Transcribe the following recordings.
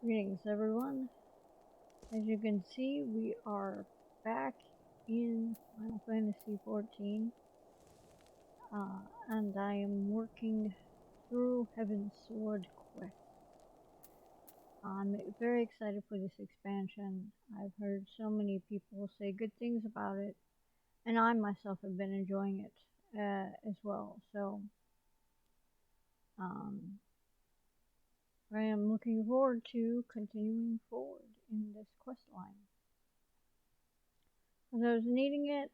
Greetings, everyone. As you can see, we are back in Final Fantasy XIV, and I am working through Heavensword quest. I'm very excited for this expansion. I've heard so many people say good things about it, and I myself have been enjoying it as well. So, I am looking forward to continuing forward in this quest line. For those needing it,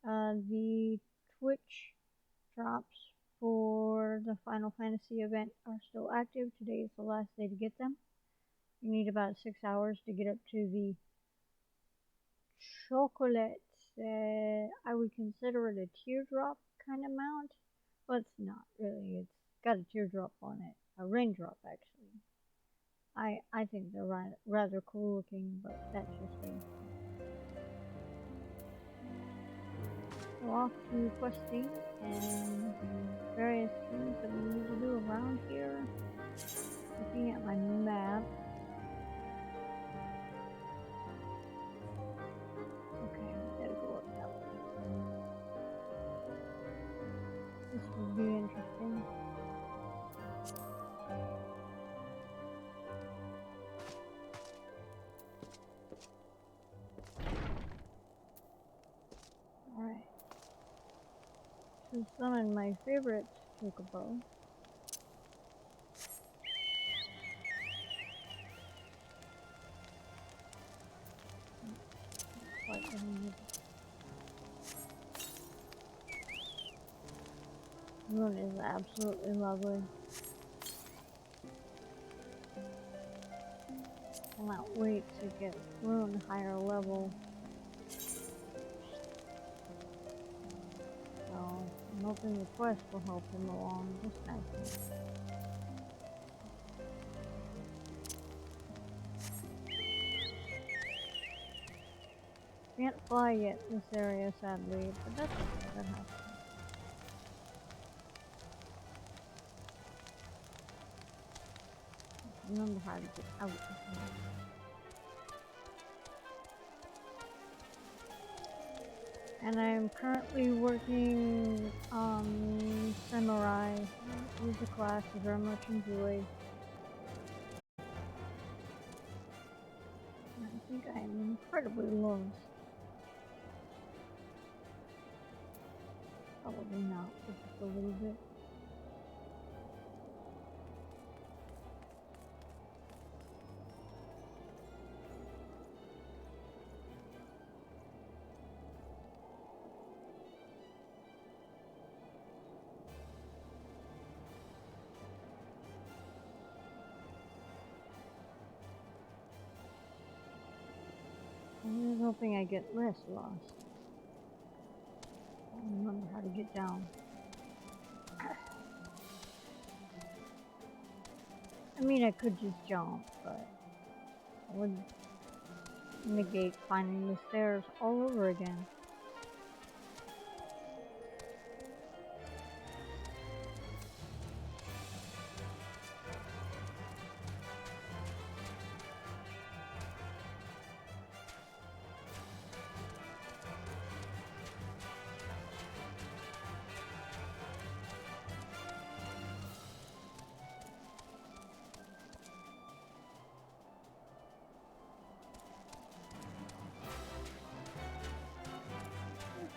the Twitch drops for the Final Fantasy event are still active. Today is the last day to get them. You need about 6 hours to get up to the chocolate. I would consider it a teardrop kind of mount, but it's not really. It's got a teardrop on it, a raindrop actually. I think they're rather cool looking, but that's just me. So off to questing and various things that we need to do around here. Looking at my map. Okay, gotta go up that way. This will be interesting. Alright. To summon my favorite chocobo. Moon is absolutely lovely. Cannot wait to get Rune higher level. So I'm hoping the quest will help him along this nicely. Can't fly yet in this area sadly, but that's okay, that happens. Remember how to get out of here. And I am currently working on Samurai. It is a class I very much enjoy. I think I am incredibly lost. Probably not, but just a little bit. I'm just hoping I get less lost. I don't remember how to get down. I mean, I could just jump, but I would negate finding the stairs all over again.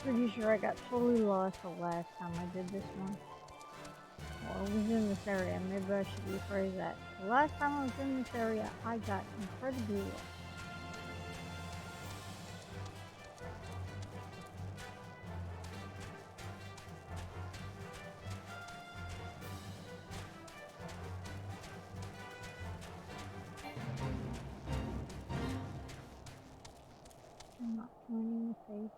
Pretty sure I got totally lost the last time I did this one. Well, I was in this area. Maybe I should rephrase that. The last time I was in this area, I got incredibly lost. I'm not joining the fate.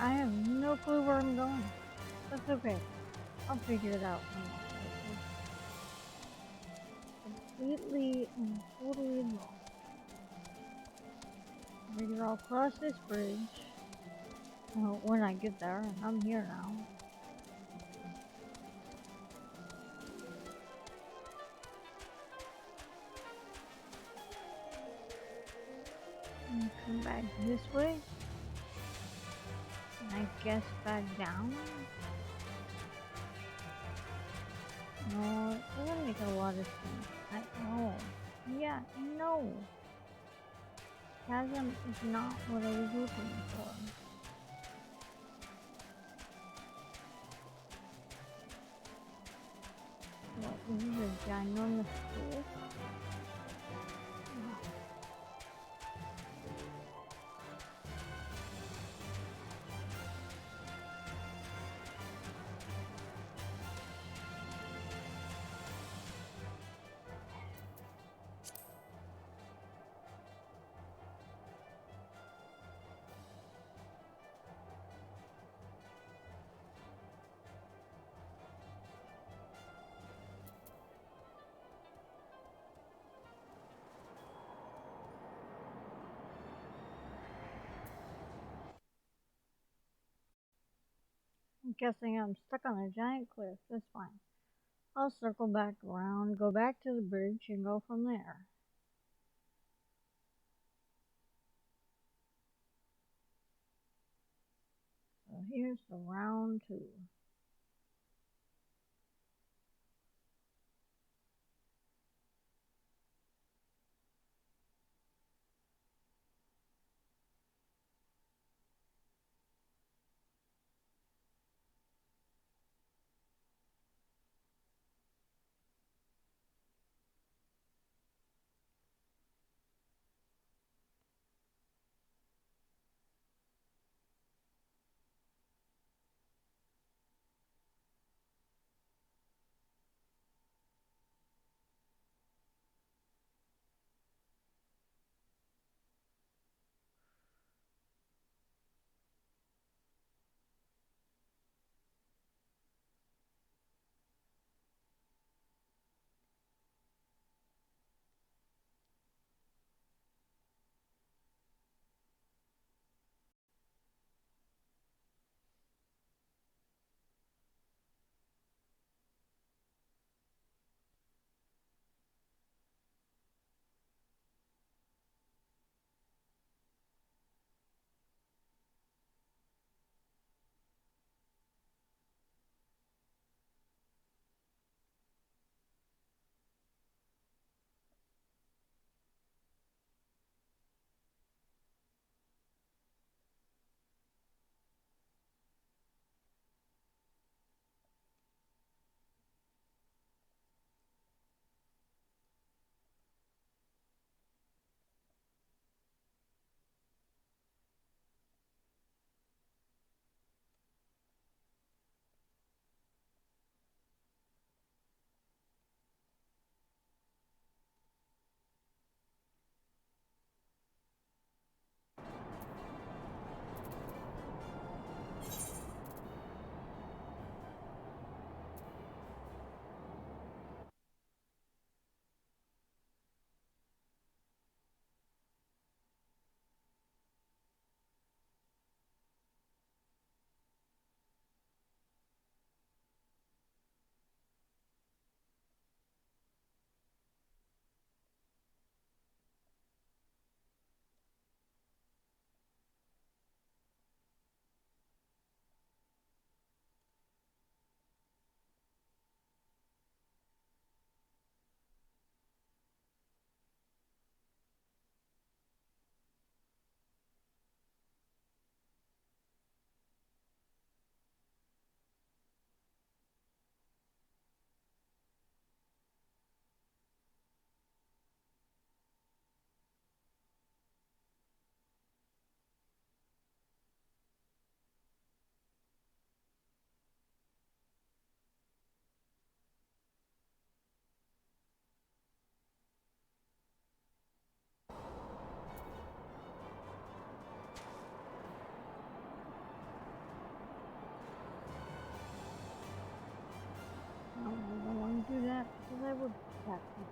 I have no clue where I'm going. That's okay. I'll figure it out when I get completely and totally lost. Maybe I'll cross this bridge. Well, when I get there, I'm here now. And come back this way. And I guess back down. No, it doesn't make a lot of sense. Oh, yeah, no. Chasm is not what I was looking for. What, this is a ginormous pool? I'm guessing I'm stuck on a giant cliff. That's fine. I'll circle back around, go back to the bridge, and go from there. So here's the round 2. would that be?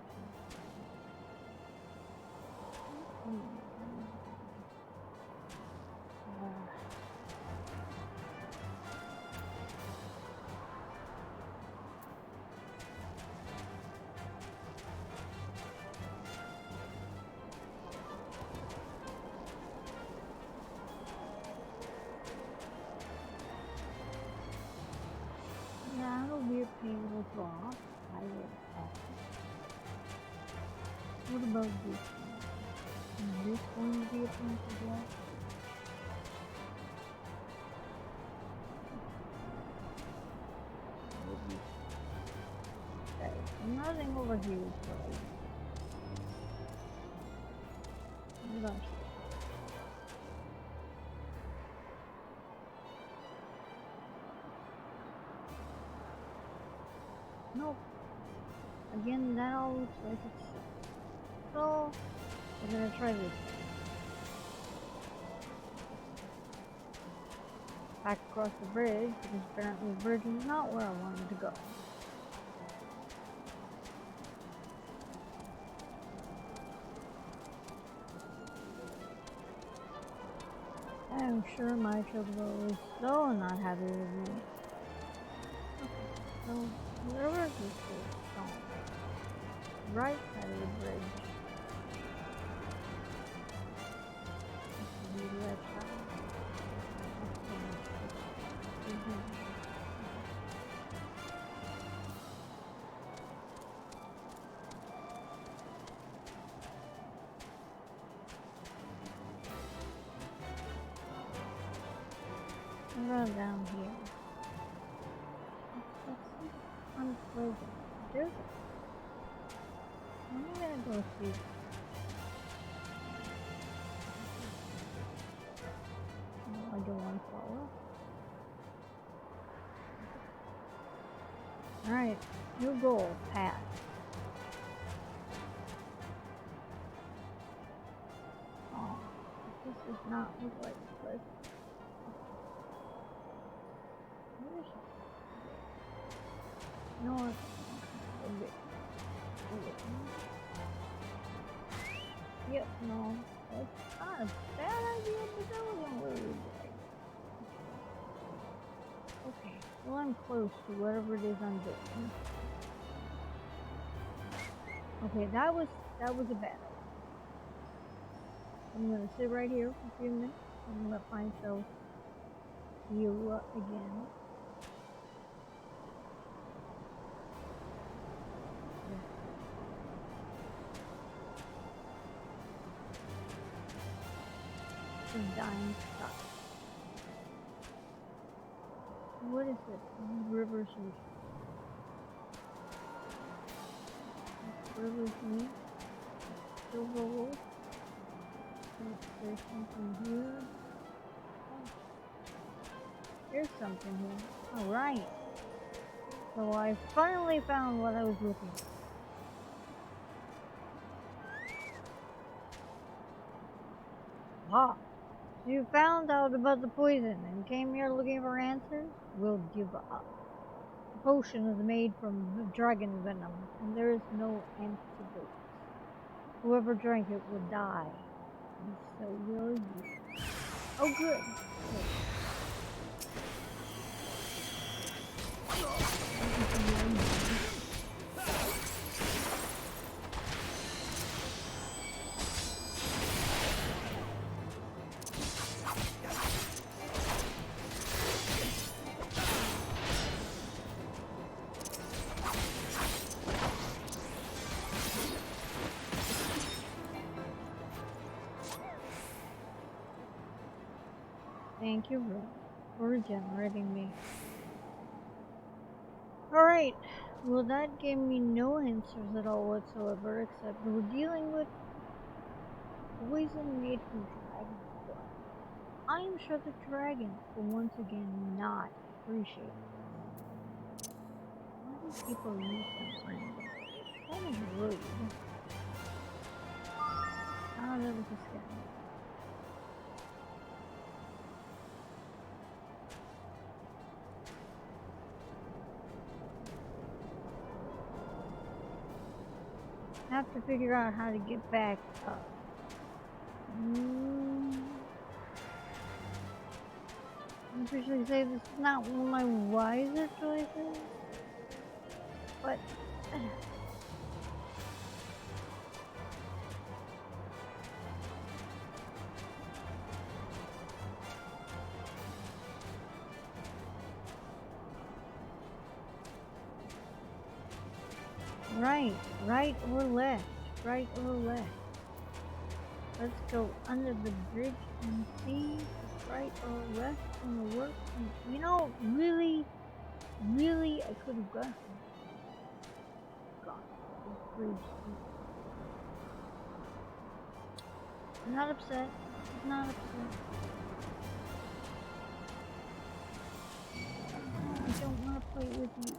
That'll be a painful drop. I will add. What about this one? Is this going to be a painful drop? Okay, nothing over here is right. I'm not sure. Nope. Again, that all looks like it's set. So, we're gonna try this. Back across the bridge, because apparently the bridge is not where I wanted to go. I'm sure my chocobo is so not happy with me. Okay, so wherever this is gone, right side of the bridge. This is the left side. Run down here. Let's see. Unfrozen. There's it. I'm gonna go see. No, I don't want to follow. Alright, new goal, path. Oh, this does not look like a place. North. Yep, no. That's not a bad idea, but that wasn't really good. Okay, well I'm close to whatever it is I'm doing. Okay, that was a bad idea. I'm gonna sit right here for a few minutes and let myself heal again. Dying stuff. What is it? Rivers meat. Rivers meat. Silver wolf. There's something here. Oh. There's something here. Alright. So I finally found what I was looking for. Ah. You found out about the poison and came here looking for answers? We'll give up. The potion is made from dragon venom, and there is no antidote. Whoever drank it would die, and so will you. Oh, good. Thank you for regenerating me. Alright, well that gave me no answers at all whatsoever, except we're dealing with poison made from dragon blood. I am sure the dragons will once again not appreciate this. Why do people use them? That is rude. Oh, that was a scam. I have to figure out how to get back up. I officially say this is not one of my wiser choices, but right or left, right or left. Let's go under the bridge and see if right or left gonna work. And, you know, really, I could have gone this bridge. I'm not upset. I'm not upset. I don't want to play with you.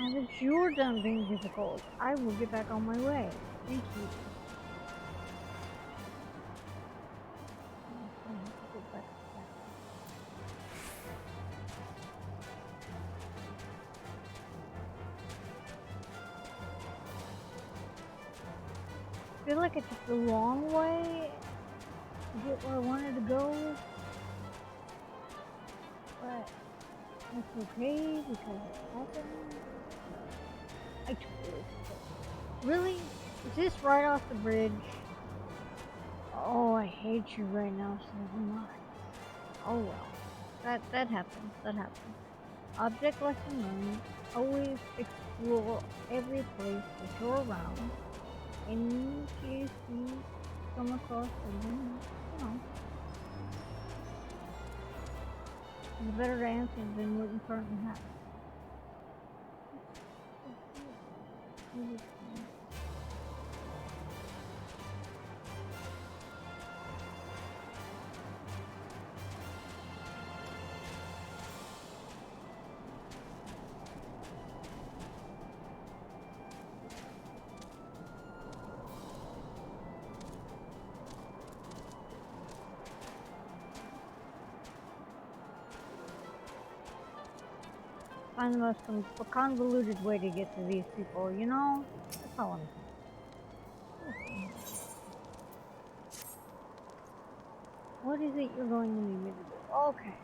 Now that you're done being difficult, I will get back on my way. Thank you. I feel like I took the long way to get where I wanted to go, but that's okay because it happened. I totally forgot. Really? Is this right off the bridge? Oh, I hate you right now so much. Oh well. That happens. That happens. Object lesson learned. Always explore every place that you're around. In case you come across something, you know. It's better to answer than what you currently have. Find the most convoluted way to get to these people, you know? That's all I'm saying. What is it you're going to need me to do? Okay.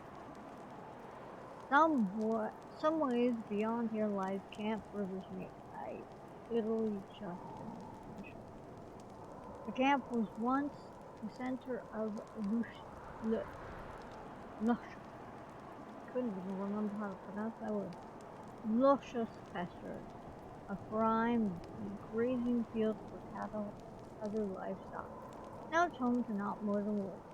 Some ways beyond here lies Camp Riversmeet. I literally just finished. The camp was once the center of couldn't even remember how to pronounce that word. Luscious pasture, a prime grazing field for cattle and other livestock. Now it's home to not more than wolves.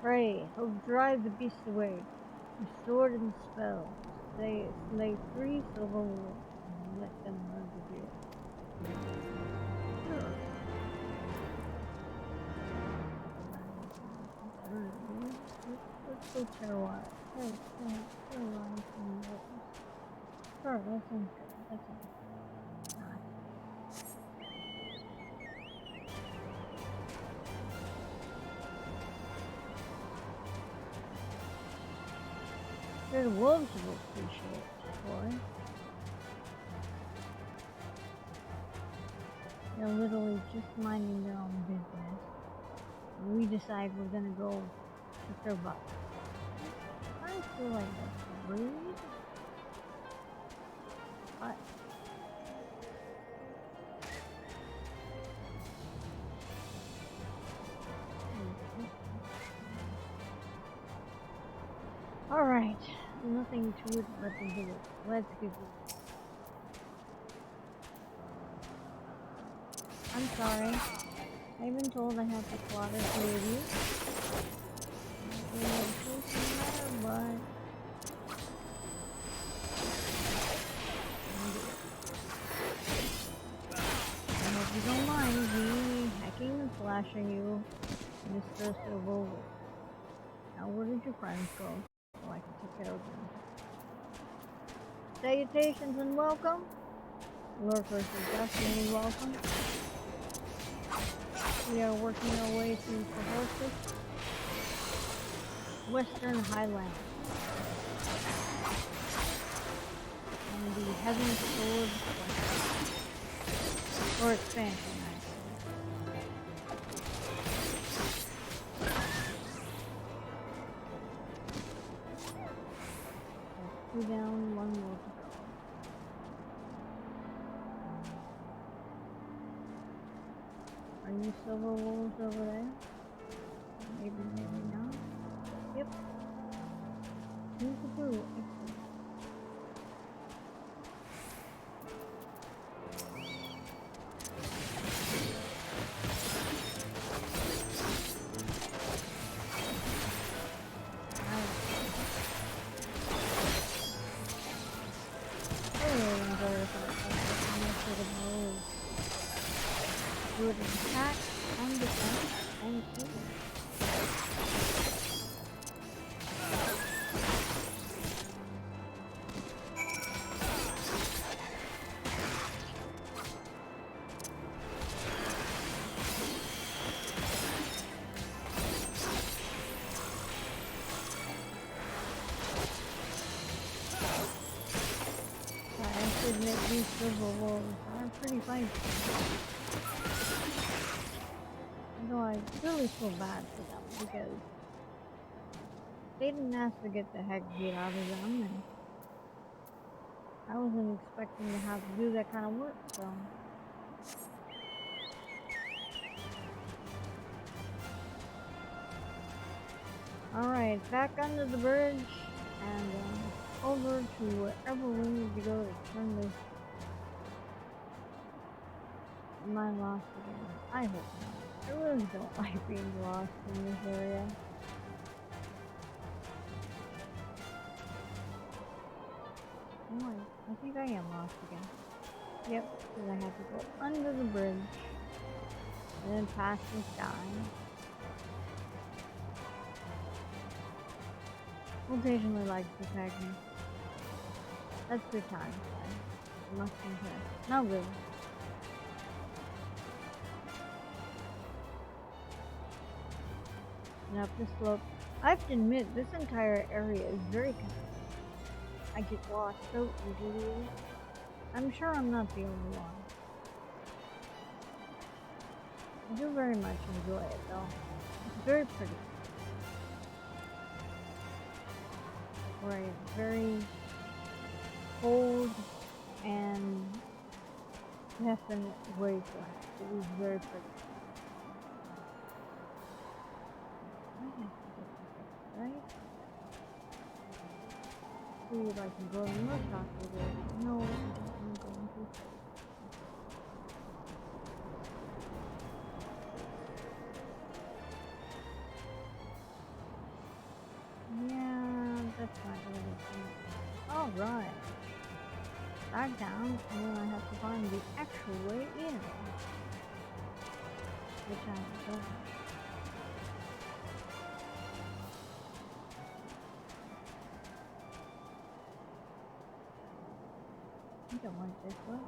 Pray, help drive the beasts away. With sword and spell, they slay 3 silver wolves and let them learn to fear. Let's go terrorize. Sure, that sounds good. That sounds good. The wolves will appreciate it, boy. They're literally just minding their own business. And we decide we're gonna go kick their butt. I feel like that's rude. But alright. Nothing to it but to do it. Let's get this. I'm sorry. I've been told I have to slaughter 3 of you. But smashing you, Mr. Silverwood. Now where did your friends go? So I can take care of them. Salutations and welcome. Lurkers are definitely welcome. We are working our way through Coerthas Western Highland. And the Heavensword or expansion, two down, one more to go. Are you silver wolves over there? Maybe, maybe not. Yep. 2 for 2. Excellent. Do it in attack and defense and heal. I have to admit these silver wolves are pretty feisty. Although I really feel bad for them because they didn't ask to get the heck beat out of them, and I wasn't expecting to have to do that kind of work, so. Alright, back under the bridge and over to wherever we need to go to turn this. Am I lost again? I hope not. I really don't like being lost in this area. Oh, I think I am lost again. Yep, because I have to go under the bridge and then past this guy. Occasionally likes to tag me. That's good times, I must confess. No good. And up the slope. I have to admit, this entire area is very confusing. I get lost so easily. I'm sure I'm not the only one. I do very much enjoy it though. It's very pretty. Right, very cold and definite wasteland. It is very pretty. Right? See if I can go in more chocolate. No, I'm going to. Yeah, that's not really fun. Alright. Back down, and then I have to find the actual way in. Which I don't. I don't like this one.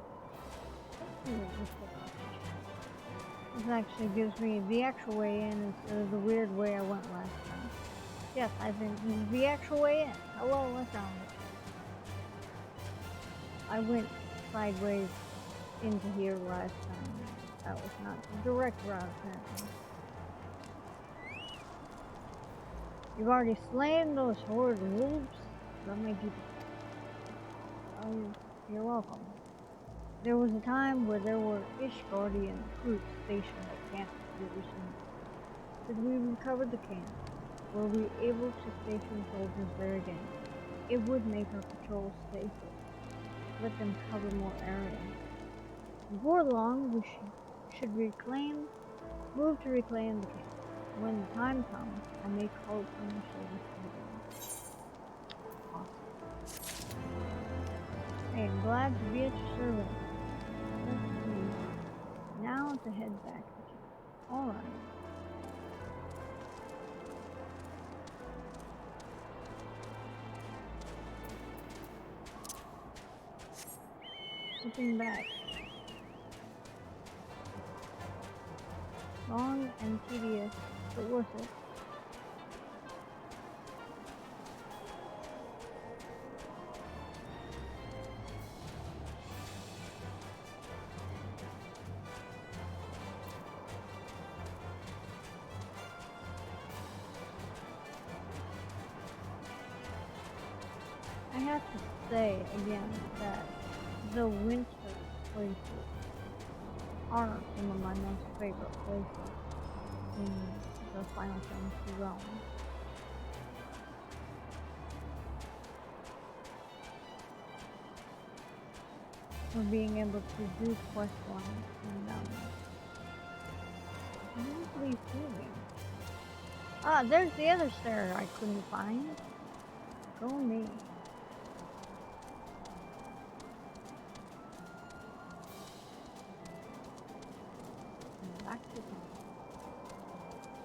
This actually gives me the actual way in instead of the weird way I went last time. Yes, I think this is the actual way in. Hello, what's on it? I went sideways into here last time. That was not the direct route, apparently. You've already slain those horde wolves. That made you. Oh, you're welcome. There was a time where there were Ishgardian troops stationed at Camp Jerusalem. Did we recover the camp? Were we able to station soldiers there again? It would make our patrols safer. Let them cover more area. Before long, we should move to reclaim the camp. When the time comes, I may call upon your service again. Awesome. I am glad to be at your service. Let's see. Now to head back to camp. Alright. Flipping back. Long and tedious, but worth it. I have to say again that the winter places are some of my most favorite places in the Final Fantasy realm. For being able to do quest lines and usually feeling. Ah, there's the other stair I couldn't find. Go me. Back to town.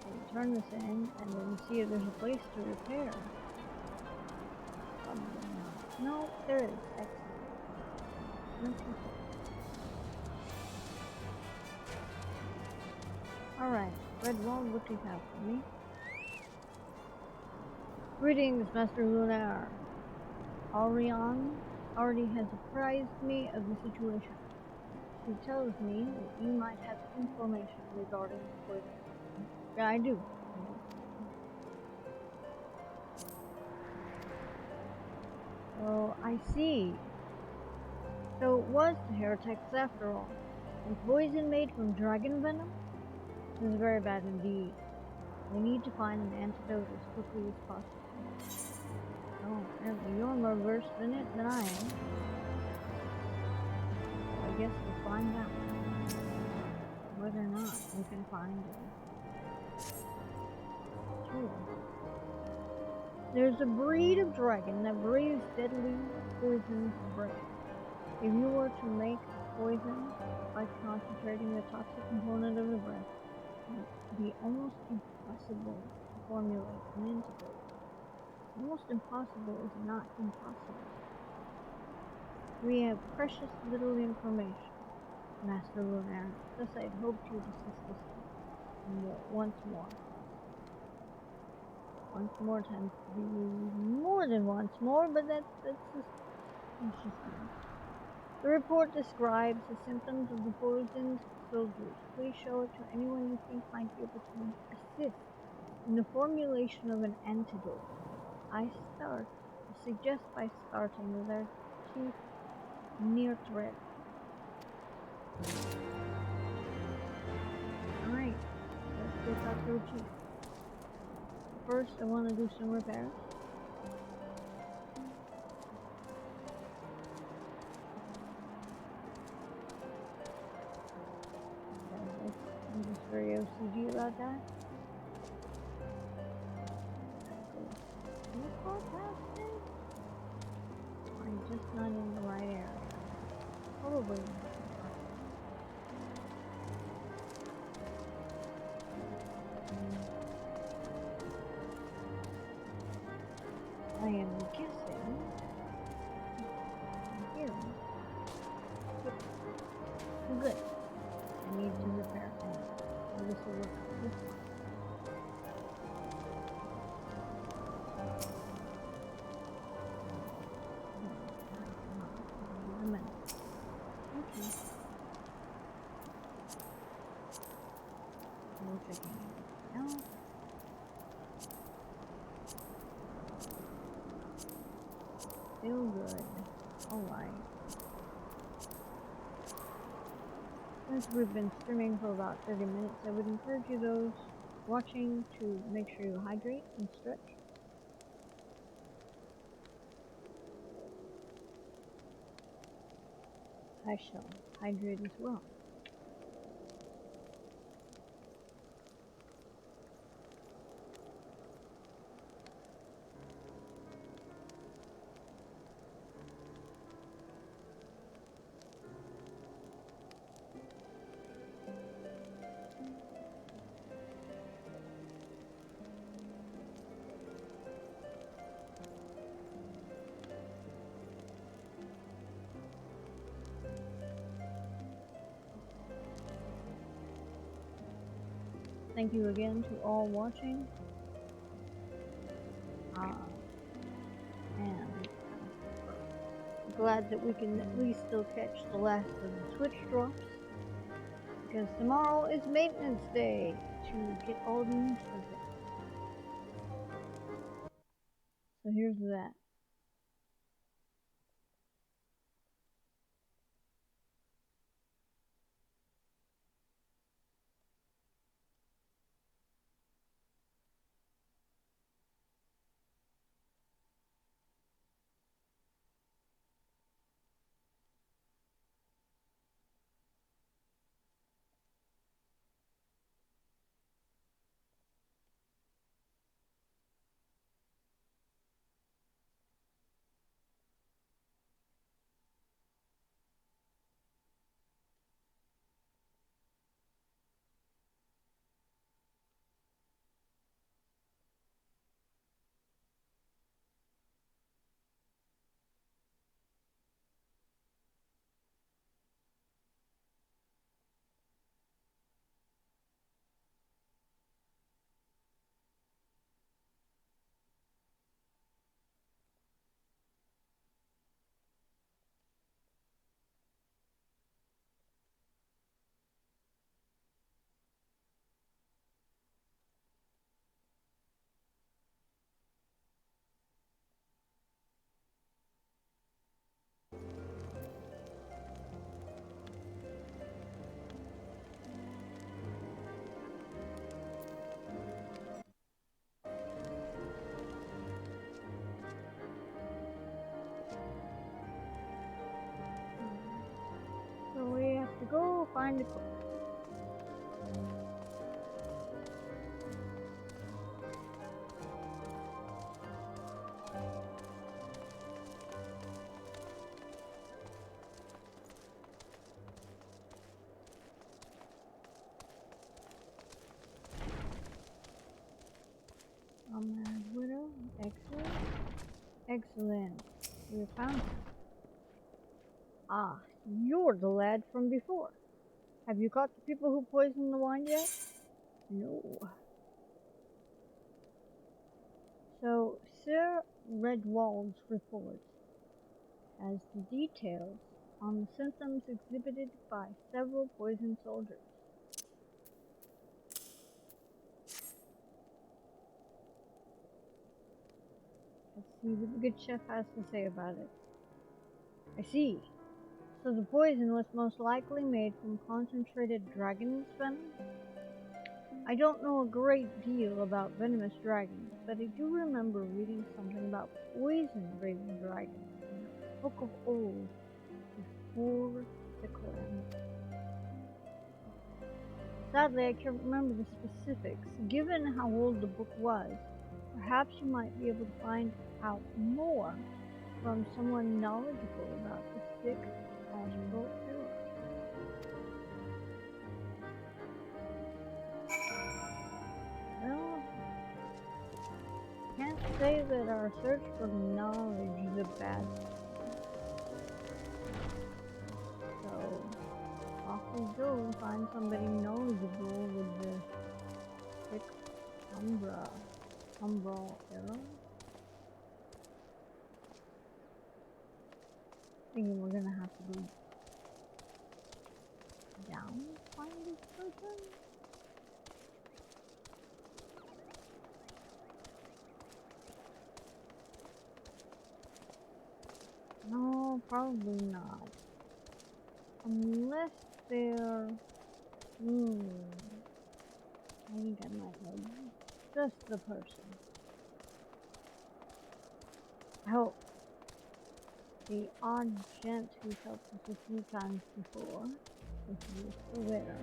So turn this in and then see if there's a place to repair. No, there is. Excellent. Alright, Redwall, what do you have for me? Greetings, Master Lunar. Aurion already has apprised me of the situation. He tells me that you might have information regarding the poison. Yeah, I do. Oh, I see. So it was the heretics after all. And poison made from dragon venom? This is very bad indeed. We need to find an antidote as quickly as possible. Oh, apparently you're more versed in it than I am. So I guess we'll find out whether or not we can find it. Sure. There's a breed of dragon that breathes deadly poisonous breath. If you were to make poison by concentrating the toxic component of the breath, it would be almost impossible to formulate an antidote. Almost impossible is not impossible. We have precious little information, Master Lunar, thus I'd hoped you'd assist us once more. Once more tends to be more than once more, but that's just interesting. The report describes the symptoms of the poisoned soldiers. Please show it to anyone you think might be able to assist in the formulation of an antidote. I suggest by starting with our chief near threat. Alright, let's go talk to the chief. First, I want to do some repairs. I'm just very OCD about that. Can I call past it? I'm just not in the right area. Probably not. I am guessing here. Good. I need to repair things. So this will work out this one. A minute. Okay. No checking anything else. Still good. Alright. Since we've been streaming for about 30 minutes, I would encourage you those watching to make sure you hydrate and stretch. I shall hydrate as well. thank you again to all watching. And glad that we can at least still catch the last of the Twitch drops. Because tomorrow is maintenance day to get all the new stuff. So here's that. So we have to go find a cook. A mad widow. Excellent. Excellent. We found her. Ah, you're the lad from before. Have you caught the people who poisoned the wine yet? No. So, Sir Redwald's report has the details on the symptoms exhibited by several poisoned soldiers. Let's see what the good chef has to say about it. I see. So the poison was most likely made from concentrated dragon's venom? I don't know a great deal about venomous dragons, but I do remember reading something about poison-breathing dragons in the Book of Old before the calamity. Sadly, I can't remember the specifics. Given how old the book was, perhaps you might be able to find out more from someone knowledgeable about the sixth astral era. Well, can't say that our search for knowledge is a bad thing. So, off we go and find somebody knowledgeable with the sixth umbral era. Thinking we're gonna have to go down to find this person? No, probably not. Unless they're... I think I might know just the person. Oh, the odd gent who's helped us a few times before, if he was still there.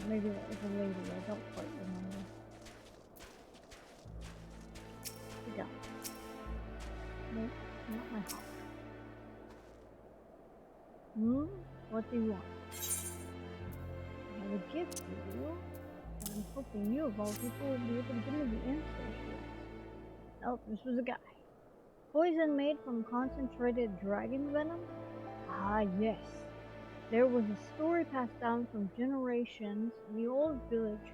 Maybe that was a lady, I don't quite remember. The guy. Nope, not my hawk. What do you want? I have a gift for you, and I'm hoping you of all people will be able to give me the answers to it. Oh, this was a guy. Poison made from concentrated dragon venom? Ah, yes. There was a story passed down from generations in the old village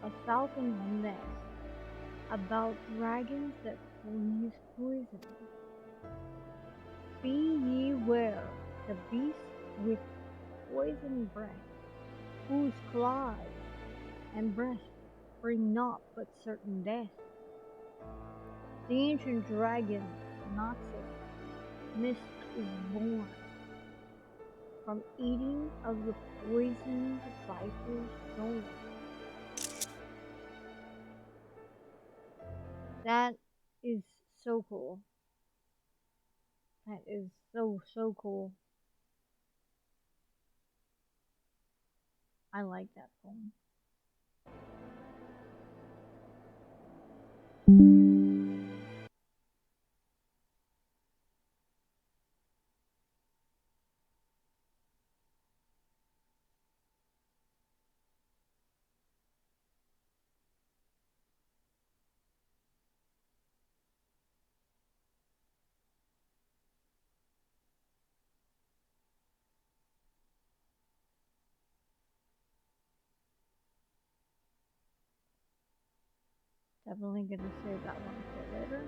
of Falcon Nest about dragons that freeze poison. Be ye ware, the beast with poison breath, whose claws and breast bring naught but certain death. The ancient dragon, Noxus, Mist is born from eating of the poisoned viper's soul. That is so cool. That is so cool. I like that poem. Definitely gonna save that one for later.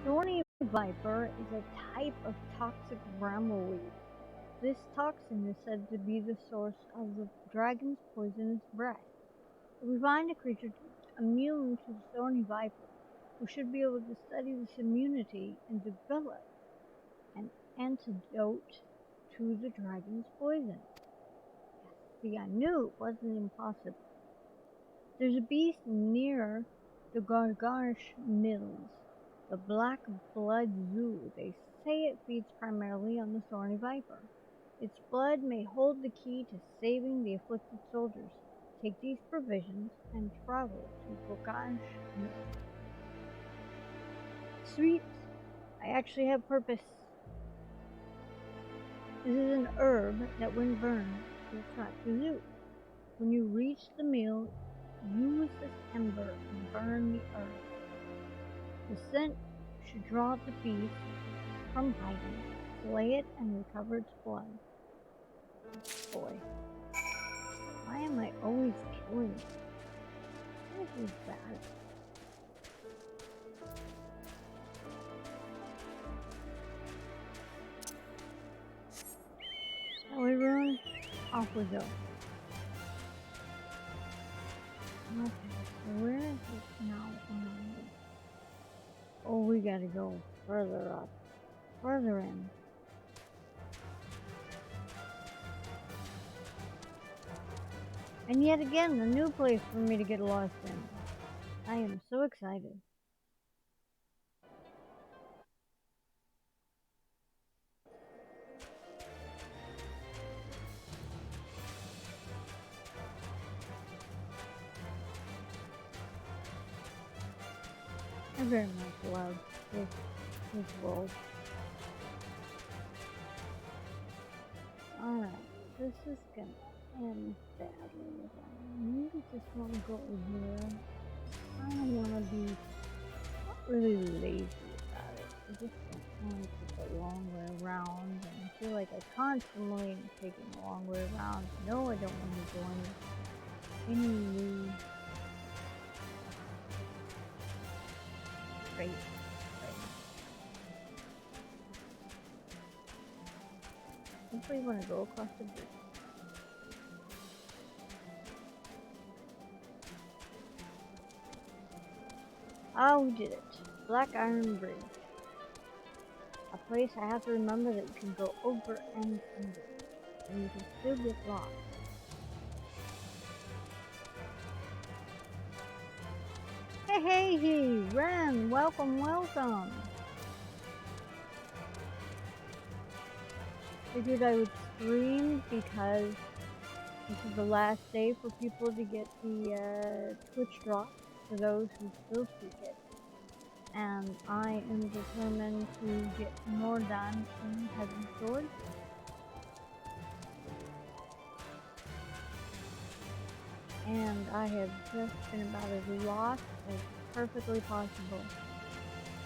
Thorny viper is a type of toxic brambleweed. This toxin is said to be the source of the dragon's poisonous breath. If we find a creature immune to the thorny viper, we should be able to study this immunity and develop an antidote to the dragon's poison. See, I knew it wasn't impossible. There's a beast near the Gargash Mills, the Black Blood Zoo. They say it feeds primarily on the thorny viper. Its blood may hold the key to saving the afflicted soldiers. Take these provisions and travel to Gargash Mills. Sweet, I actually have purpose. This is an herb that when burned will attract the zoo. When you reach the mill, use this ember and burn the herb. The scent should draw the beast from hiding. Slay it and recover its blood. Boy, why am I always killing it? This is bad. Now we run, off we go. Okay, so where is it now? Oh, we gotta go further up. Further in. And yet again, a new place for me to get lost in. I am so excited. I very much love this world. Alright, this is gonna end badly. I really just want to go here. I don't want to be really lazy about it. I just don't want to take a long way around. And I feel like I constantly am taking a long way around. No, I don't want to go any new straight. I simply want to go across the bridge. Oh, we did it. Black Iron Bridge. A place I have to remember that you can go over and under. And you can still get lost. Hey, Ren! Welcome! Figured I would stream because this is the last day for people to get the Twitch drop for those who still speak it. And I am determined to get more done in Heavensword. And I have just been about as lost as perfectly possible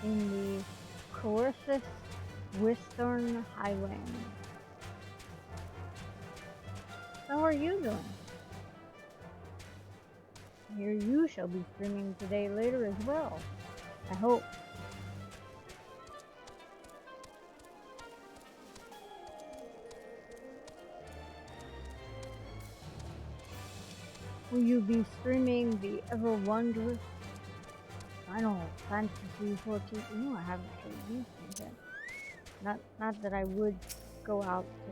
in the Coerthas Western Highland. How are you doing? I hear you shall be streaming today later as well. I hope. Will you be streaming the ever wondrous Final Fantasy 14? No, I haven't played these things yet. Not that I would go out to,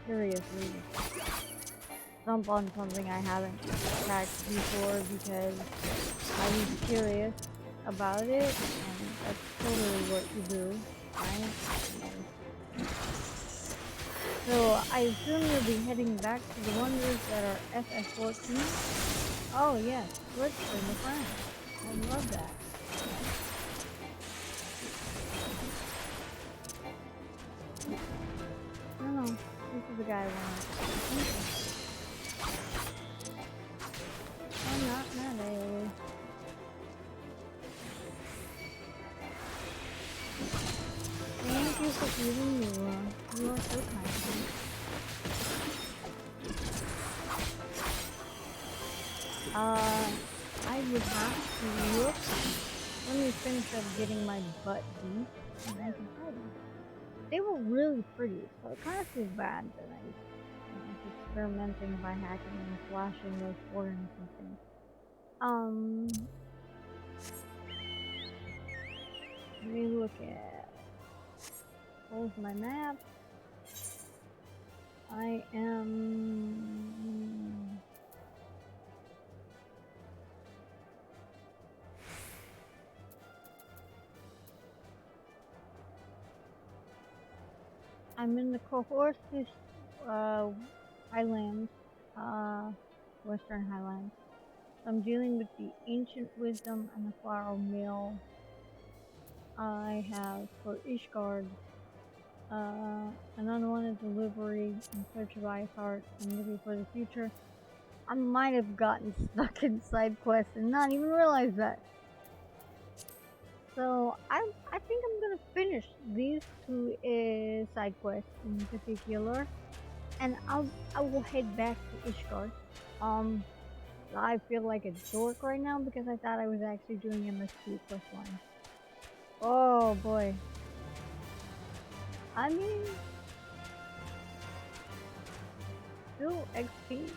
seriously jump on something I haven't cracked before because I was curious about it, and that's totally what you do, right? So I assume you'll be heading back to the wonders that are FF14? Oh yes, Glitch for the friend. I love that. No, this is the guy I want. I'm not mad at you. Thank you for feeding me, you are so kind to me. I would have to look. Let me finish up getting my butt beat, and I can tell you. They were really pretty, so it kind of feels bad that I was experimenting by hacking and flashing those warnings and things. Let me look at. Here's my map. I am. I'm in the Coerthas Highland, Western Highland. So I'm dealing with the ancient wisdom and the floral mill. I have for Ishgard an unwanted delivery in search of Iceheart and looking for the future. I might have gotten stuck in side quests and not even realize that. So I think I'm gonna finish these two side quests in particular, and I will head back to Ishgard. I feel like a dork right now because I thought I was actually doing MSP quest line. Oh boy. I mean, still XP.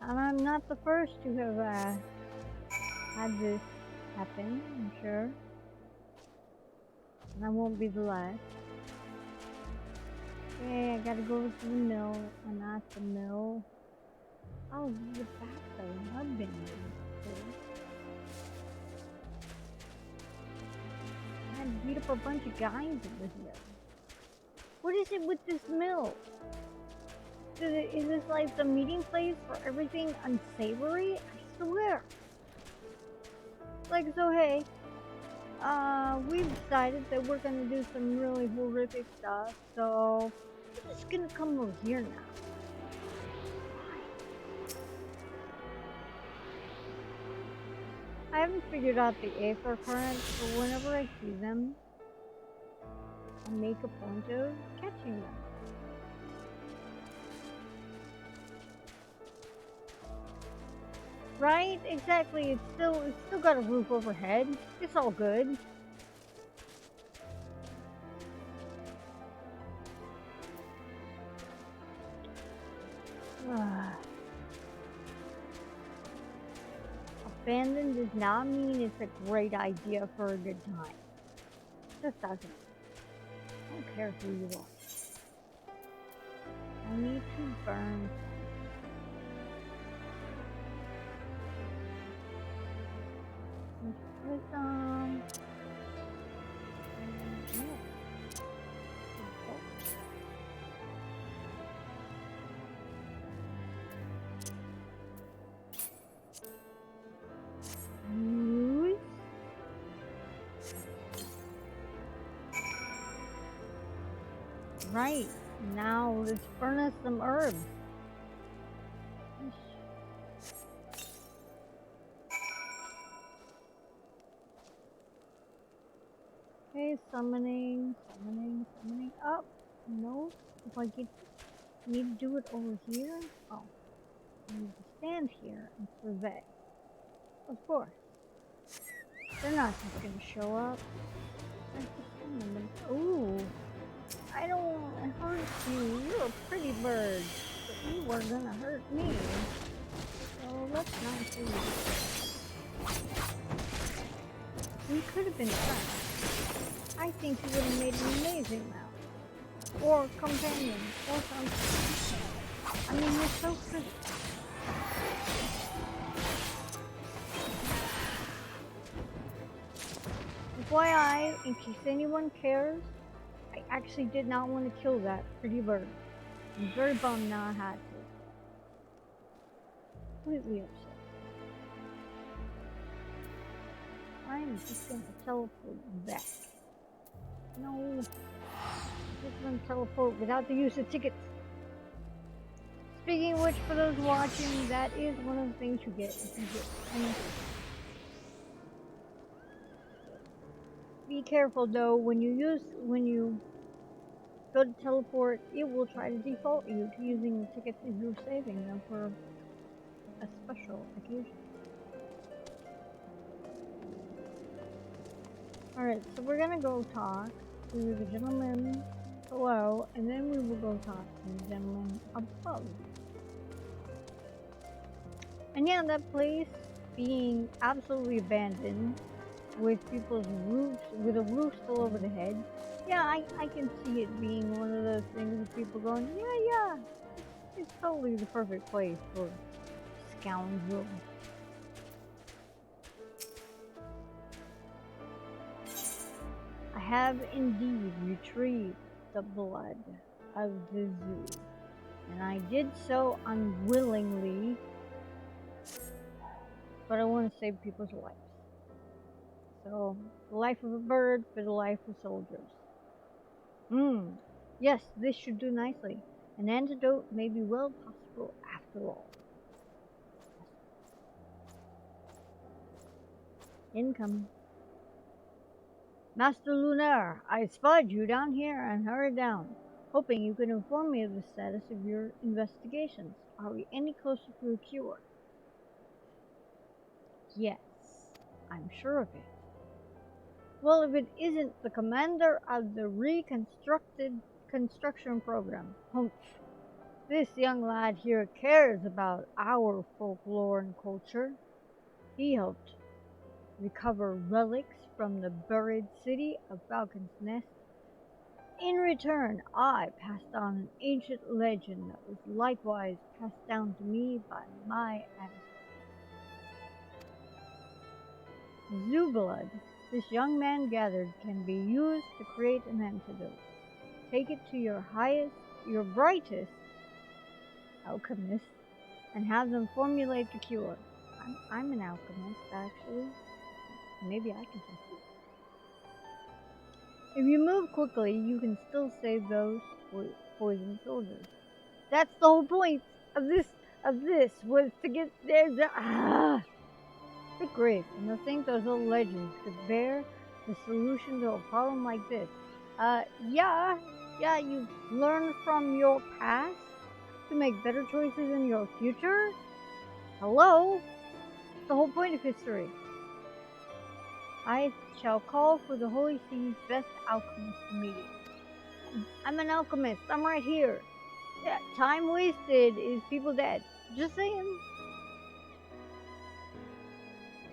And I'm not the first to have had this happen, I'm sure. And I won't be the last. Okay, I gotta go to the mill, and not the mill. Oh, the backbone. I've been here. I had to beat up a bunch of guys over here. What is it with this mill? Is this like the meeting place for everything unsavory? I swear. Like, so hey, we've decided that we're gonna do some really horrific stuff, so we're just gonna come over here now. I haven't figured out the aether currents, but whenever I see them, I make a point of catching them. Right? Exactly. It's still got a roof overhead. It's all good. Abandoned does not mean it's a great idea for a good time. It just doesn't. I don't care who you are. I need to burn. Wisdom. Right, now let's burn us some herbs. try summoning up. No, if I need to do it over here. Oh, I need to stand here and survey. Of course, they're not just gonna show up. I have to summon them. Ooh, I don't want to hurt you. You're a pretty bird, but you were gonna hurt me. So let's not do this. We could have been friends. I think you would have made an amazing mouse. Or companion. Or something. I mean, you're so pretty. FYI, in case anyone cares, I actually did not want to kill that pretty bird. I'm very bummed now I had to. Completely upset. I'm just gonna teleport back. No. Just gonna teleport without the use of tickets. Speaking of which, for those watching, that is one of the things you get if you get anything. Be careful though, when you go to teleport, it will try to default you to using the tickets if you're saving them for a special occasion. Alright, so we're gonna go talk to the gentleman below, and then we will go talk to the gentleman above. And yeah, that place being absolutely abandoned, with people's roofs, with a roof still over the head. Yeah, I can see it being one of those things with people going, yeah, it's totally the perfect place for scoundrels. I have indeed retrieved the blood of the zoo, and I did so unwillingly, but I want to save people's lives. So, the life of a bird for the life of soldiers. Yes, this should do nicely. An antidote may be well possible after all. Incoming. Master Lunaire, I spotted you down here and hurried down, hoping you could inform me of the status of your investigations. Are we any closer to a cure? Yes, I'm sure of it. Well, if it isn't the commander of the construction program, humph. This young lad here cares about our folklore and culture. He helped recover relics from the buried city of Falcon's Nest. In return, I passed on an ancient legend that was likewise passed down to me by my ancestors. Zoo blood this young man gathered can be used to create an antidote. Take it to your brightest alchemist and have them formulate the cure. I'm an alchemist, actually. Maybe I can test it. If you move quickly, you can still save those poisoned soldiers. That's the whole point of this was to get there. Good grief, and to think those old legends could bear the solution to a problem like this. Yeah, you've learned from your past to make better choices in your future? Hello? It's the whole point of history. I shall call for the Holy Sea's best alchemist immediately. I'm an alchemist. I'm right here. Yeah, time wasted is people dead. Just saying.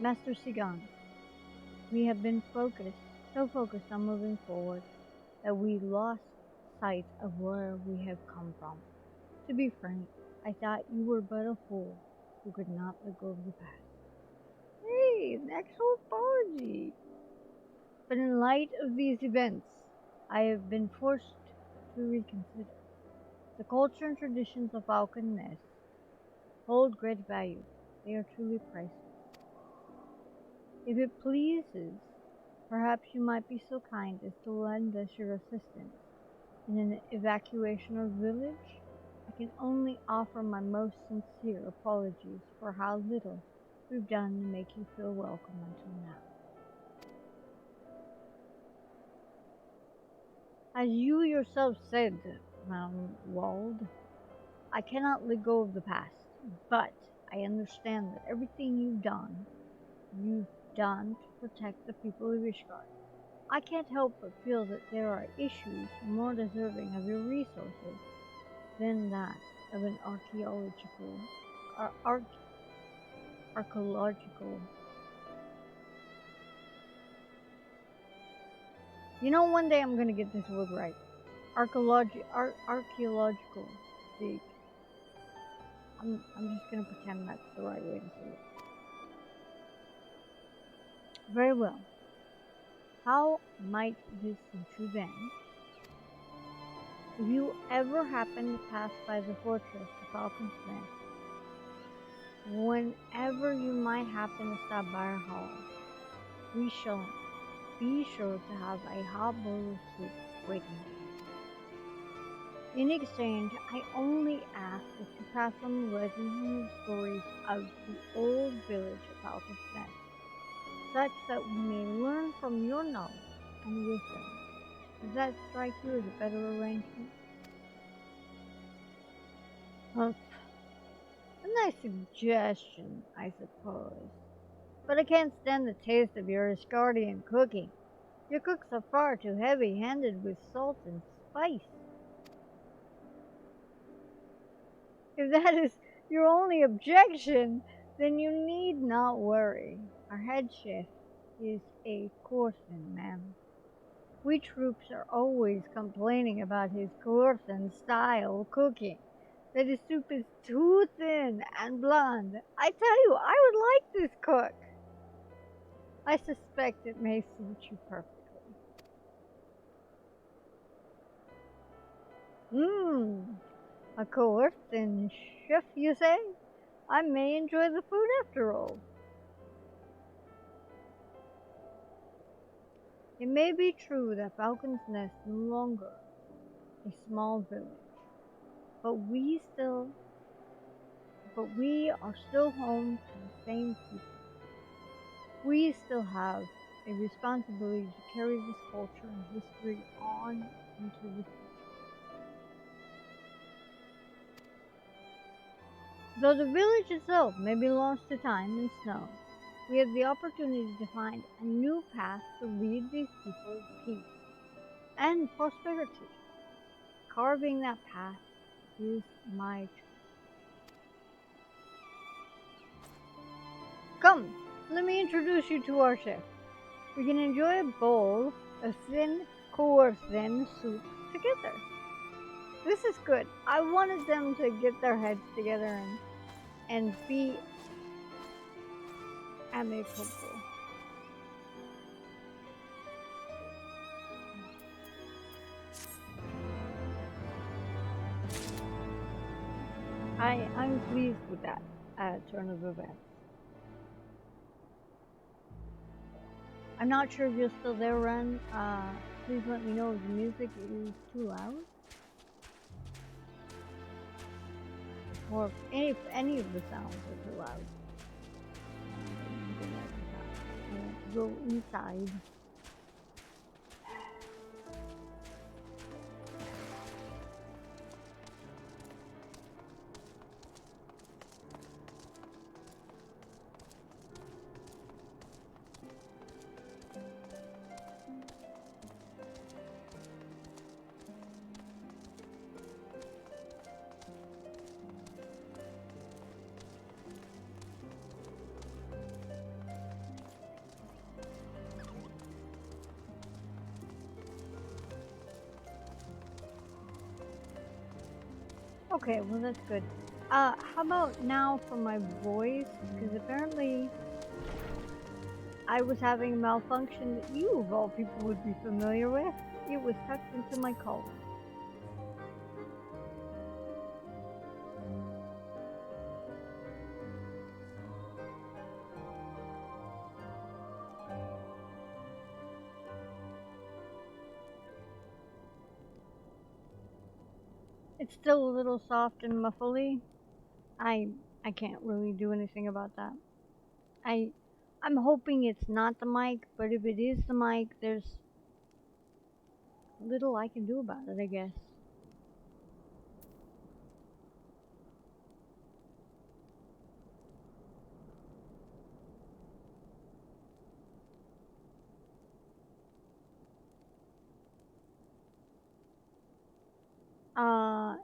Master Sigan, we have been so focused on moving forward, that we lost sight of where we have come from. To be frank, I thought you were but a fool who could not let go of the past. Hey, an actual apology. But in light of these events, I have been forced to reconsider. The culture and traditions of Falcon Nest hold great value. They are truly priceless. If it pleases, perhaps you might be so kind as to lend us your assistance in an evacuation of the village. I can only offer my most sincere apologies for how little we've done to make you feel welcome until now. As you yourself said, Wald, I cannot let go of the past, but I understand that everything you've done to protect the people of Ishgard. I can't help but feel that there are issues more deserving of your resources than that of an ar- arch- archaeological. You know, one day I'm gonna get this word right. Archaeological dig. I'm just gonna pretend that's the right way to say it. Very well. How might this suit you then? If you ever happen to pass by the fortress of Falcon's Nest, whenever you might happen to stop by our hall, we shall be sure to have a hot bowl of soup waiting. In exchange, I only ask that you pass on the legends and the stories of the old village of Falcon's Nest, such that we may learn from your knowledge and wisdom. Does that strike you as a better arrangement? Humph. A nice suggestion, I suppose. But I can't stand the taste of your Asgardian cooking. Your cooks are far too heavy-handed with salt and spice. If that is your only objection, then you need not worry. Our head chef is a Coerthan man. We troops are always complaining about his Coerthan style cooking. That his soup is too thin and bland. I tell you, I would like this cook. I suspect it may suit you perfectly. Mmm, a Coerthan chef, you say? I may enjoy the food after all. It may be true that Falcon's Nest is no longer a small village, but we are still home to the same people. We still have a responsibility to carry this culture and history on into the future. Though the village itself may be lost to time and snow, we have the opportunity to find a new path to lead these people to peace and prosperity. Carving that path is my choice. Come, let me introduce you to our chef. We can enjoy a bowl of thin, coarse, thin soup together. This is good. I wanted them to get their heads together and be amicable. I'm pleased with that turn of events. I'm not sure if you're still there, Ren. Please let me know if the music is too loud. Or if any of the sounds are too loud. I want to go inside. Okay, well that's good. How about now for my voice? Because apparently I was having a malfunction that you of all people would be familiar with. It was tucked into my collar. It's still a little soft and muffly. I I can't really do anything about that. I I'm hoping it's not the mic, but if it is the mic, there's little I can do about it, I guess.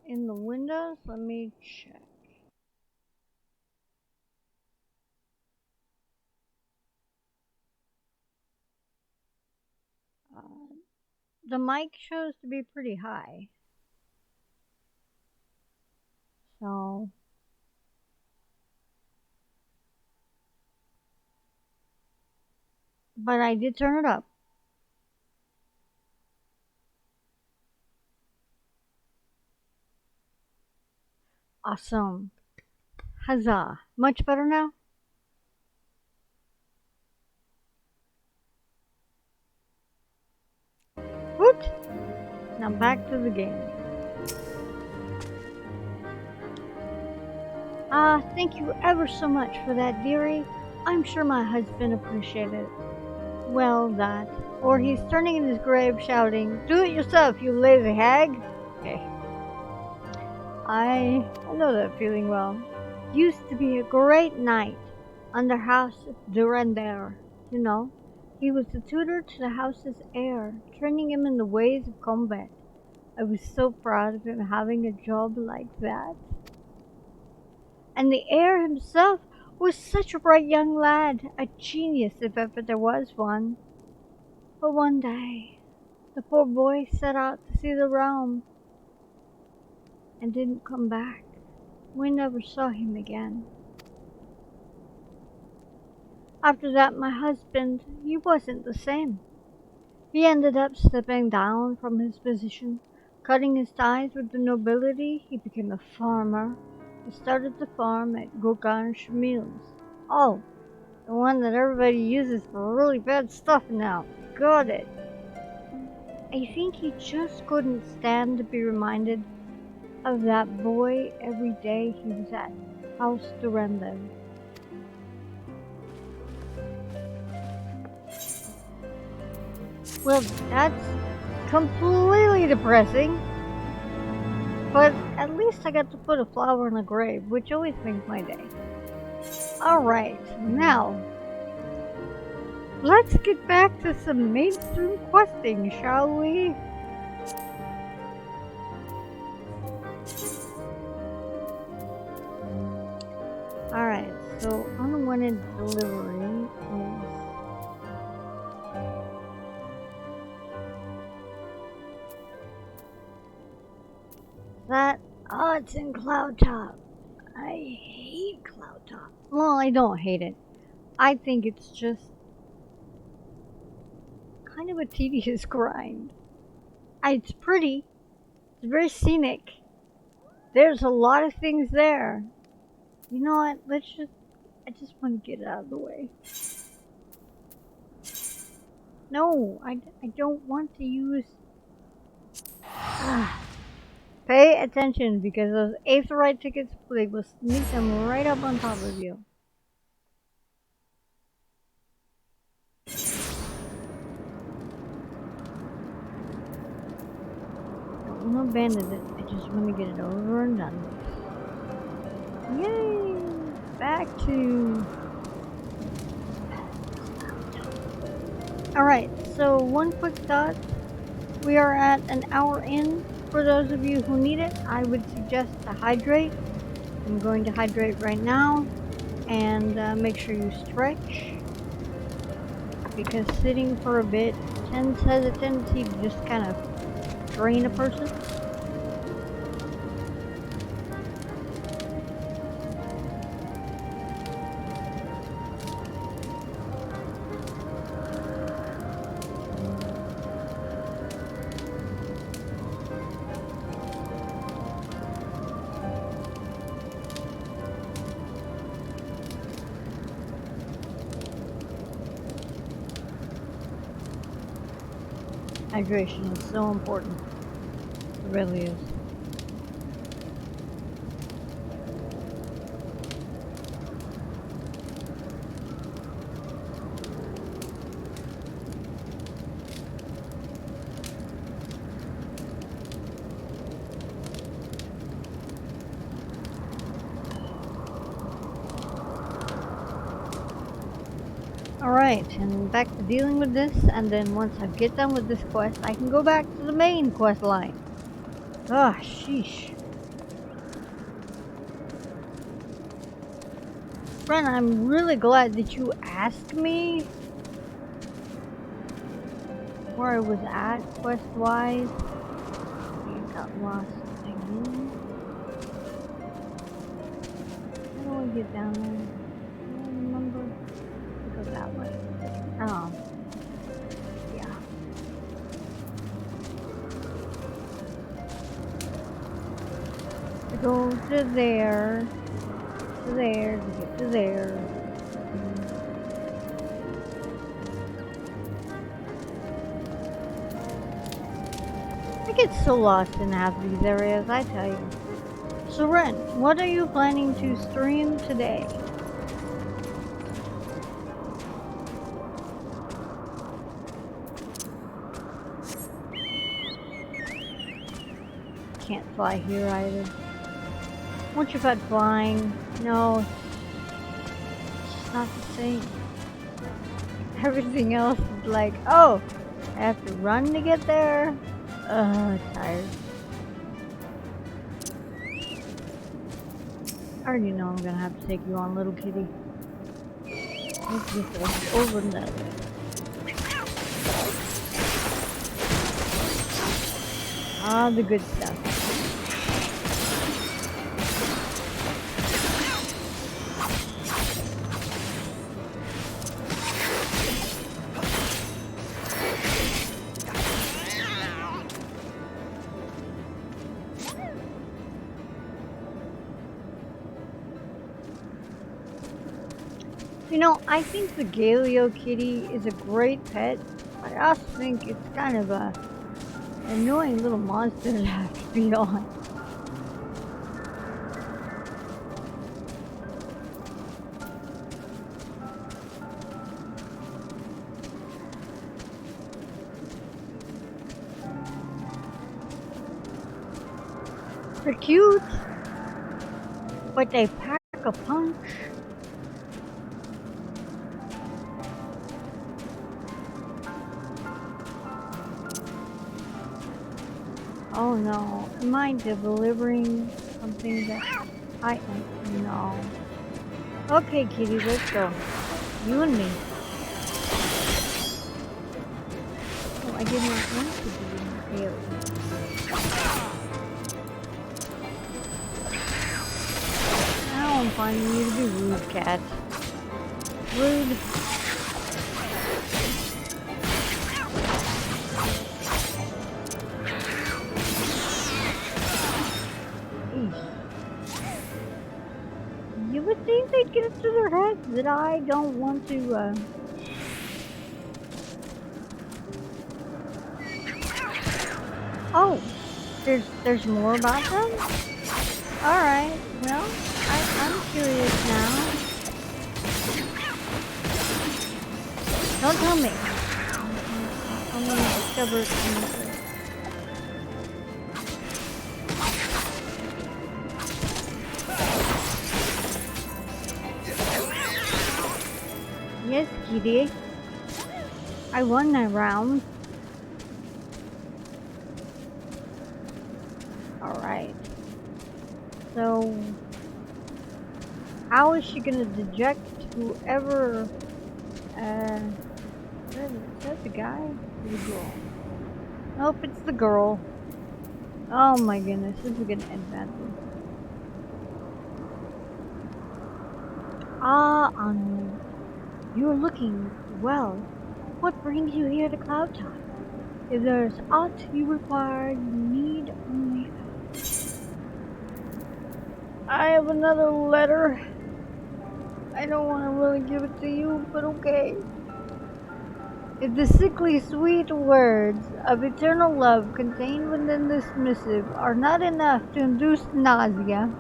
In the windows, let me check. Uh, the mic shows to be pretty high. So, but I did turn it up. Awesome. Huzzah. Much better now? Woot! Now back to the game. Thank you ever so much for that, dearie. I'm sure my husband appreciated it. Well, that. Or he's turning in his grave shouting, "Do it yourself, you lazy hag!" Okay. I know that feeling well. Used to be a great knight under House Durandar, you know. He was the tutor to the house's heir, training him in the ways of combat. I was so proud of him having a job like that. And the heir himself was such a bright young lad, a genius if ever there was one. But one day, the poor boy set out to see the realm and didn't come back. We never saw him again. After that, my husband, he wasn't the same. He ended up stepping down from his position, cutting his ties with the nobility. He became a farmer. He started the farm at Gogansh Mills. Oh, the one that everybody uses for really bad stuff now. Got it. I think he just couldn't stand to be reminded of that boy every day he was at House Durandal. Well, that's completely depressing. But at least I got to put a flower in a grave, which always makes my day. Alright, now, let's get back to some mainstream questing, shall we? Alright, so unwanted delivery is... that, oh, it's in Cloudtop. I hate Cloudtop. Well, I don't hate it. I think it's just kind of a tedious grind. It's pretty. It's very scenic. There's a lot of things there. You know what? I just want to get out of the way. No, I don't want to use... Pay attention, because those Aetherite tickets, they will sneak them right up on top of you. Don't want to abandon it, I just want to get it over and done with. Yay! Back to... Alright, so one quick thought. We are at an hour in. For those of you who need it, I would suggest to hydrate. I'm going to hydrate right now, and make sure you stretch, because sitting for a bit has a tendency to just kind of drain a person. Hydration is so important. It really is. Alright, and back to dealing with this, and then once I get done with this quest, I can go back to the main quest line. Ah, sheesh. Friend, I'm really glad that you asked me where I was at quest-wise. I got lost again. How do I get down there? I don't remember. I go that way. Oh. Yeah. I go to there, to there, to get to there. I get so lost in half these areas, I tell you. So Ren, what are you planning to stream today? Can't fly here either. Once you've had flying, no, it's just not the same. Everything else is like, oh, I have to run to get there. Tired. I already know I'm gonna have to take you on, little kitty. Let's get this over that way. Ah, the good stuff. You know, I think the Galio kitty is a great pet, but I also think it's kind of an annoying little monster to have to beat on. They're cute, but they pack a punch. Oh no, am I delivering something that I am? No. Okay, kitty, let's go. You and me. Oh, I did not want to be in the area. Now I'm finding you to be rude, cat. Rude. You would think they'd get it to their heads that I don't want to, Oh, there's more about them? Alright, well, I'm curious now. Don't tell me. I'm gonna discover it in the way. Yes, kitty. I won that round. Alright. So, how is she gonna deject whoever, is that the guy or the girl? Nope, it's the girl. Oh my goodness, this is gonna end badly. Ah, Anu, you're looking well. What brings you here to Cloud Top? If there's aught you require, you need only ask. I have another letter. I don't want to really give it to you, but okay. If the sickly sweet words of eternal love contained within this missive are not enough to induce nausea,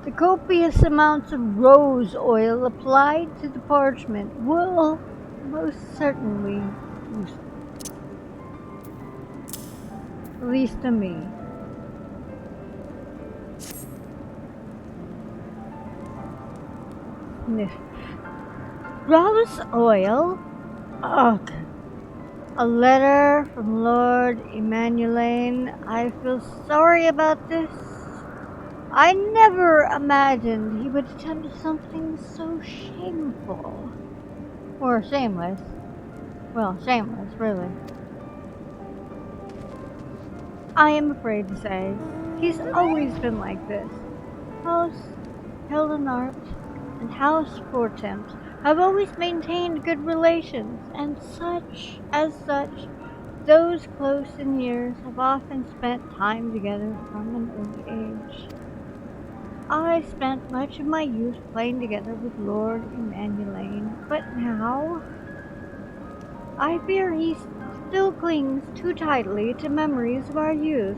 the copious amounts of rose oil applied to the parchment will most certainly do so. At least to me. Sniff. Rose oil? Ugh. A letter from Lord Emmanuel. I feel sorry about this. I never imagined he would attempt something so shameful. Or shameless. Well, shameless, really. I am afraid to say, he's always been like this. House Heldenart and House Fortemps have always maintained good relations, and as such, those close in years have often spent time together from an early age. I spent much of my youth playing together with Lord Emmanuel, but now I fear he still clings too tightly to memories of our youth,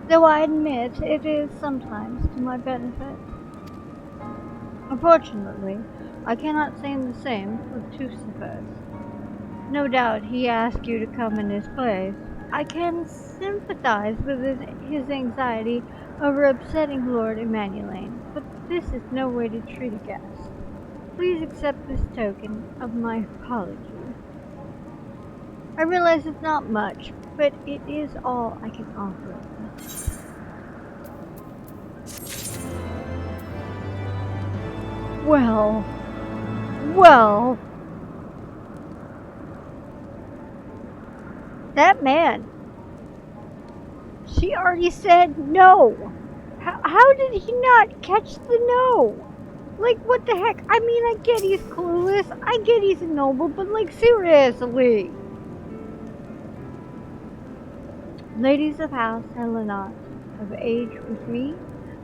though I admit it is sometimes to my benefit. Unfortunately, I cannot say the same for Tusifus. No doubt he asked you to come in his place. I can sympathize with his anxiety over upsetting Lord Emmanuel, but this is no way to treat a guest. Please accept this token of my apology. I realize it's not much, but it is all I can offer at this. Well, well, that man, she already said no. How did he not catch the no? Like, what the heck? I mean, I get he's clueless, I get he's a noble, but like, seriously. Ladies of House Helena of age with me,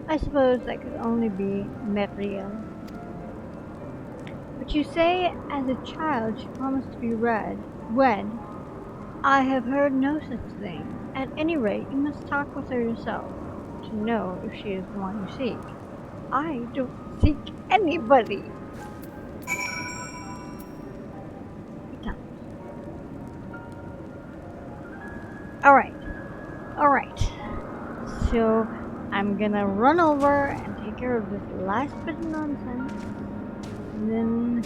I suppose that could only be Metriel. But you say as a child she promised to be wed. I have heard no such thing. At any rate, you must talk with her yourself to know if she is the one you seek. I don't seek anybody. Alright, alright. So I'm gonna run over and take care of this last bit of nonsense, and then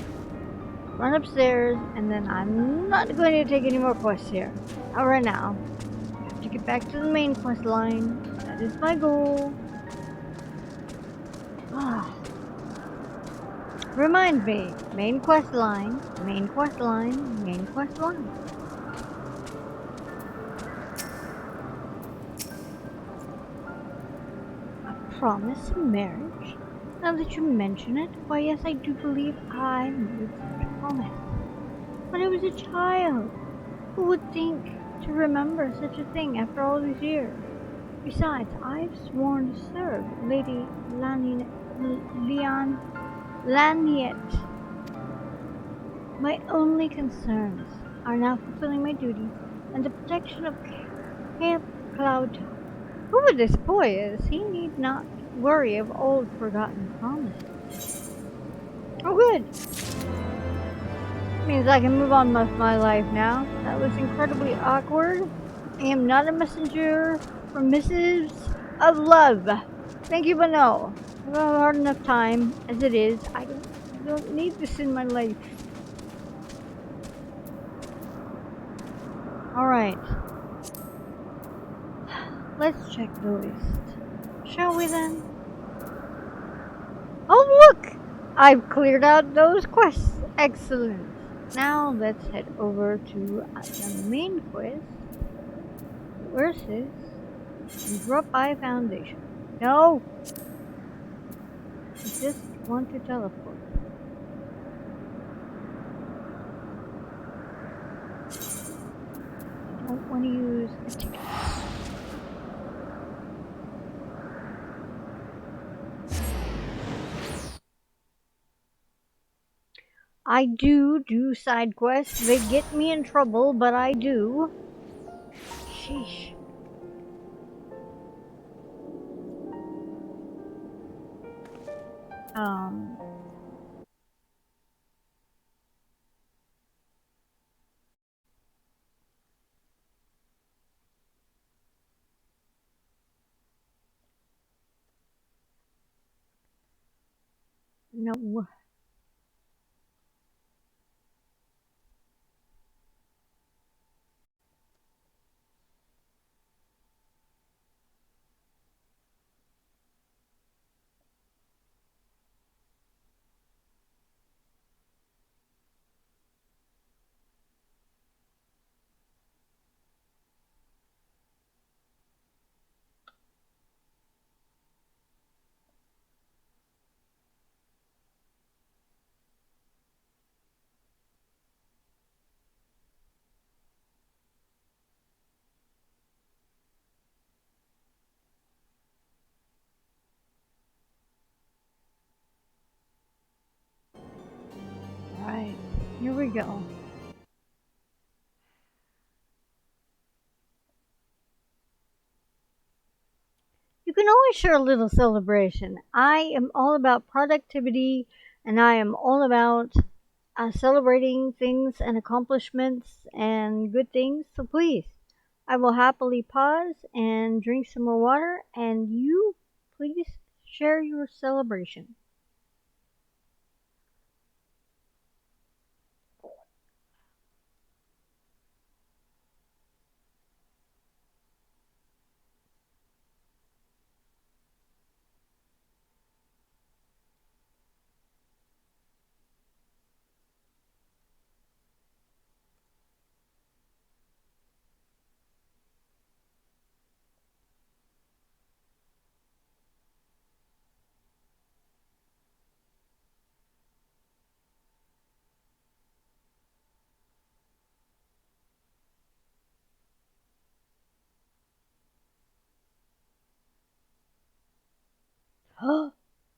run upstairs, and then I'm not going to take any more quests here. Not right now. I have to get back to the main quest line. That is my goal. Ah. Remind me, main quest line, main quest line, main quest line. A promise of marriage? Now that you mention it, why yes, I do believe I made such a promise. When I was a child, who would think to remember such a thing after all these years? Besides, I've sworn to serve Lady Laniet. My only concerns are now fulfilling my duty and the protection of Camp Cloudtop. Whoever this boy is, he need not worry of old forgotten promises. Oh good! Means I can move on with my life now. That was incredibly awkward. I am not a messenger for missives of love. Thank you, but no. I've had a hard enough time as it is. I don't need this in my life. Alright. Let's check the list. Shall we then? Oh look! I've cleared out those quests. Excellent. Now let's head over to the main quest. Coerthas and drop by Foundation. No! I just want to teleport. I don't want to use a ticket. I do side quests. They get me in trouble, but I do. Sheesh. Um. No. we go. You can always share a little celebration. I am all about productivity and I am all about celebrating things and accomplishments and good things. So please, I will happily pause and drink some more water and you please share your celebration.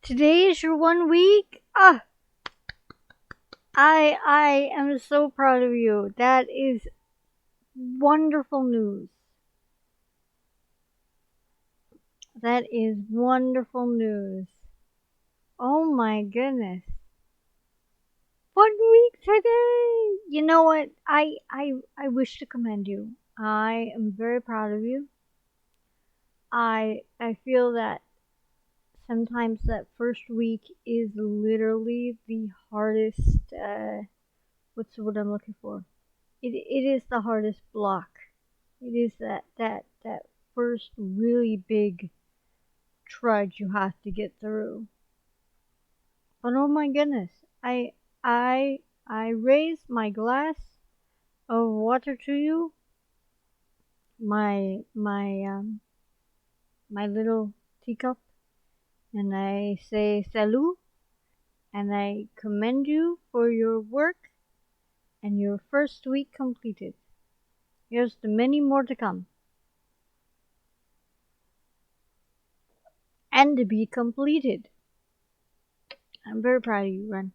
Today is your 1 week? I am so proud of you. That is wonderful news. That is wonderful news. Oh my goodness. 1 week today. You know what? I wish to commend you. I am very proud of you. I feel that sometimes that first week is literally the hardest what's the word I'm looking for? It is the hardest block. It is that first really big trudge you have to get through. But oh my goodness, I I raise my glass of water to you, my little teacup, and I say salut, and I commend you for your work and your first week completed. Here's to many more to come. And to be completed. I'm very proud of you, Ren.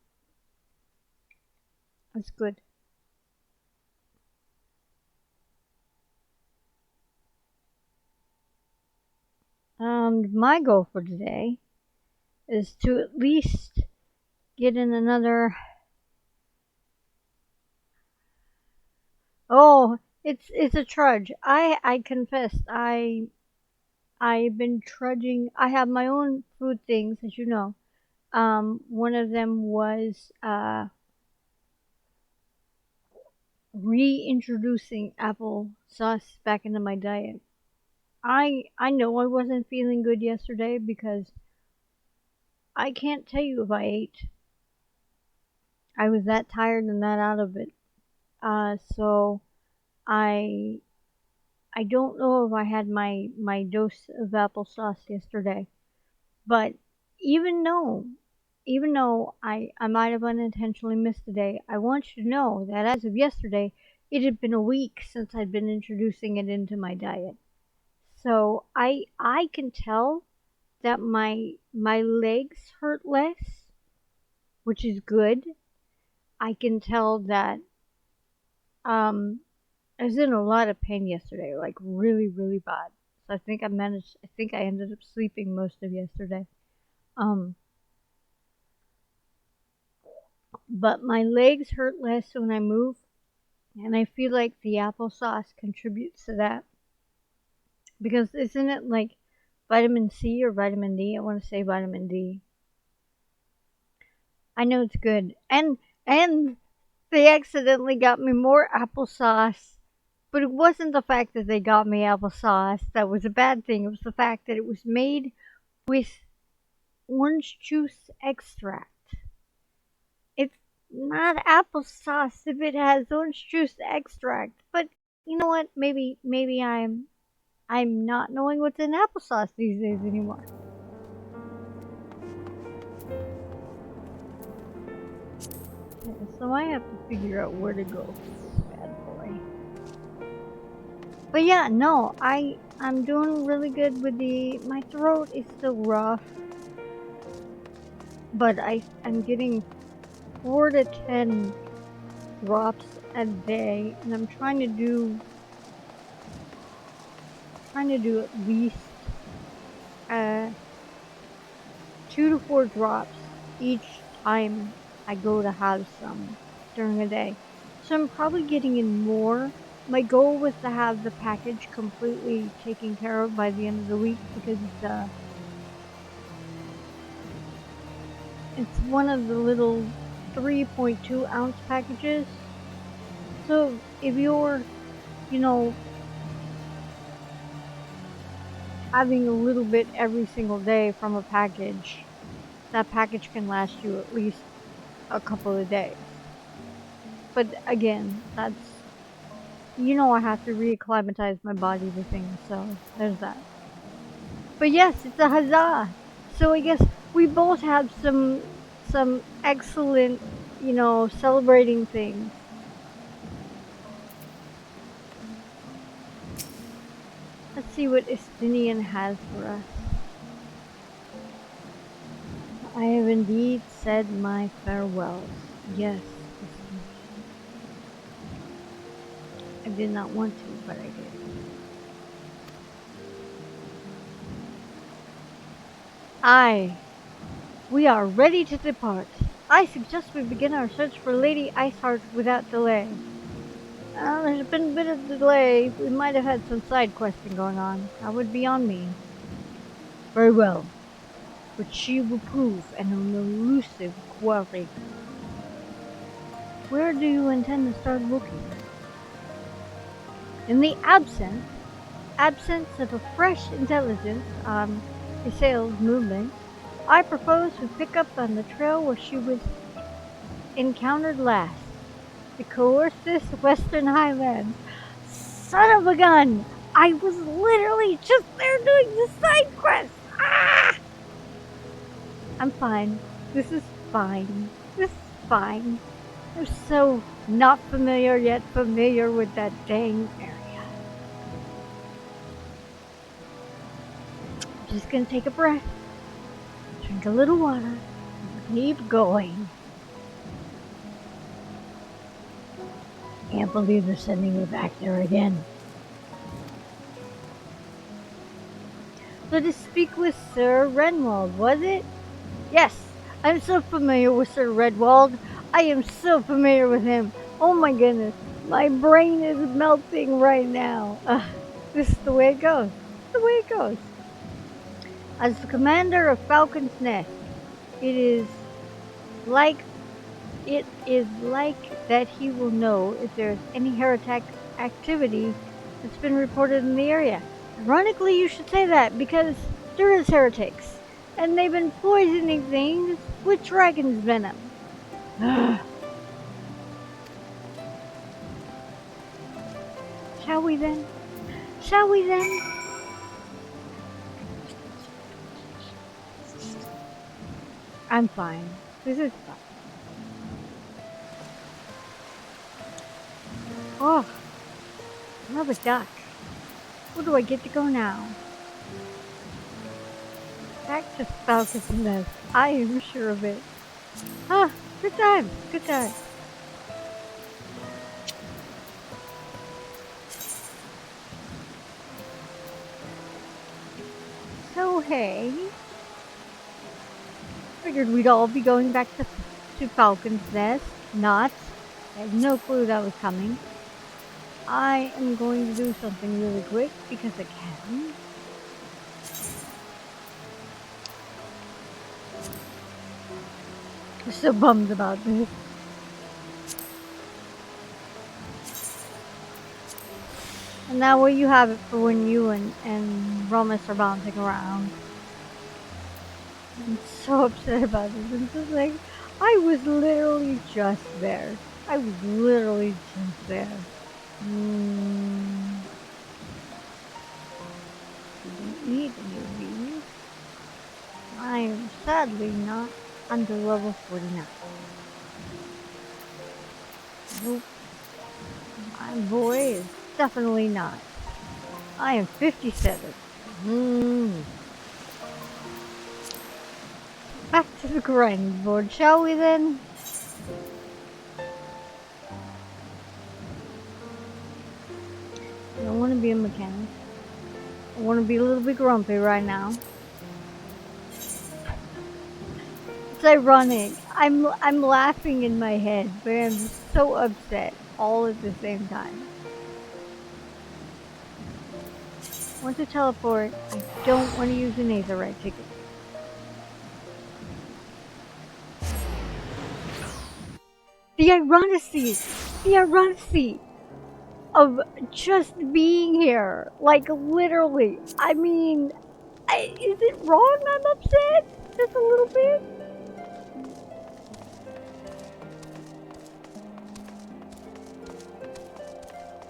That's good. My goal for today is to at least get in another. Oh, it's a trudge. I confess I've been trudging. I have my own food things, as you know. One of them was reintroducing applesauce back into my diet. I know I wasn't feeling good yesterday because I can't tell you if I ate. I was that tired and that out of it. So I don't know if I had my dose of applesauce yesterday. But even though I might have unintentionally missed a day, I want you to know that as of yesterday, it had been a week since I'd been introducing it into my diet. So I can tell that my legs hurt less, which is good. I can tell that I was in a lot of pain yesterday, like really, really bad. So I think I ended up sleeping most of yesterday. But my legs hurt less when I move, and I feel like the applesauce contributes to that. Because isn't it like vitamin C or vitamin D? I want to say vitamin D. I know it's good. And they accidentally got me more applesauce. But it wasn't the fact that they got me applesauce that was a bad thing. It was the fact that it was made with orange juice extract. It's not applesauce if it has orange juice extract. But you know what? Maybe I'm not knowing what's in applesauce these days anymore. Yeah, so I have to figure out where to go for this bad boy. But yeah, no, I'm doing really good with my throat is still rough. But I'm getting 4 to 10 drops a day, and I'm trying to do at least uh 2 to 4 drops each time I go to have some during the day. So I'm probably getting in more. My goal was to have the package completely taken care of by the end of the week because it's one of the little 3.2 ounce packages. So if you're, you know, having a little bit every single day from a package, that package can last you at least a couple of days. But again, I have to reacclimatize my body to things, so there's that. But yes, it's a huzzah. So I guess we both have some excellent, celebrating things. Let's see what Estinian has for us. I have indeed said my farewells. Yes, I did not want to, but I did. Aye, we are ready to depart. I suggest we begin our search for Lady Iceheart without delay. There's been a bit of delay. We might have had some side questing going on. That would be on me. Very well. But she will prove an elusive quarry. Where do you intend to start looking? In the absence of a fresh intelligence on Isael's movement, I propose we pick up on the trail where she was encountered last. The Coerthas Western Highland. Son of a gun! I was literally just there doing the side quest! Ah! I'm fine. This is fine. This is fine. I'm so not familiar yet familiar with that dang area. I'm just gonna take a breath, drink a little water, and keep going. Can't believe they're sending me back there again. So to speak with Sir Renwald, was it? Yes, I'm so familiar with Sir Redwald. I am so familiar with him. Oh my goodness, my brain is melting right now. This is the way it goes. This is the way it goes. As the commander of Falcon's Nest, it is like that he will know if there is any heretic activity that's been reported in the area. Ironically, you should say that because there is heretics, and they've been poisoning things with dragon's venom. Shall we then? Shall we then? I'm fine. This is fine. Oh, another duck. Where do I get to go now? Back to Falcon's Nest. I am sure of it. Ah, good time. Good time. So, hey. Figured we'd all be going back to Falcon's Nest. Not. I had no clue that was coming. I am going to do something really quick because I can. I'm so bummed about this. And that way you have it for when you and Romus are bouncing around. I'm so upset about this. I'm just like, I was literally just there. I was literally just there. Didn't need any of these. I am sadly not under level 49. Nope. My boy is definitely not. I am 57. Back to the grinding board, shall we then? want to be a mechanic. I want to be a little bit grumpy right now. It's ironic. I'm laughing in my head, but I'm so upset all at the same time. I want to teleport. I don't want to use an Aetherite ticket. The ironicity of just being here. Like, literally. I mean, is it wrong I'm upset? Just a little bit?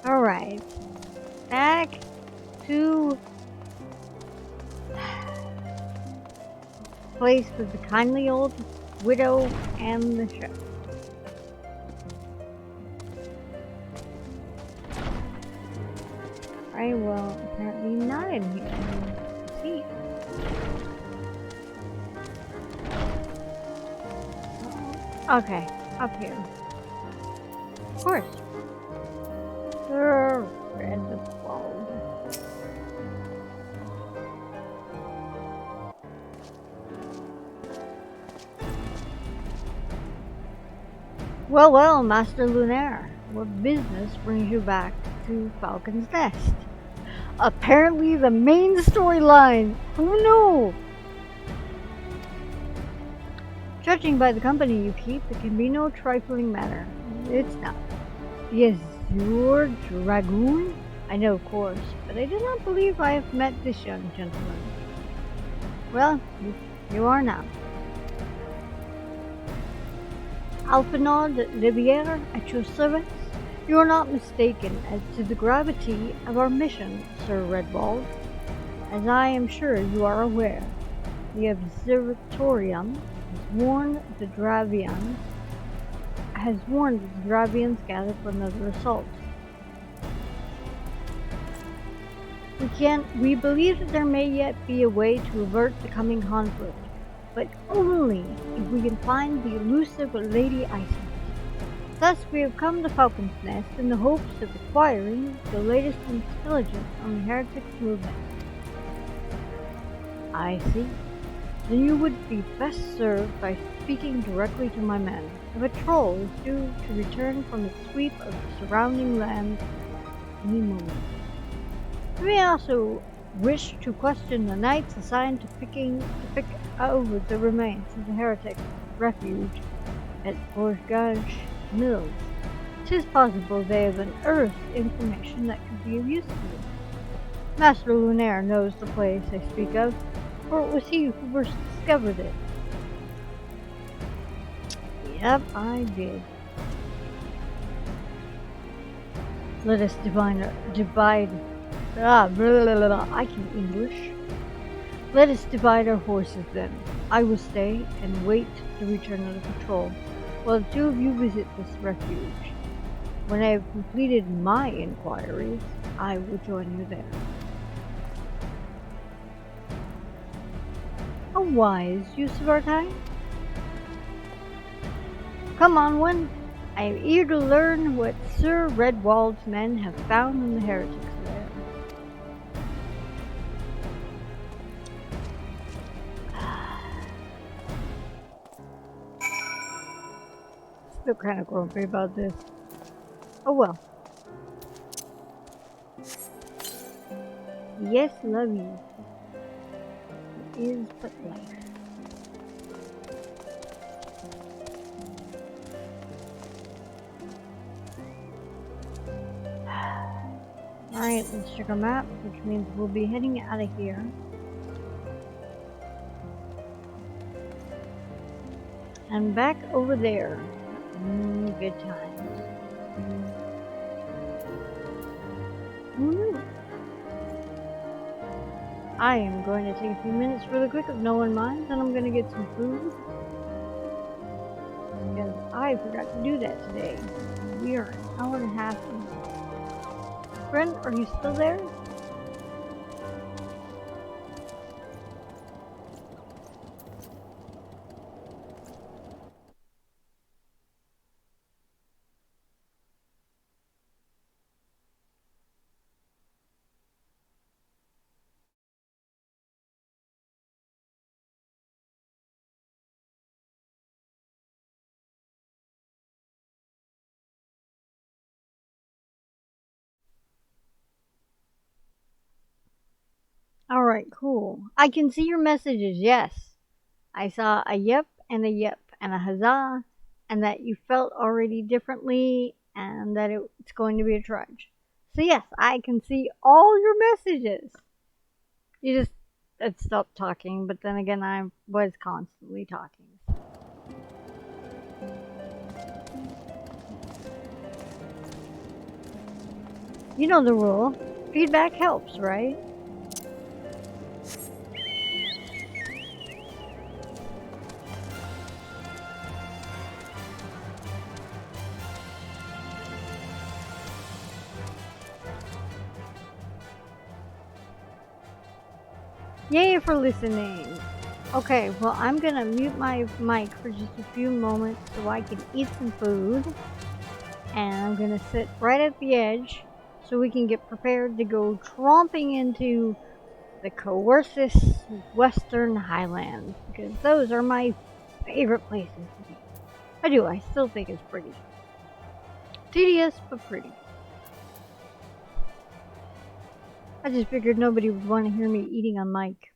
Alright. Back to place with the kindly old widow and the chef. Alright, well, apparently not in here. See. Okay, up here. Of course. Sir Redwald. Well, well, Master Lunaire. What business brings you back to Falcon's Nest? Apparently the main storyline. Who knew? Judging by the company you keep, it can be no trifling matter. It's not. The Azure Dragoon? I know, of course, but I do not believe I have met this young gentleman. Well, you are now. Alphinaud Riviere at your service? You are not mistaken as to the gravity of our mission, Sir Redwald. As I am sure you are aware, the Observatorium has warned the Dravians gathered for another assault. We believe that there may yet be a way to avert the coming conflict, but only if we can find the elusive Lady Isis. Thus we have come to Falcon's Nest in the hopes of acquiring the latest intelligence on the heretics movement. I see. Then you would be best served by speaking directly to my men. The patrol is due to return from its sweep of the surrounding land any moment. You may also wish to question the knights assigned to pick over the remains of the heretic refuge at Coerthas Mills. 'Tis possible they have unearthed information that could be of use to you. Master Lunaire knows the place I speak of, for it was he who first discovered it. Yep, I did. Let us I can English. Let us divide our horses then. I will stay and wait the return of the patrol, while the two of you visit this refuge. When I have completed my inquiries, I will join you there. A wise use of our time? Come on, one. I am eager to learn what Sir Redwald's men have found in the heretics lair. Still kind of grumpy about this. Oh well. Yes, love you. It is but life. Alright, let's check our map, which means we'll be heading out of here. And back over there. Good times. I am going to take a few minutes really quick if no one minds, and I'm going to get some food. Because I forgot to do that today. We are an hour and a half in. Friend, are you still there? Alright, cool. I can see your messages, yes. I saw a yep and a huzzah, and that you felt already differently, and that it's going to be a trudge. So yes, I can see all your messages. You just had stopped talking, but then again, I was constantly talking. You know the rule. Feedback helps, right? Yay for listening. Okay, well, I'm gonna mute my mic for just a few moments so I can eat some food. And I'm gonna sit right at the edge so we can get prepared to go tromping into the Coerthas Western Highland, because those are my favorite places to be. I still think it's pretty. Tedious, but pretty. I just figured nobody would want to hear me eating on mic.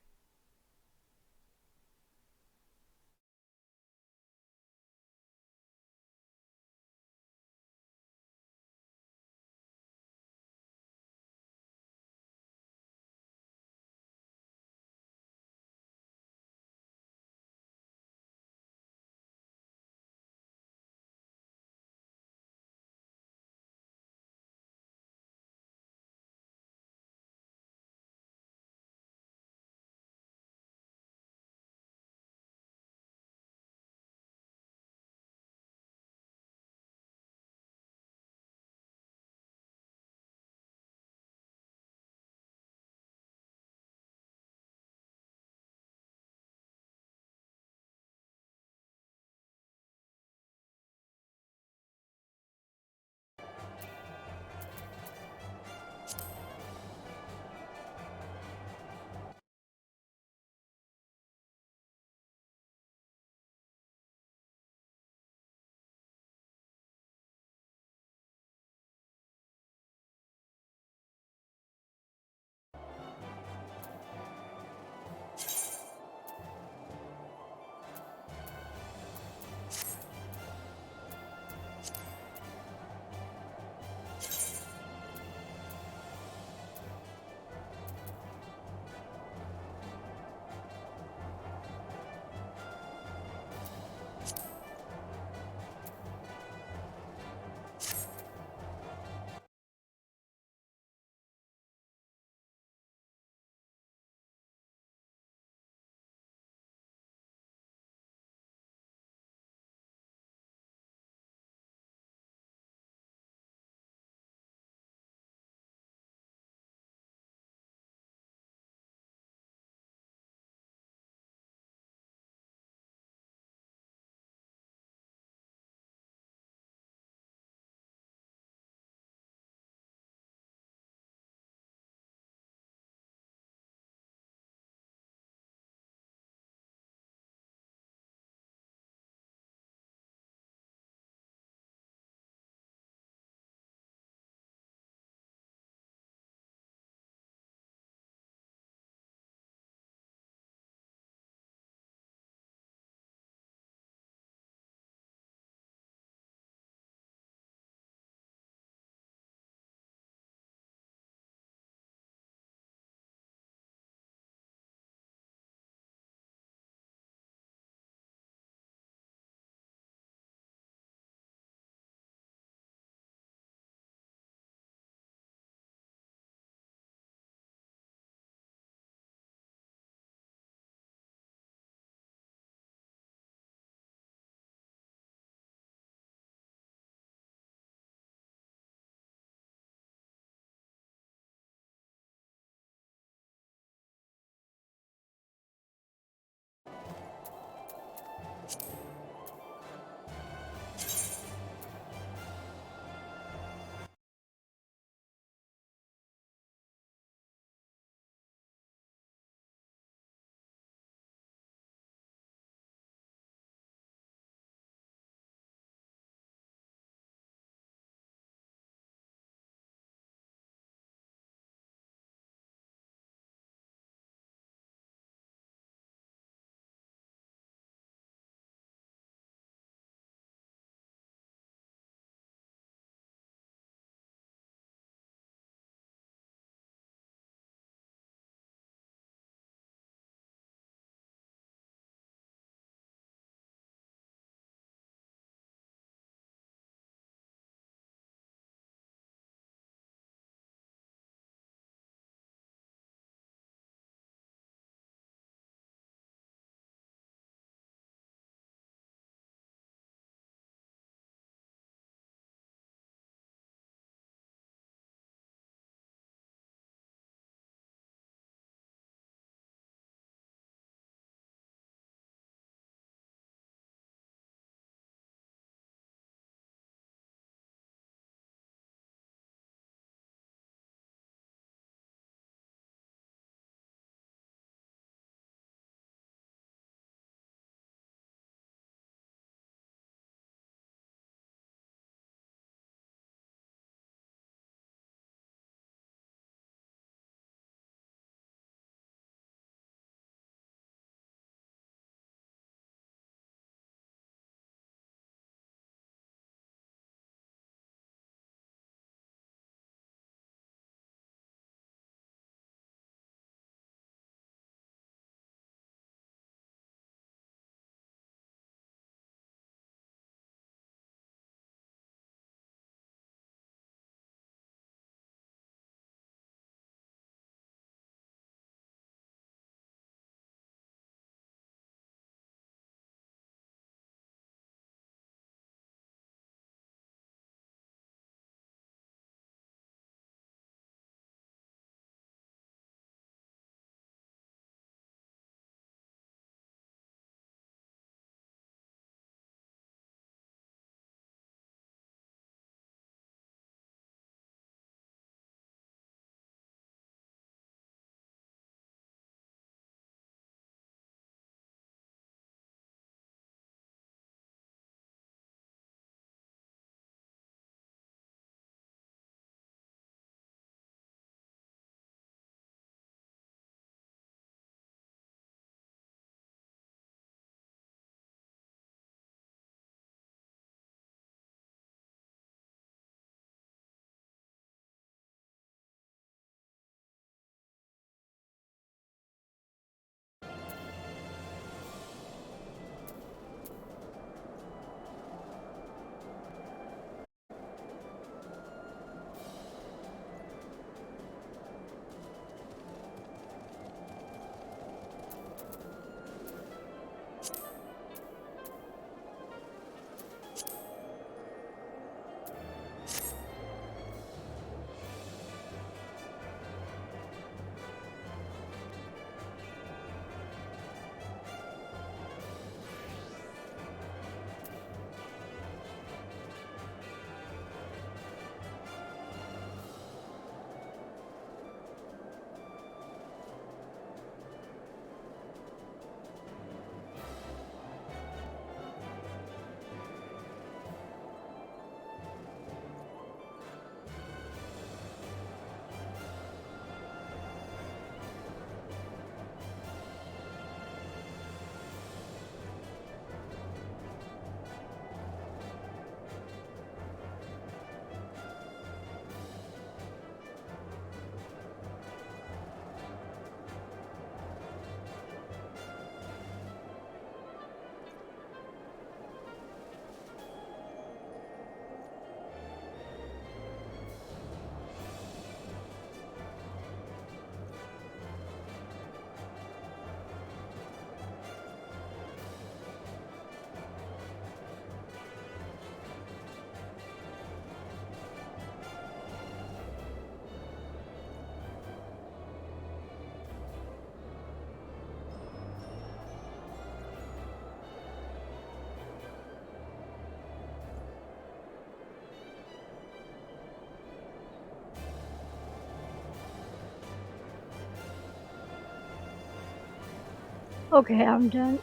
Okay, I'm done.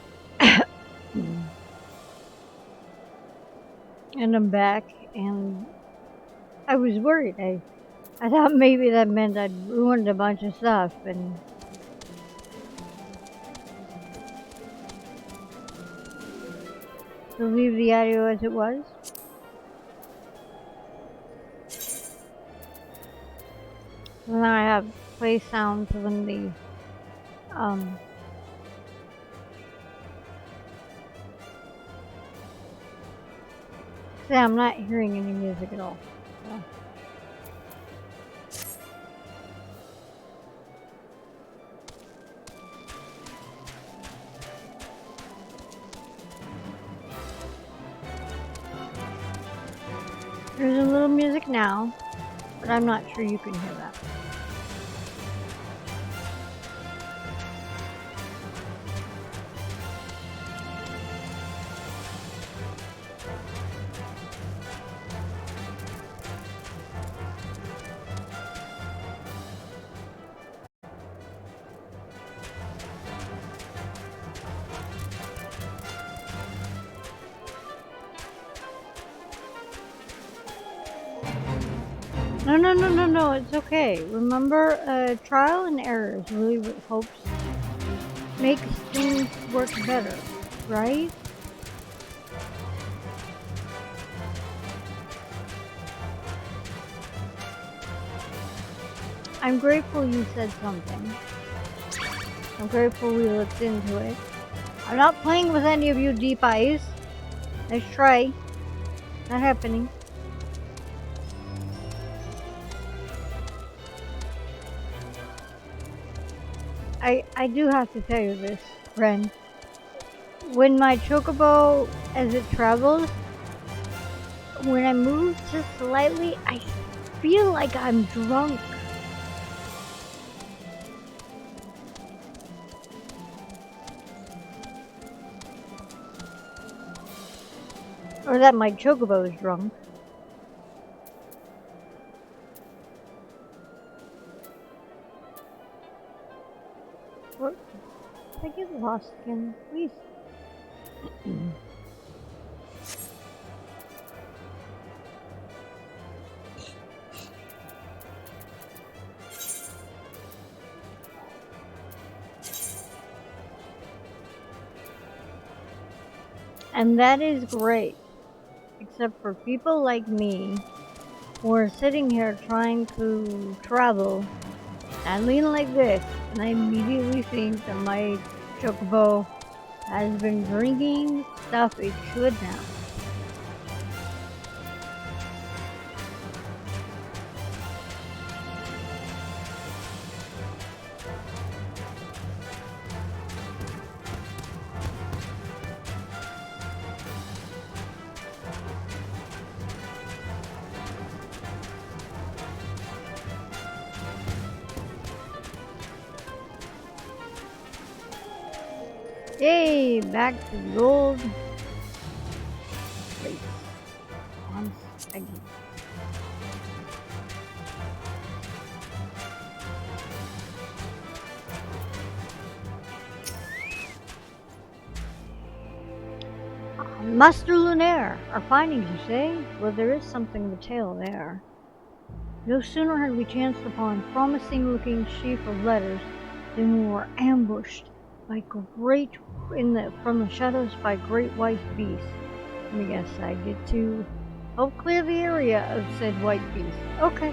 And I'm back, and I was worried. I thought maybe that meant I'd ruined a bunch of stuff, and to leave the audio as it was. So now I have play sounds when the um. See, I'm not hearing any music at all. So. There's a little music now, but I'm not sure you can hear that. No, it's okay. Remember, trial and error is really what helps makes things work better, right? I'm grateful you said something. I'm grateful we looked into it. I'm not playing with any of you deep eyes. Nice try. Not happening. I do have to tell you this, Ren. When my chocobo, as it travels, when I move just slightly, I feel like I'm drunk. Or that my chocobo is drunk. What? I get lost again, please. And that is great. Except for people like me who are sitting here trying to travel and lean like this, and I immediately think that my chocobo has been drinking stuff it should now. Yay, back to the old place once again. Master Lunaire, our findings, you say? Well, there is something to tell there. No sooner had we chanced upon a promising-looking sheaf of letters than we were ambushed by from the shadows by great white beasts. Let me guess, I get to help clear the area of said white beast. Okay.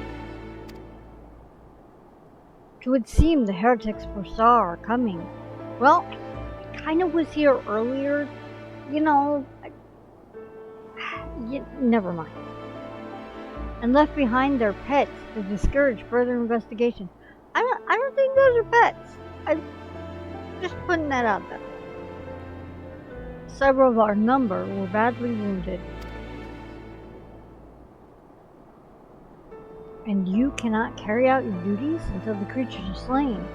'Twould seem the heretics foresaw our coming. Well, I kinda was here earlier. You know, never mind. And left behind their pets to discourage further investigation. I don't think those are pets. I'm just putting that out there. Several of our number were badly wounded. And you cannot carry out your duties until the creatures are slain.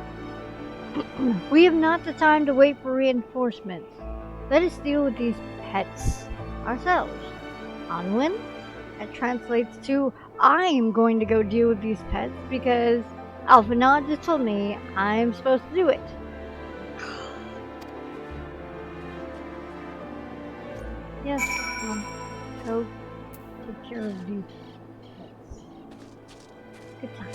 We have not the time to wait for reinforcements. Let us deal with these pets ourselves. Onwin? That translates to, I'm going to go deal with these pets because Alphanod just told me I'm supposed to do it. Yes, go take care of these pets. Good time.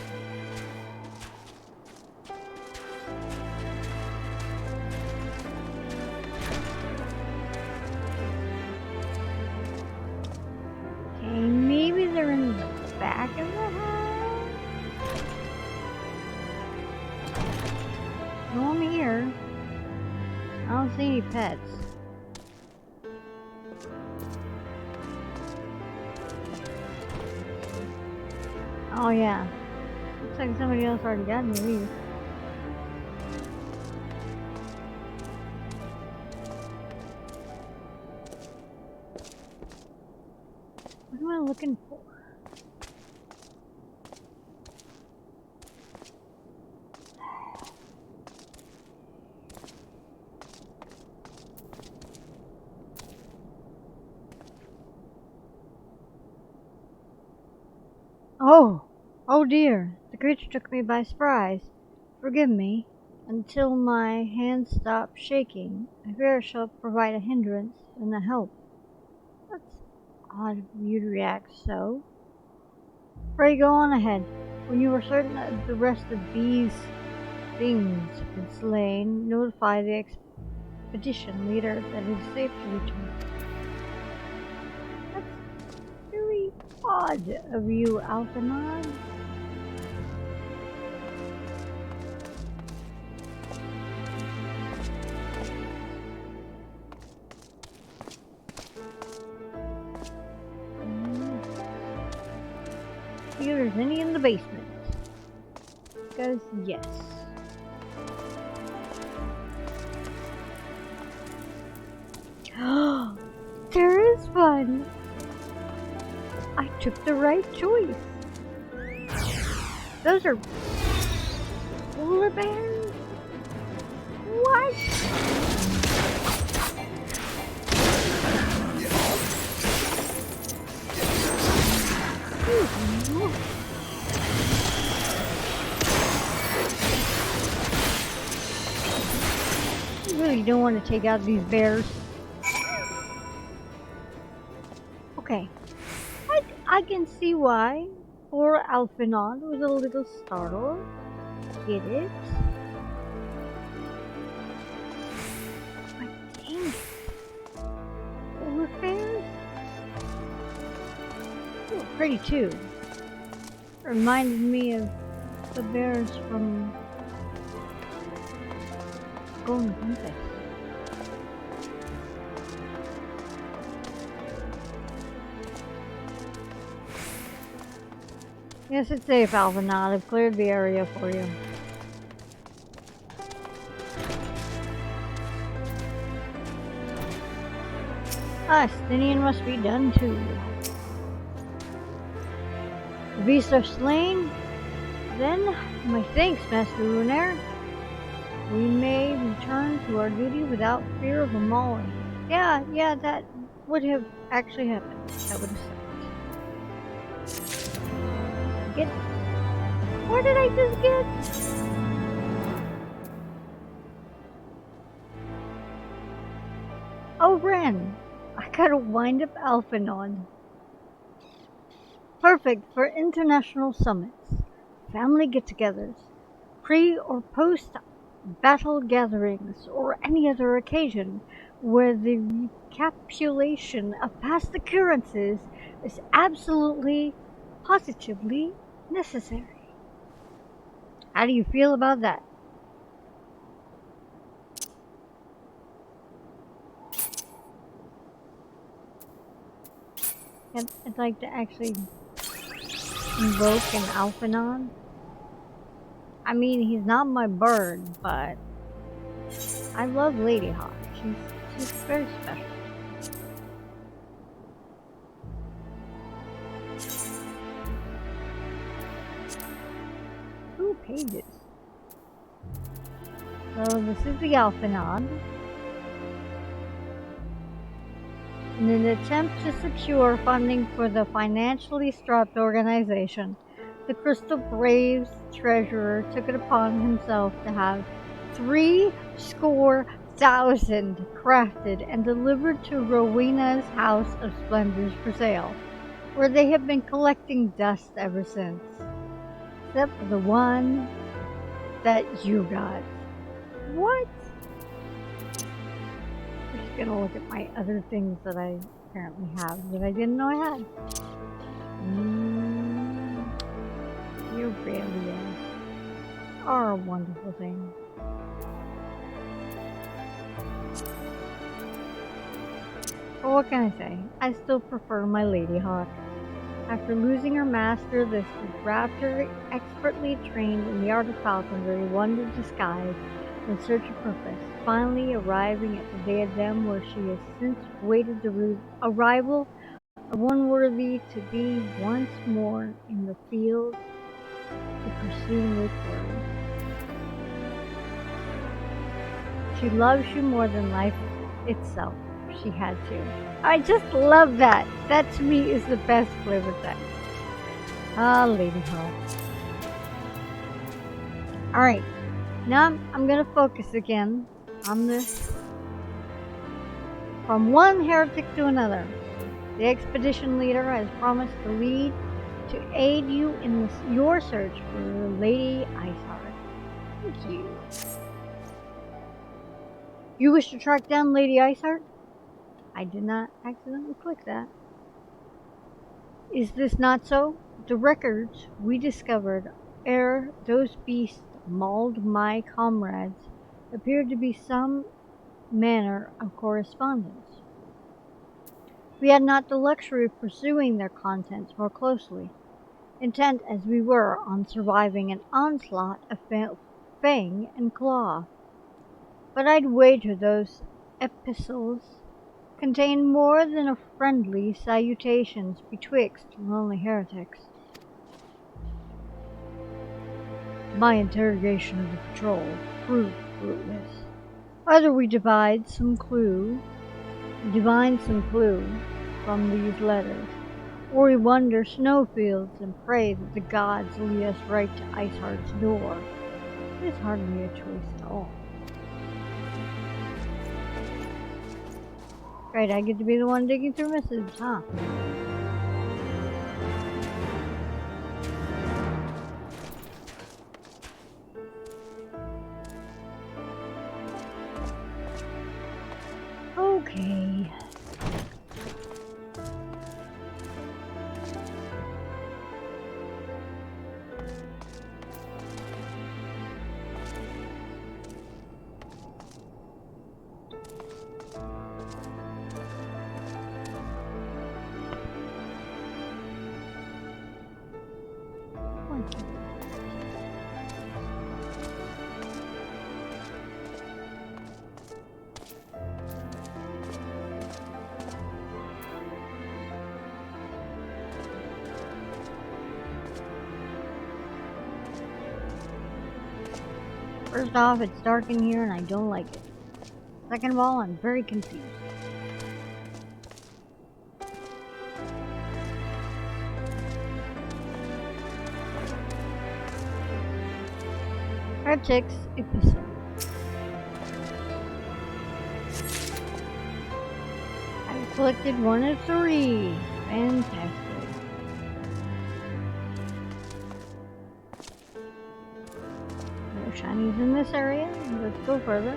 Okay, maybe they're in the back of the house. No, I'm here. I don't see any pets. Oh yeah. Looks like somebody else already got me these. What am I looking for? Oh dear. The creature took me by surprise. Forgive me. Until my hands stop shaking, I fear I shall provide a hindrance and a help. That's odd of you to react so. Pray go on ahead. When you are certain that the rest of these things have been slain, notify the expedition leader that it is safe to return. That's very odd of you, Alphanod. See if there's any in the basement. Because yes. There is one! I took the right choice. Those are polar bears? What? I really don't want to take out these bears. Okay. I can see why poor Alphanod was a little startled. Get it? But dang it. Polar bears? They were pretty too. Reminded me of the bears from Golden Princess. Yes, it's safe, Alphanod. I've cleared the area for you. Stinian must be done too. The beasts are slain. Then, my thanks, Master Lunaire. We may return to our duty without fear of a mauling. Yeah, that would have actually happened. That would have sucked. Get. What did I just get? Oh, Ren. I gotta wind up Alphanod. Perfect for international summits, family get-togethers, pre- or post-battle gatherings, or any other occasion where the recapitulation of past occurrences is absolutely, positively necessary. How do you feel about that? I'd like to actually invoke an Alphanod. I mean, he's not my bird, but I love Lady Hawk. She's very special. Ooh, pages. So this is the Alphanod. In an attempt to secure funding for the financially strapped organization, the Crystal Braves treasurer took it upon himself to have 70 1,000 crafted and delivered to Rowena's House of Splendors for sale, where they have been collecting dust ever since. Except for the one that you got. What? I'm just gonna look at my other things that I apparently have that I didn't know I had. You really are a wonderful thing. But what can I say? I still prefer my Lady Hawk. After losing her master, this raptor, expertly trained in the art of falconry, wandered the skies in search of purpose, finally arriving at the diadem where she has since waited the arrival of one worthy to be once more in the field to pursue new glory. She loves you more than life itself. She had to. I just love that. That to me is the best flavor text. Ah, Lady Hawk. Alright, now I'm gonna focus again on this. From one heretic to another, the expedition leader has promised to lead to aid you in your search for Lady Iceheart. Thank you. You wish to track down Lady Iceheart? I did not accidentally click that. Is this not so? The records we discovered ere those beasts mauled my comrades appeared to be some manner of correspondence. We had not the luxury of pursuing their contents more closely, intent as we were on surviving an onslaught of fang and claw. But I'd wager those epistles contain more than a friendly salutations betwixt lonely heretics. My interrogation of the patrol proved fruitless. Either we divine some clue from these letters, or we wander snowfields and pray that the gods lead us right to Iceheart's door. It is hardly a choice at all. Right, I get to be the one digging through messages, huh? Okay. First off, it's dark in here and I don't like it. Second of all, I'm very confused. Heretics Epistle. I've collected 1 of 3. Fantastic. No shinies in this area. Let's go further.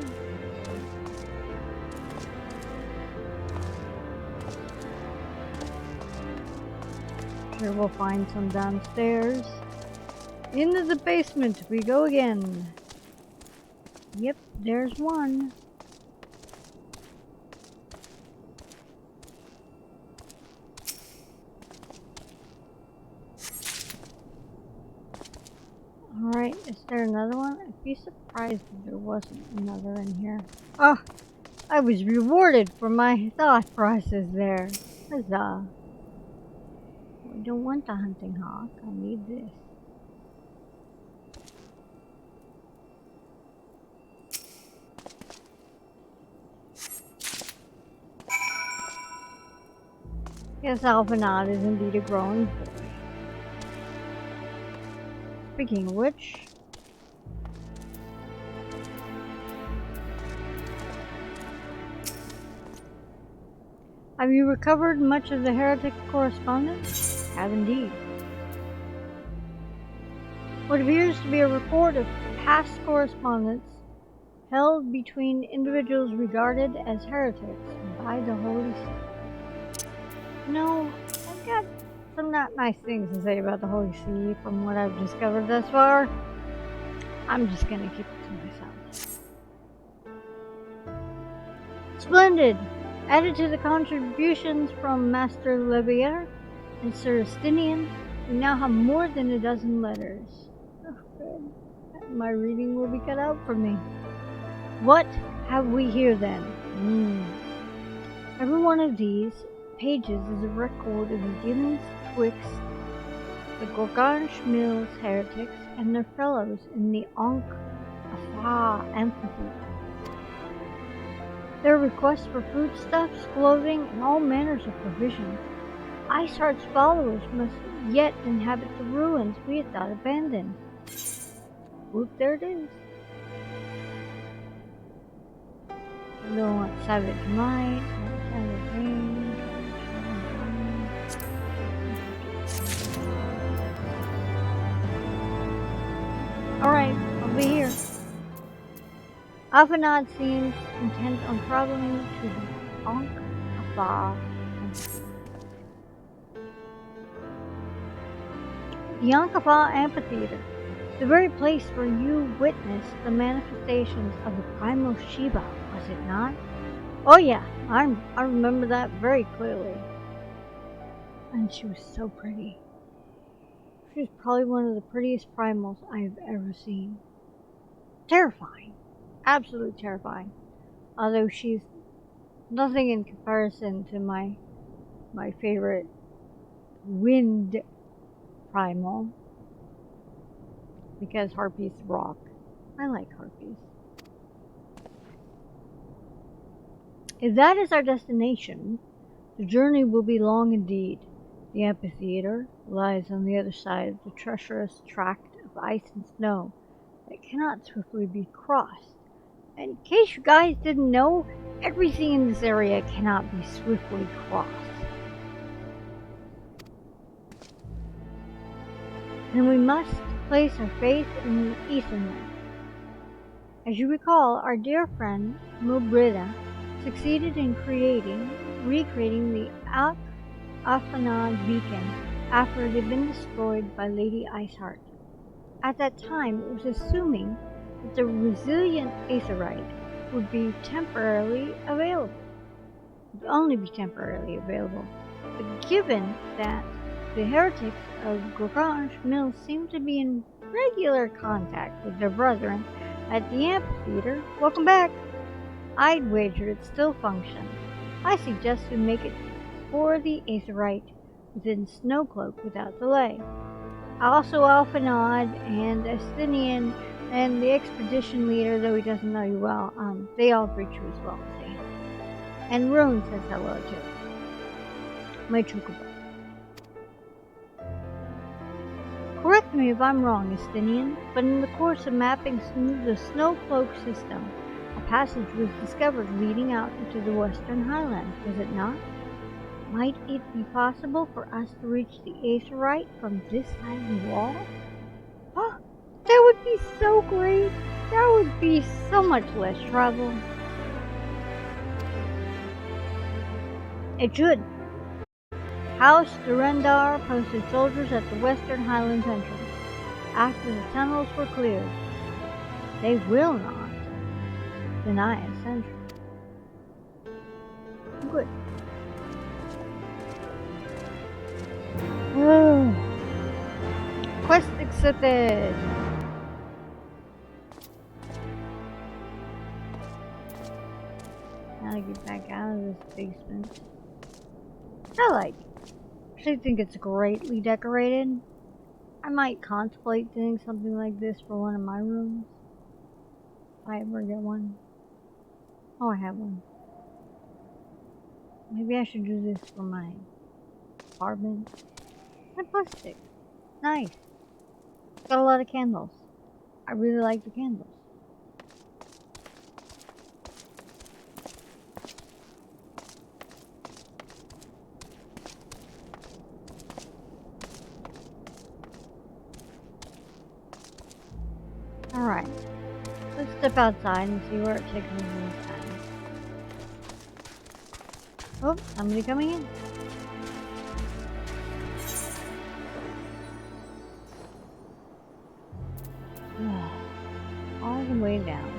Sure, we'll find some downstairs. Into the basement we go again. Yep, there's one. Alright, is there another one? I'd be surprised if there wasn't another in here. Oh, I was rewarded for my thought process there. Huzzah. I don't want the hunting hawk. I need this. Yes, Alphanod is indeed a growing boy. Speaking of which, Have you recovered much of the heretic correspondence? Have indeed. What appears to be a report of past correspondence held between individuals regarded as heretics by the Holy See. No, I've got some not nice things to say about the Holy See from what I've discovered thus far. I'm just gonna keep it to myself. Splendid! Added to the contributions from Master Lebier and Sir Estinian, we now have more than a dozen letters. Oh, good. My reading will be cut out for me. What have we here then? Every one of these pages is a record of the dealings twixt the Gorgansh Mills heretics and their fellows in the Ankh-Afa amphitheater. Their requests for foodstuffs, clothing, and all manners of provisions. Iceheart's followers must yet inhabit the ruins we had thought abandoned. Whoop, there it is. We don't want savage might, savage range. Alright, I'll be here. Afanad seems intent on traveling to the Ankh-Afa. The Ankh-Afa amphitheater, the very place where you witnessed the manifestations of the primal Shiva, was it not? Oh yeah, I remember that very clearly. And she was so pretty. She was probably one of the prettiest primals I have ever seen. Terrifying. Absolutely terrifying. Although she's nothing in comparison to my favorite wind primal. Because harpies rock. I like harpies. If that is our destination, the journey will be long indeed. The amphitheater lies on the other side of the treacherous tract of ice and snow that cannot swiftly be crossed. And in case you guys didn't know, everything in this area cannot be swiftly crossed. And we must place our faith in the Ethernet. As you recall, our dear friend Mubrida succeeded in recreating the Afanad beacon after it had been destroyed by Lady Iceheart. At that time, it was assuming that the resilient Aetherite would be temporarily available. Would only be temporarily available. But given that the heretics of Gorgansh Mills seem to be in regular contact with their brethren at the amphitheater, welcome back. I'd wager it still functions. I suggest we make it for the Aetherite within Snowcloak without delay. Also Alphanod and Estinian and the expedition leader, though he doesn't know you well, they all greet you as well, see? And Rune says hello too. My chocobo. Correct me if I'm wrong, Estinian, but in the course of mapping the Snowcloak system, a passage was discovered leading out into the Western Highland, was it not? Might it be possible for us to reach the Aetherite from this side of the wall? Oh, that would be so great! That would be so much less trouble. It should. House Durendar posted soldiers at the Western Highlands entrance. After the tunnels were cleared, they will not deny us entry. Good. Quest accepted. Now to get back out of this basement. I actually think it's greatly decorated. I might contemplate doing something like this for one of my rooms. If I ever get one. Oh, I have one. Maybe I should do this for my apartment. Simplistic. Nice. Got a lot of candles. I really like the candles. Alright. Let's step outside and see where it takes us inside. Oh, somebody coming in. All the way down.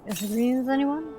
Disagree with anyone?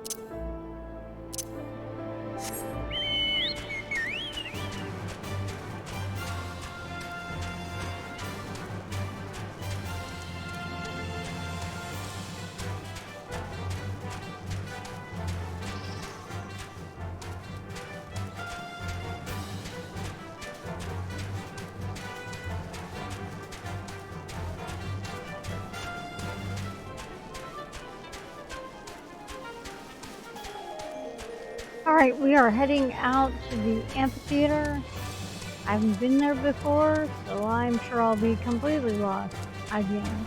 Alright, we are heading out to the amphitheater. I haven't been there before, so I'm sure I'll be completely lost again.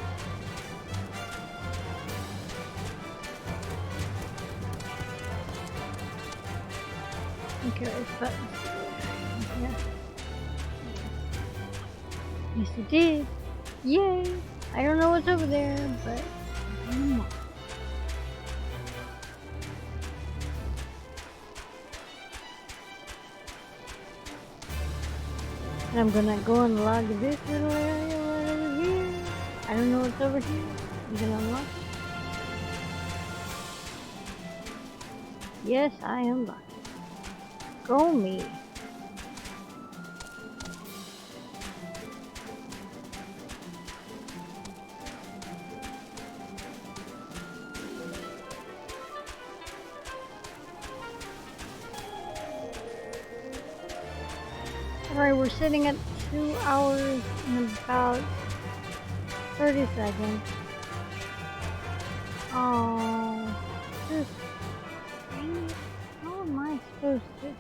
Okay, but yeah. Yes, it did. Yay! I don't know what's over there, but I'm not. And I'm gonna go and log this little area right over here. I don't know what's over here. I'm gonna unlock it. Yes, I unlocked it. Go me. Alright, we're sitting at 2 hours and about 30 seconds. Oh, this. How am I supposed to?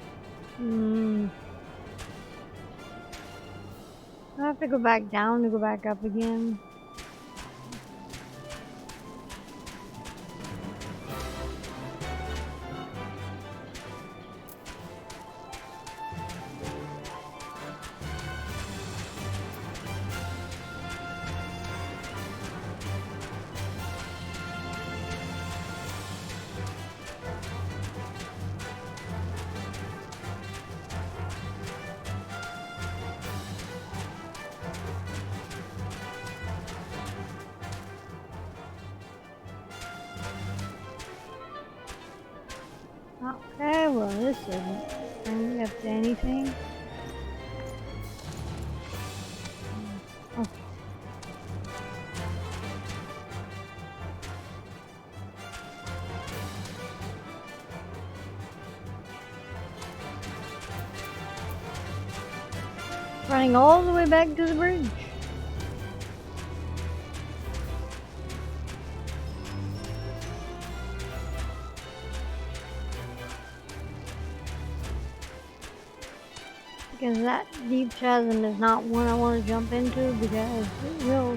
Do I have to go back down to go back up again? Okay, well this isn't bringing up to anything. Okay. Running all the way back to the bridge. Because that deep chasm is not one I want to jump into because it will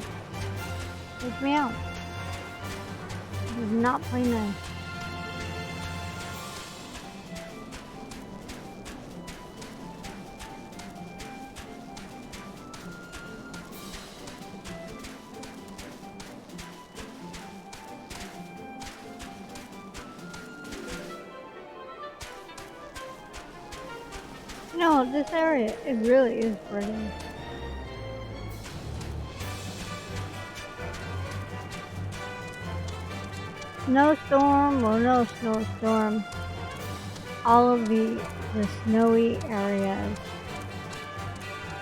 take me out. It does not play nice. No, this area, it really is pretty. Snowstorm or no snowstorm, all of the snowy areas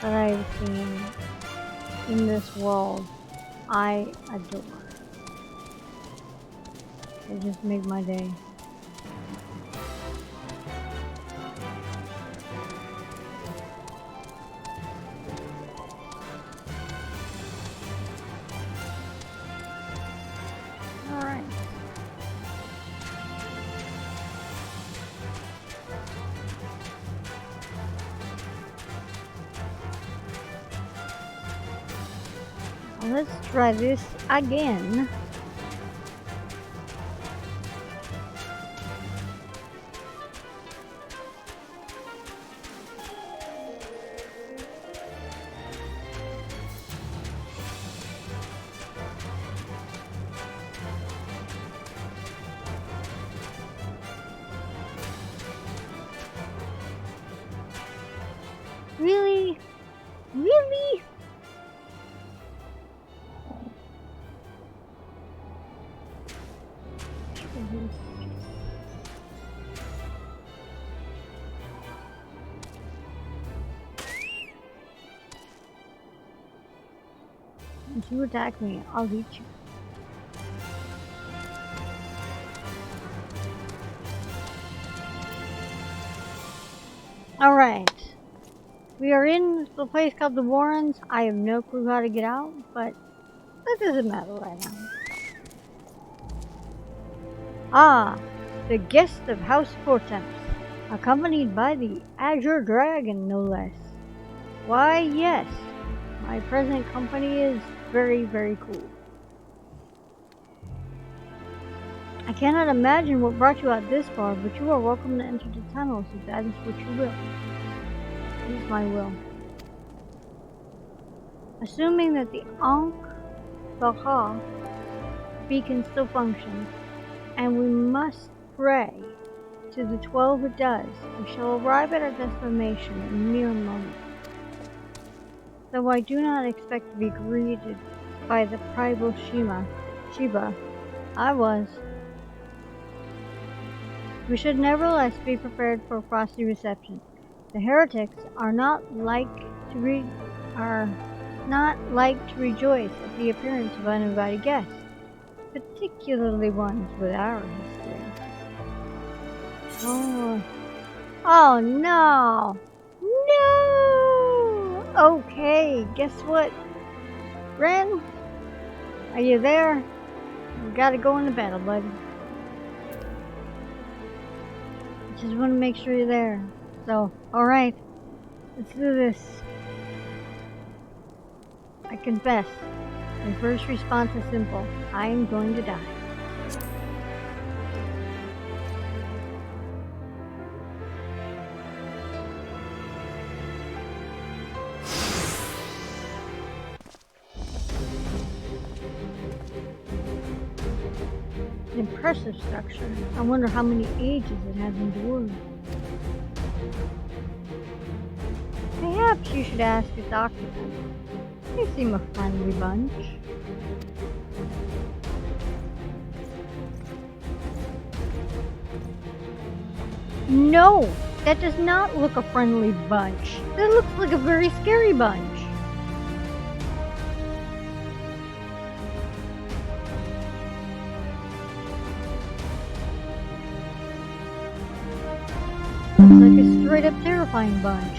that I've seen in this world, I adore. They just make my day. Alright. Let's try this again. If you attack me, I'll eat you. Alright. We are in the place called the Warrens. I have no clue how to get out, but that doesn't matter right now. Ah, the guest of House Portemps, accompanied by the Azure Dragon, no less. Why, yes, my present company is very, very cool. I cannot imagine what brought you out this far, but you are welcome to enter the tunnels if that is what you will. It is my will. Assuming that the Ankh-Baha beacon still functions, and we must pray to the 12 it does, we shall arrive at our destination in mere moments. Though I do not expect to be greeted by the primal Sheba, I was. We should nevertheless be prepared for a frosty reception. The heretics are not like to rejoice at the appearance of uninvited guests, particularly ones with our history. Oh no! No! Okay, guess what? Ren, are you there? You gotta go into battle, buddy. Just want to make sure you're there. So, alright, let's do this. I confess, my first response is simple. I am going to die. An impressive structure. I wonder how many ages it has endured. Perhaps you should ask its occupants. They seem a friendly bunch. No, that does not look a friendly bunch. That looks like a very scary bunch. Looks like a straight up terrifying bunch.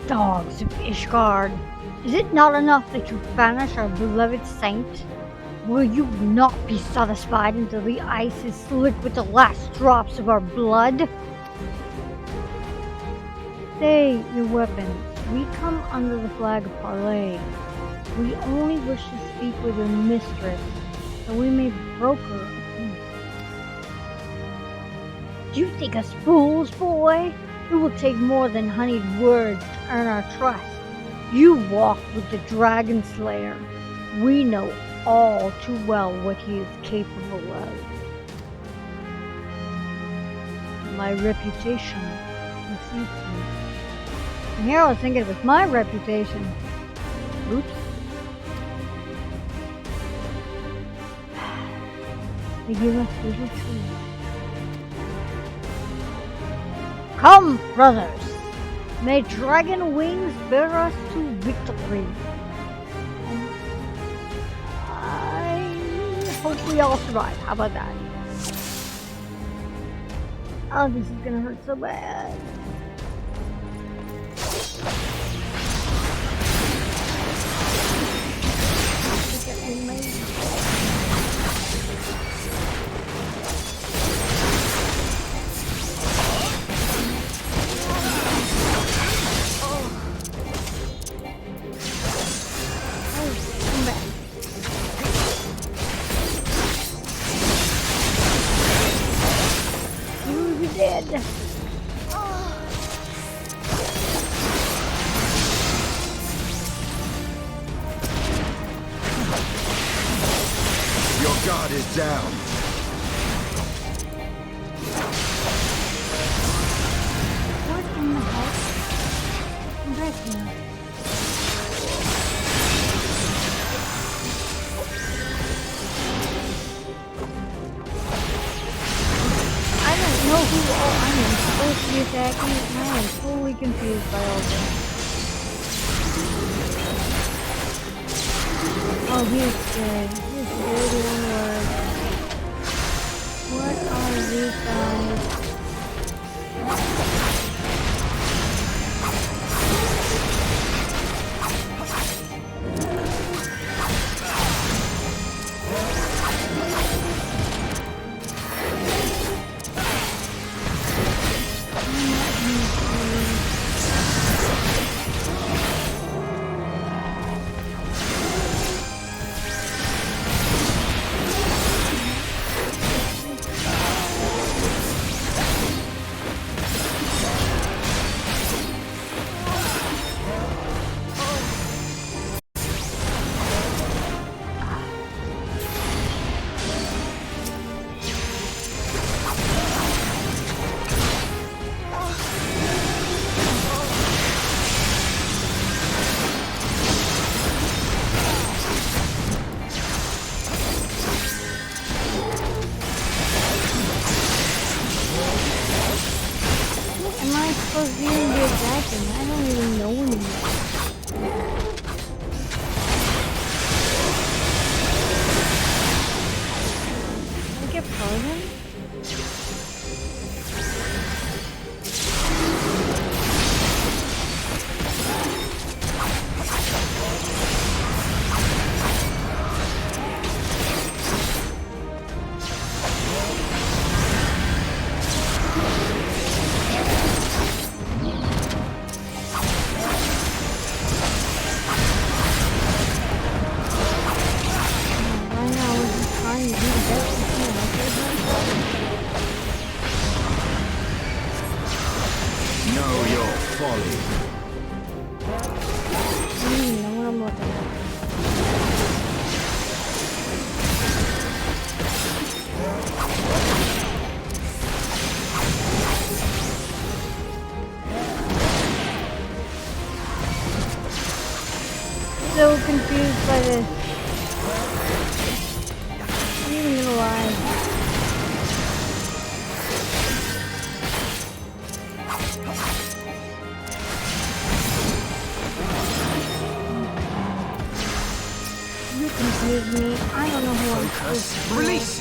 Dogs of Ishgard, is it not enough that you banish our beloved saint? Will you not be satisfied until the ice is slick with the last drops of our blood? Stay your weapons. We come under the flag of parley. We only wish to speak with your mistress, that we may broker a peace. Do you think us fools, boy? It will take more than honeyed words to earn our trust. You walk with the Dragon Slayer. We know all too well what he is capable of. My reputation precedes me. And here I was thinking it was my reputation. Oops. They give us little trees. Come, brothers! May dragon wings bear us to victory. I hope we all survive. How about that? Oh, this is gonna hurt so bad. God is down. What in the heck? Congrats, man. attacking? I am totally confused by all this. Oh, he's good. He's good one word. What are these guys? Am I supposed to even be attacking? I don't even know anymore. Can I get frozen? Right now, we're just trying to do the best we can, okay, bud? Know your folly. I don't even know what I'm looking at. So confused by this. I'm even gonna lie. You confuse me. I don't know who I'm supposed to be. Release!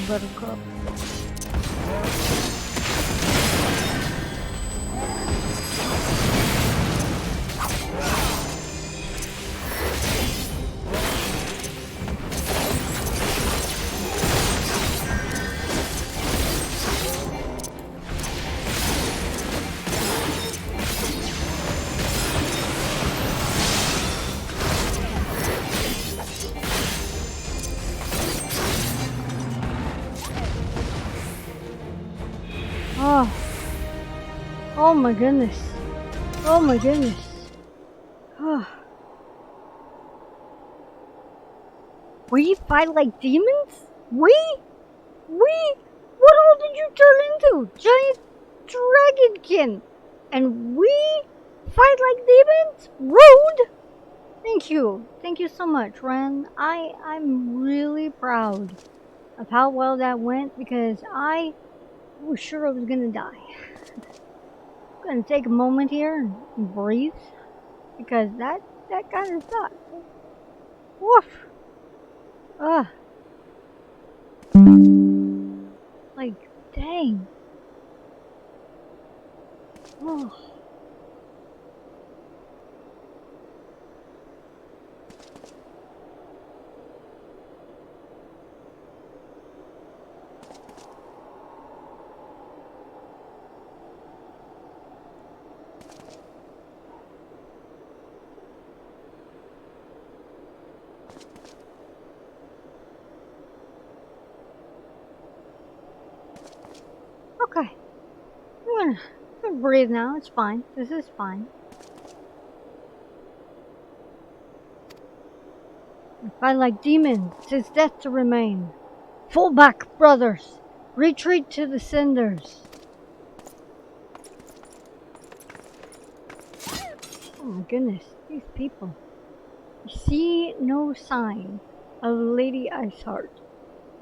Buttercup. Oh. Oh my goodness. Oh my goodness. Oh. We fight like demons? We? What all did you turn into? Giant dragonkin. And we fight like demons? Rude. Thank you. Thank you so much, Ren. I'm really proud of how well that went because I was sure I was gonna die. I'm gonna take a moment here and breathe because that kind of sucked. Woof. Ugh. Like, dang. Oh. Okay. I'm can breathe now. It's fine. This is fine. Fight like demons. 'Tis death to remain. Fall back, brothers. Retreat to the cinders. Oh my goodness, these people. I see no sign of Lady Iceheart.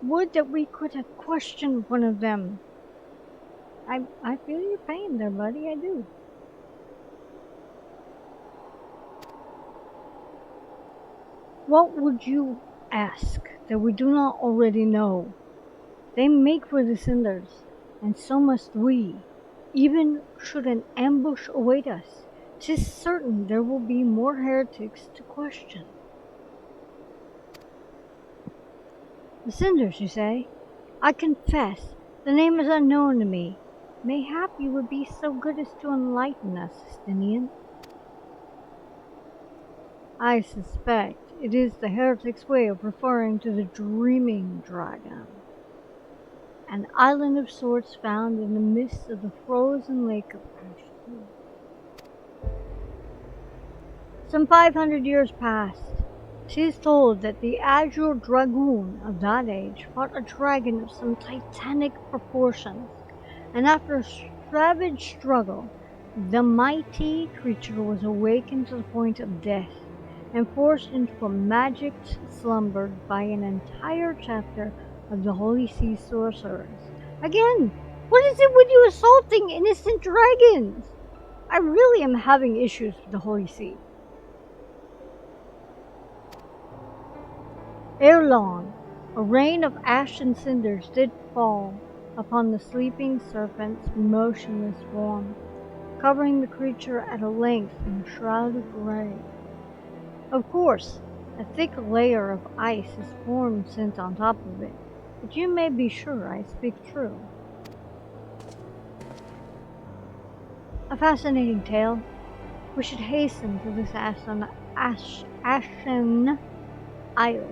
Would that we could have questioned one of them. I feel your pain there, buddy. I do. What would you ask that we do not already know? They make for the cinders, and so must we. Even should an ambush await us, 'tis certain there will be more heretics to question. The cinders, you say? I confess, the name is unknown to me. Mayhap you would be so good as to enlighten us, Justinian. I suspect it is the heretic's way of referring to the dreaming dragon, an island of sorts found in the midst of the frozen lake of ash. Some 500 years past, 'tis told that the azure dragoon of that age fought a dragon of some titanic proportions, and after a savage struggle, the mighty creature was awakened to the point of death and forced into a magic slumber by an entire chapter of the Holy See sorcerers. Again, what is it with you assaulting innocent dragons? I really am having issues with the Holy See. Ere long, a rain of ash and cinders did fall upon the sleeping serpent's motionless form, covering the creature at a length in a shroud of gray. Of course, a thick layer of ice is formed since on top of it, but you may be sure I speak true. A fascinating tale. We should hasten to this ashen isle.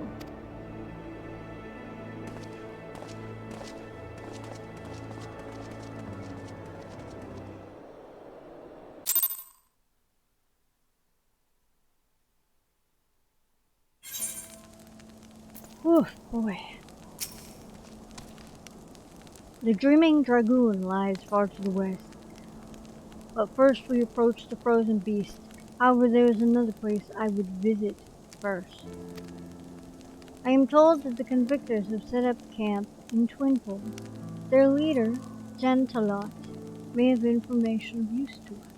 Oh boy. The Dreaming Dragoon lies far to the west. But first we approach the frozen beast. However, there is another place I would visit first. I am told that the convictors have set up camp in Twinpool. Their leader, Gentalot, may have information of use to us.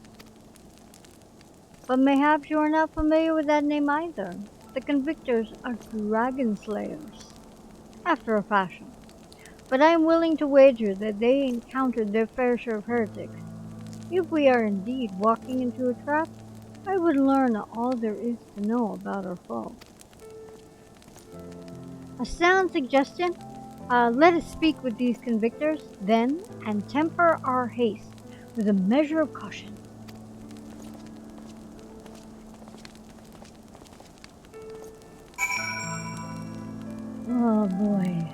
But mayhaps you are not familiar with that name either. The convictors are dragon slayers, after a fashion. But I am willing to wager that they encountered their fair share of heretics. If we are indeed walking into a trap, I would learn all there is to know about our foe. A sound suggestion? Let us speak with these convictors, then, and temper our haste with a measure of caution. Oh boy.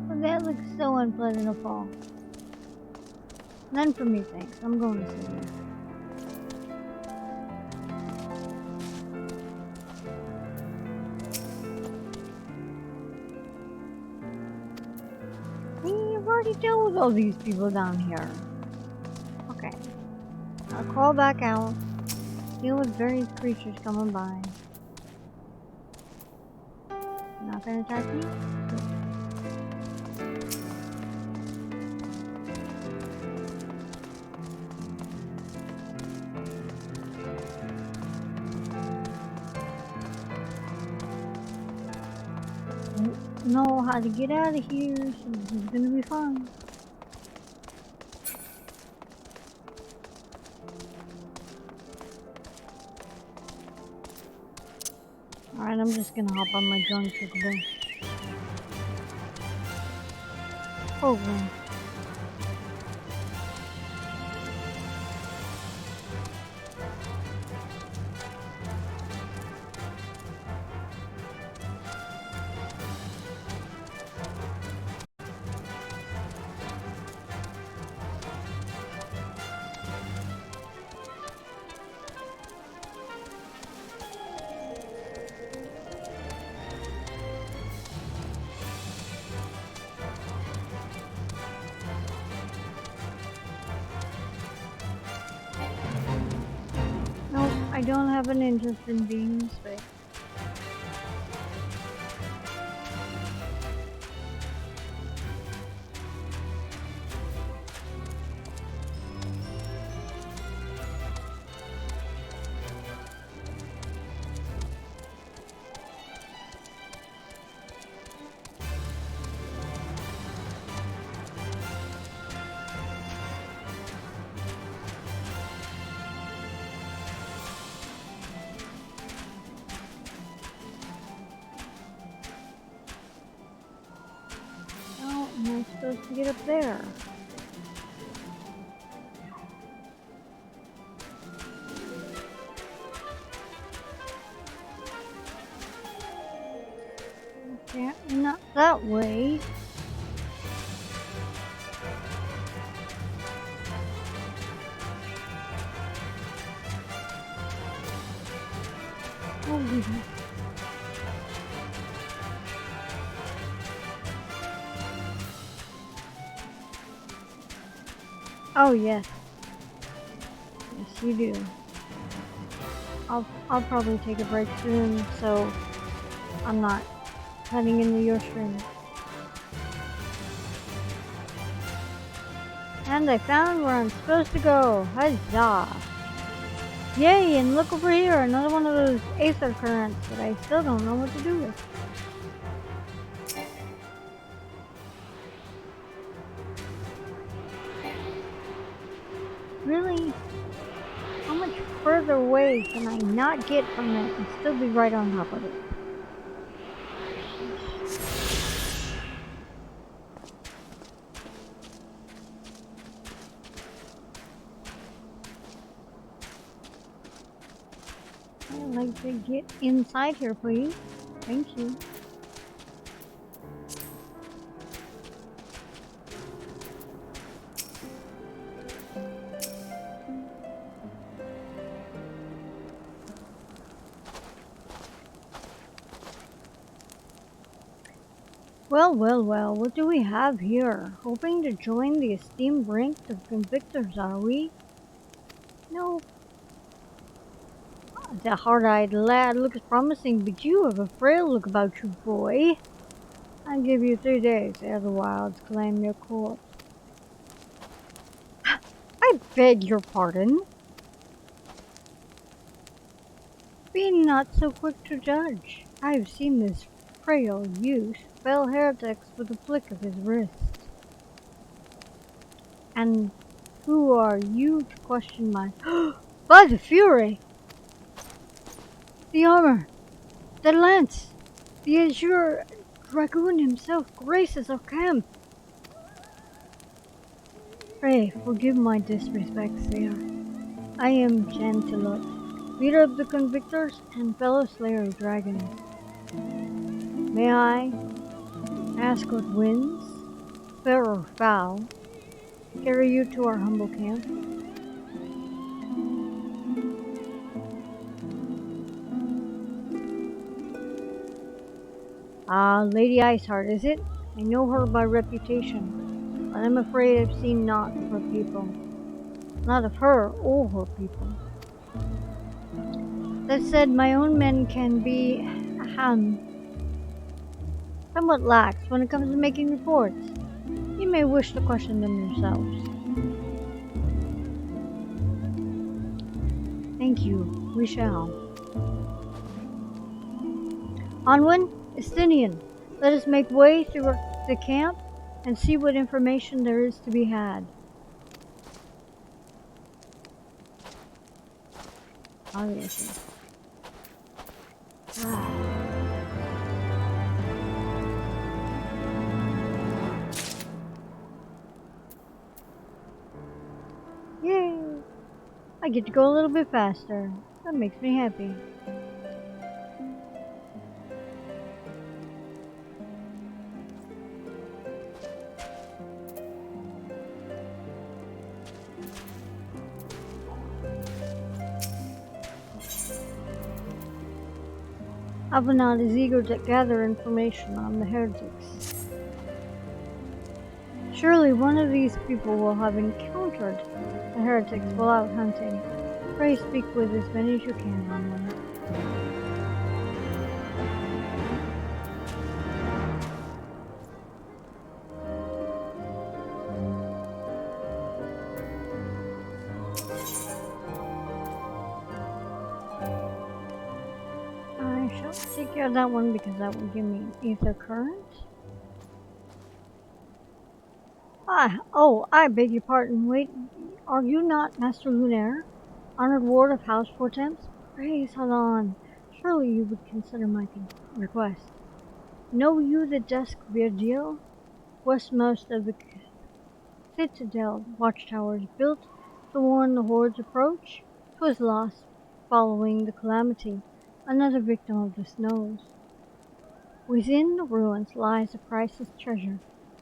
Well, that looks so unpleasant to fall. None for me, thanks. I'm going to sit here. I've already dealt with all these people down here. Okay. I'll crawl back out. Deal with various creatures coming by. Not gonna attack me? Know how to get out of here, so this is gonna be fun. Alright, I'm just gonna hop on my drunk chocobo. Oh man. I don't have an interest in being in space. How am I supposed to get up there? Apparently not that way. Oh, goodness. Oh, yes. Yes, you do. I'll probably take a break soon, so I'm not heading into your stream. And I found where I'm supposed to go. Huzzah! Yay, and look over here, another one of those aether currents that I still don't know what to do with. Really? How much further away can I not get from it and still be right on top of it? I'd like to get inside here, please. Thank you. Well, well, well, what do we have here? Hoping to join the esteemed ranks of convictors, are we? No. The hard-eyed lad looks promising, but you have a frail look about you, boy. I'll give you 3 days ere the wilds claim your corpse. I beg your pardon? Be not so quick to judge. I have seen this frail youth fell heretics with a flick of his wrist. And who are you to question my... By the Fury! The armor! The lance! The azure dragoon himself graces our camp! Pray, forgive my disrespect, sire. I am Chantelot, leader of the Convictors and fellow slayer of dragons. May I ask what winds, fair or foul, carry you to our humble camp? Ah, Lady Iceheart, is it? I know her by reputation, but I'm afraid I've seen naught of her people. Not of her or her people. That said, my own men can be, somewhat lax when it comes to making reports. You may wish to question them yourselves. Thank you. We shall. Onwin, Estinian, let us make way through the camp and see what information there is to be had. Obviously. Yay! I get to go a little bit faster. That makes me happy. Avanad is eager to gather information on the heretics. Surely one of these people will have encountered the heretics while out hunting. Pray speak with as many as you can, Hamlin. I shall take care of that one because that will give me an ether current. I beg your pardon. Wait, are you not Master Lunaire, honored ward of House Fortemps? Praise Halon. Surely you would consider my request. Know you the Dusk Virgil, westmost of the citadel watchtowers built to warn the horde's approach? 'Twas lost following the calamity, another victim of the snows. Within the ruins lies a priceless treasure,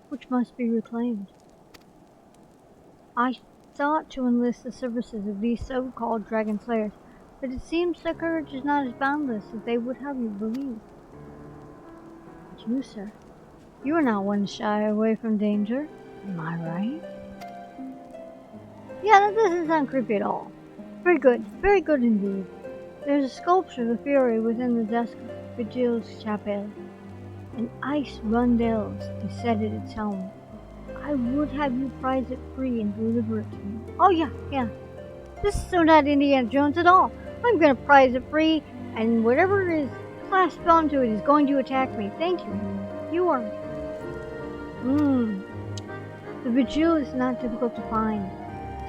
which must be reclaimed. I thought to enlist the services of these so-called dragon slayers, but it seems their courage is not as boundless as they would have you believe. But you, sir, you are not one to shy away from danger, am I right? Yeah, that doesn't sound creepy at all. Very good indeed. There's a sculpture of the Fury within the Dusk Vigil's chapel, and ice rundels is set at its helm. I would have you prize it free and deliver it to me. Oh yeah. This is so not Indiana Jones at all. I'm gonna prize it free, and whatever is clasped onto it is going to attack me. Thank you. You are... The Vigil is not difficult to find.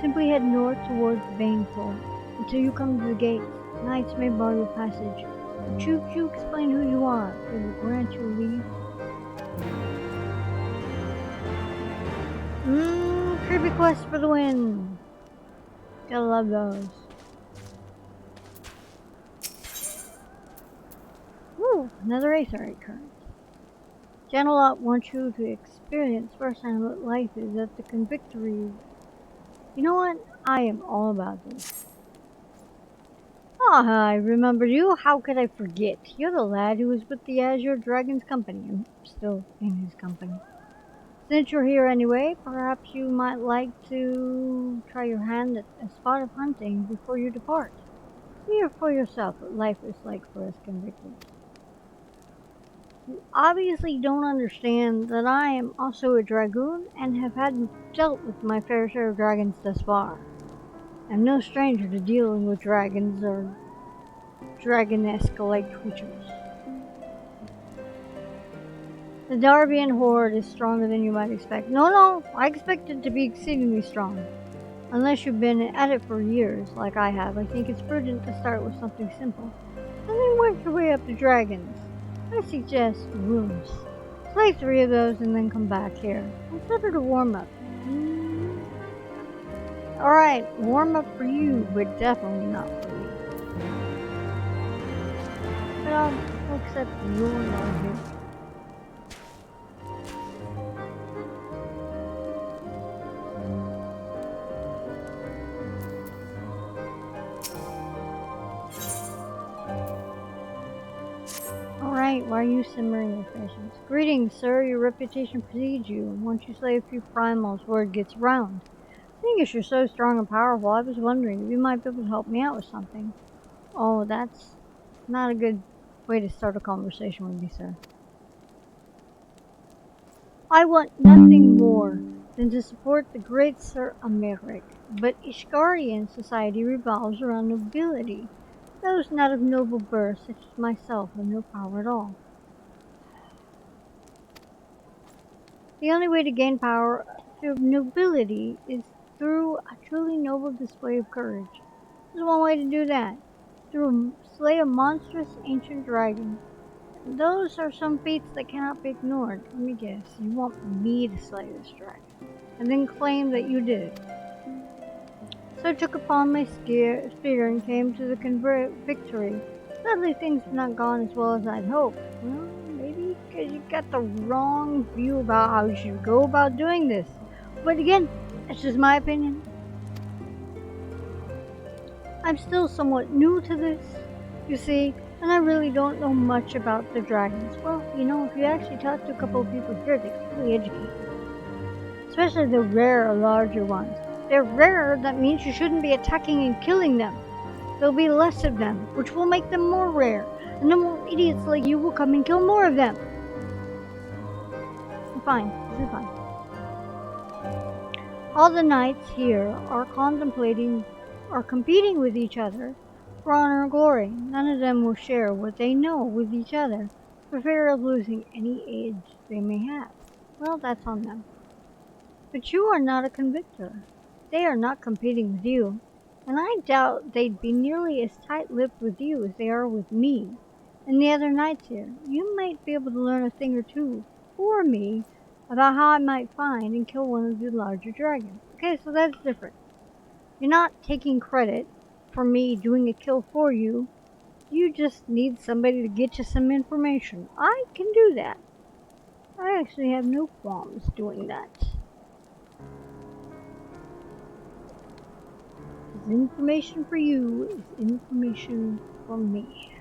Simply head north towards the Baneful until you come to the gates. Knights may bar your passage. But you explain who you are. They will grant you leave. Creepy quest for the win. Gotta love those. Ooh, another Aetherite current. Genelot wants you to experience firsthand what life is at the Convictory. You know what? I am all about this. I remember you. How could I forget? You're the lad who was with the Azure Dragon's company. I'm still in his company. Since you're here anyway, perhaps you might like to try your hand at a spot of hunting before you depart. Hear for yourself what life is like for us convicted. You obviously don't understand that I am also a dragoon and have dealt with my fair share of dragons thus far. I'm no stranger to dealing with dragons or dragonesque-like creatures. The Darbian horde is stronger than you might expect. No, I expect it to be exceedingly strong. Unless you've been at it for years, like I have, I think it's prudent to start with something simple, and then work your way up to dragons. I suggest rooms. Slay 3 of those and then come back here. Consider the warm-up. Alright, warm-up for you, but definitely not for me. But I'll accept your love here. Alright, why are you simmering your patience? Greetings, sir. Your reputation precedes you. Once you slay a few primals, word gets round. Seeing as you're so strong and powerful, I was wondering if you might be able to help me out with something. Oh, that's not a good way to start a conversation with me, sir. I want nothing more than to support the great Sir Americ, but Ishgarian society revolves around nobility. Those not of noble birth, such as myself, have no power at all. The only way to gain power through nobility is through a truly noble display of courage. There's one way to do that. Slay a monstrous ancient dragon. Those are some feats that cannot be ignored. Let me guess, you want me to slay this dragon, and then claim that you did it. So I took upon my spear and came to the victory. Sadly, things have not gone as well as I'd hoped. Well, maybe because you got the wrong view about how you should go about doing this. But again, that's just my opinion. I'm still somewhat new to this, you see, and I really don't know much about the dragons. Well, you know, if you actually talk to a couple of people here, they can really educate you. Especially the rare, larger ones. They're rare, that means you shouldn't be attacking and killing them. there'll be less of them, which will make them more rare, and then more idiots like you will come and kill more of them. Fine, this is fine. All the knights here are competing with each other for honor and glory. None of them will share what they know with each other for fear of losing any edge they may have. Well, that's on them. But you are not a convictor. They are not competing with you, and I doubt they'd be nearly as tight-lipped with you as they are with me and the other knights here. You might be able to learn a thing or two for me about how I might find and kill one of the larger dragons. Okay, so that's different. You're not taking credit for me doing a kill for you. You just need somebody to get you some information. I can do that. I actually have no qualms doing that. Because information for you is information for me.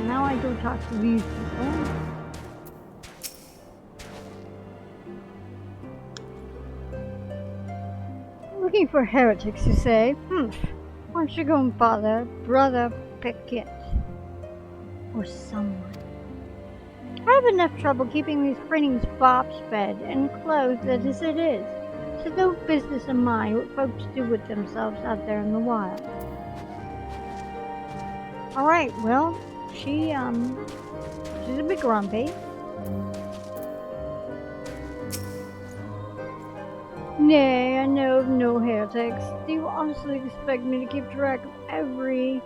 Now I go talk to these people. Looking for heretics, you say? Why don't you go and bother Brother Pickett or someone? I have enough trouble keeping these printings bops fed and clothed as it is, so no business of mine what folks do with themselves out there in the wild. Alright, well, she's a bit grumpy. Nay, I know of no heretics. Do you honestly expect me to keep track of every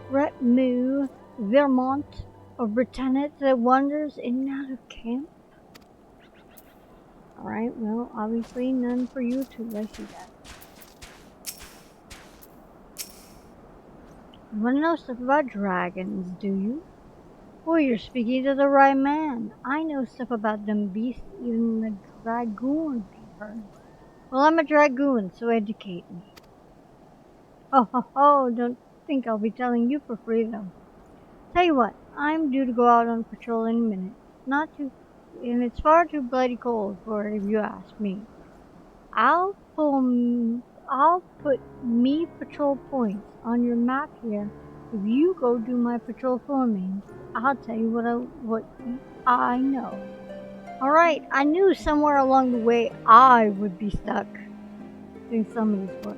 retinue, Vermont, or Britannic that wanders in and out of camp? Alright, well, obviously none for you too, I see that. You want to know stuff about dragons, do you? Well, you're speaking to the right man. I know stuff about them beasts even the dragoons have heard. Well, I'm a dragoon, so educate me. Oh, don't think I'll be telling you for free, though. Tell you what, I'm due to go out on patrol in a minute. And it's far too bloody cold for it if you ask me. I'll put me patrol points on your map here if you go do my patrol for me. I'll tell you what I know. Alright, I knew somewhere along the way I would be stuck doing somebody's work.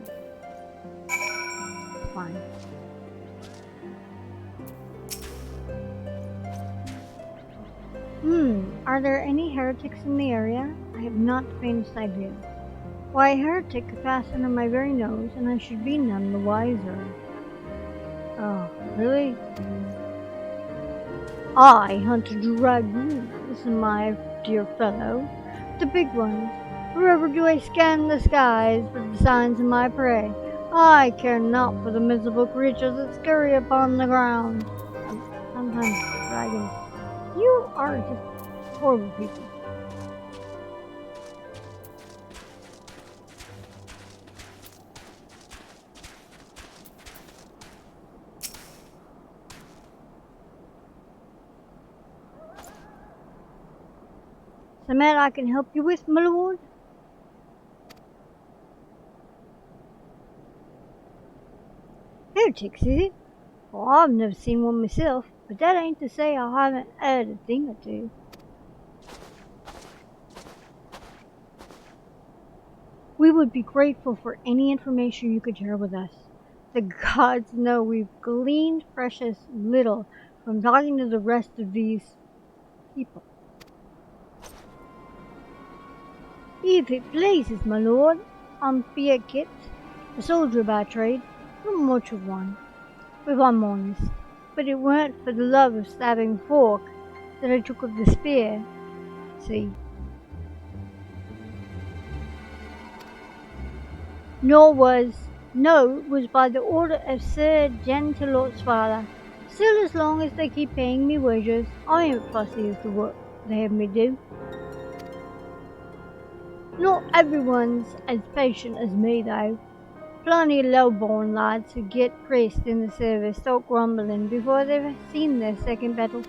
It's fine. Are there any heretics in the area? I have not the faintest idea. Why, a heretic could pass under my very nose, and I should be none the wiser. Oh, really? I hunt dragoons, my dear fellow. The big ones. Wherever do I scan the skies for the signs of my prey. I care not for the miserable creatures that scurry upon the ground. Sometimes dragons. You are just horrible people. Some matter I can help you with, my lord? Heretics, is it? Well, I've never seen one myself, but that ain't to say I haven't heard a thing or two. We would be grateful for any information you could share with us. The gods know we've gleaned precious little from talking to the rest of these people. If it pleases, my lord, I'm Pickett, a soldier by trade, not much of one, if I'm honest. But it weren't for the love of stabbing folk that I took up the spear. See? It was by the order of Sir Gentilot's father. Still, as long as they keep paying me wages, I ain't fussy as to what they have me do. Not everyone's as patient as me, though. Plenty of low-born lads who get pressed in the service start grumbling before they've seen their second battle.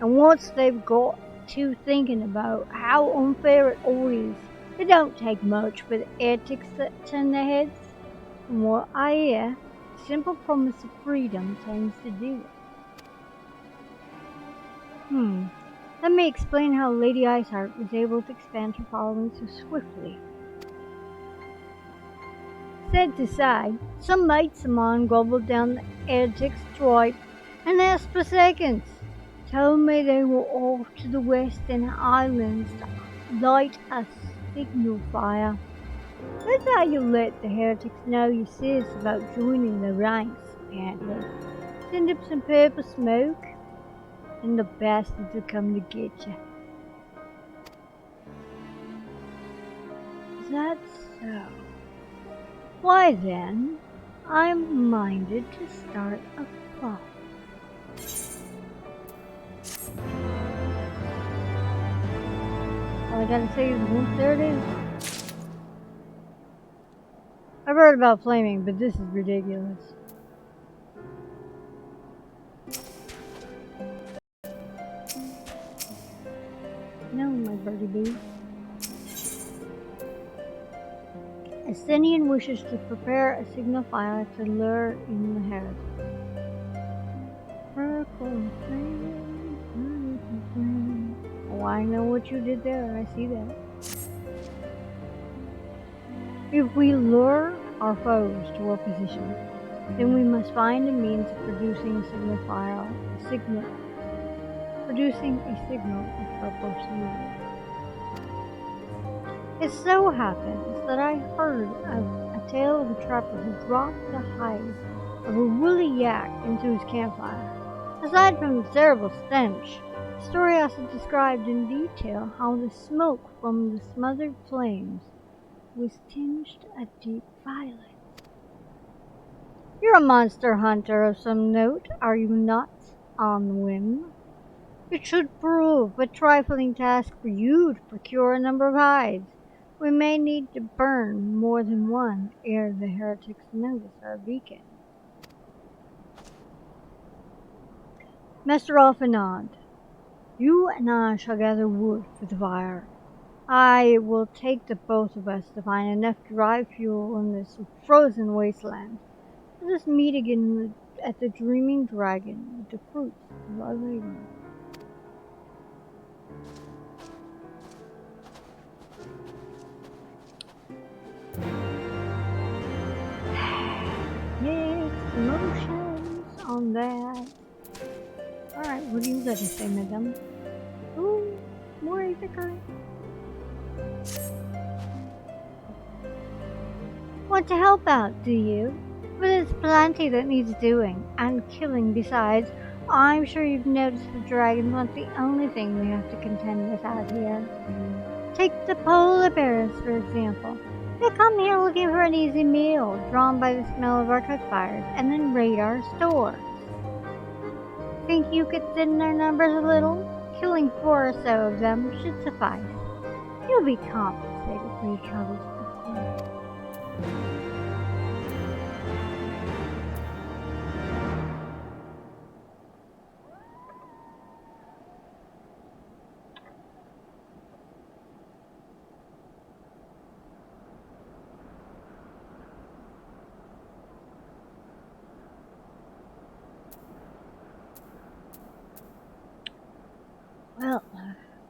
And once they've got to thinking about how unfair it all is, It don't take much for the heretics to turn their heads. From what I hear, the simple promise of freedom tends to do it. Let me explain how Lady Iceheart was able to expand her following so swiftly. Said to say, some mates of mine gobbled down the heretic's throat and asked for seconds. Told me they were off to the Western Highlands to light a signal fire. That's how you let the heretics know you're serious about joining the ranks, apparently. Send up some purple smoke, and the bastards will come to get you. Is that so? Why then, I'm minded to start a plot. All I gotta say is once there it is. I've heard about flaming, but this is ridiculous. No, my birdie boo. Estinian wishes to prepare a signal fire to lure in the heretics. Oh, I know what you did there. I see that. If we lure our foes to our position, then we must find a means of producing a signal if purpose needed. It so happens that I heard of a tale of a trapper who dropped the hide of a woolly yak into his campfire. Aside from the terrible stench, the story also described in detail how the smoke from the smothered flames was tinged a deep violet. You're a monster hunter of some note, are you not, on the whim? It should prove a trifling task for you to procure a number of hides. We may need to burn more than one ere the heretics notice our beacon. Master Alfinod, you and I shall gather wood for the fire. I will take the both of us to find enough dry fuel in this frozen wasteland. Let us meet again at the Dreaming Dragon with the fruits of our labor. Mixed emotions on that. Alright, what do you got to say, madam? Ooh, more ethical. Want to help out, do you? But there's plenty that needs doing, and killing besides. I'm sure you've noticed the dragons aren't the only thing we have to contend with out here. Take the polar bears, for example. They come here looking for an easy meal, drawn by the smell of our cook fires, and then raid our stores. Think you could thin their numbers a little? Killing 4 or so of them should suffice. You'll be compensated for your troubles.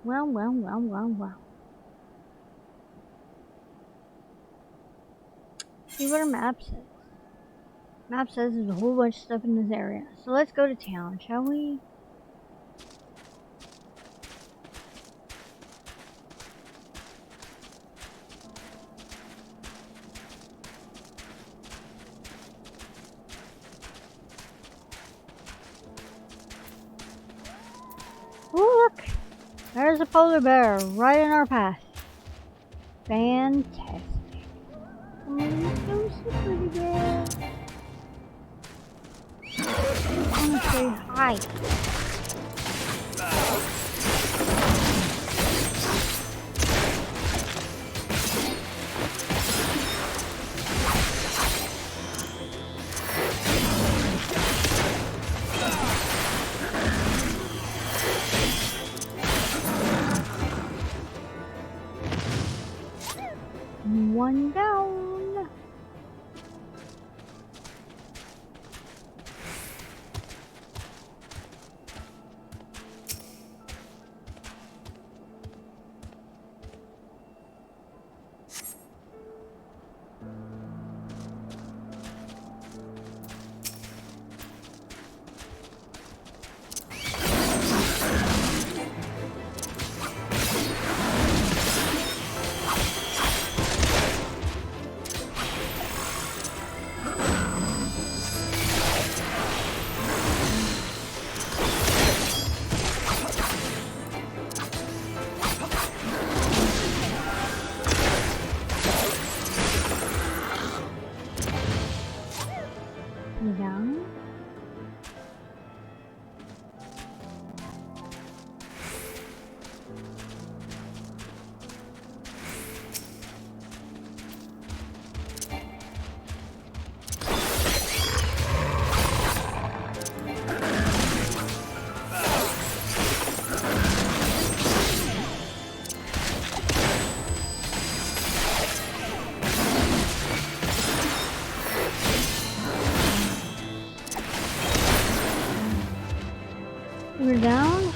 Well. See what our map says. Map says there's a whole bunch of stuff in this area. So let's go to town, shall we? Oh, look! There's a polar bear right in our path. Fantastic. Oh, you're so pretty, bear. I want to say hi. One down. Down. We're down.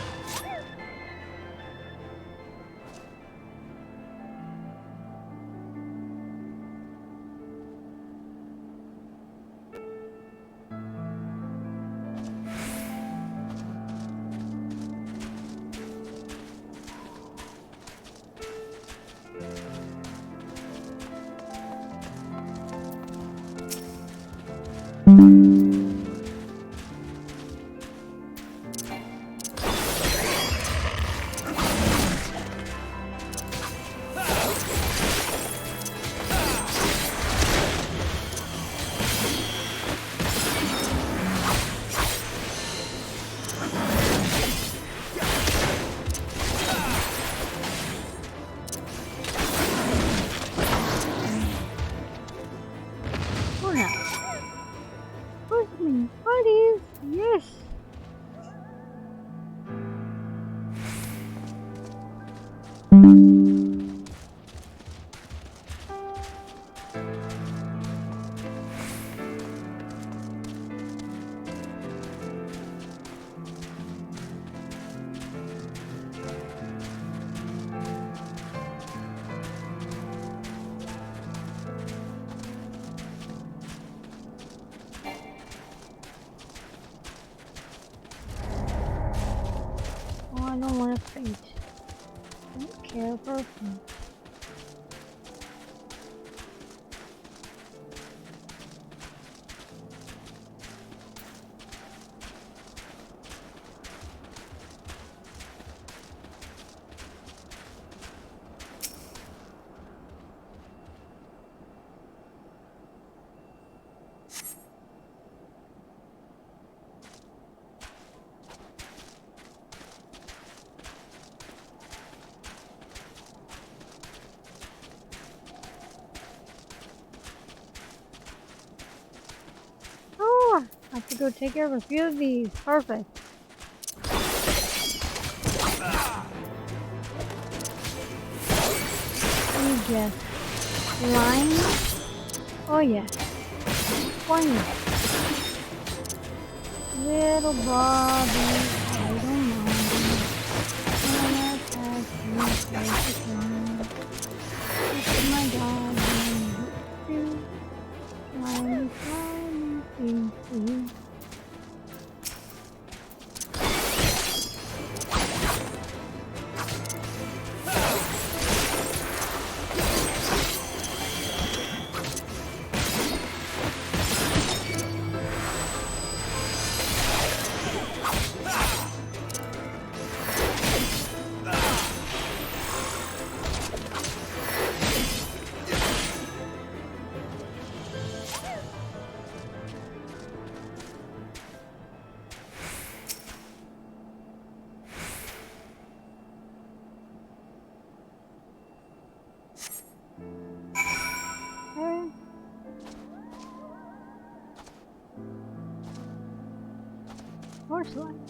Oh no. Push me, buddies. Yes. Oh, I don't want to faint. Don't care for a faint. Oh, I have to go take care of a few of these. Perfect. You just line. Oh yeah. 20. Little Bobby, I don't mind. When I pass you, place it down. It's my God, you. Slimy, slimy, thing. Okay. More slime.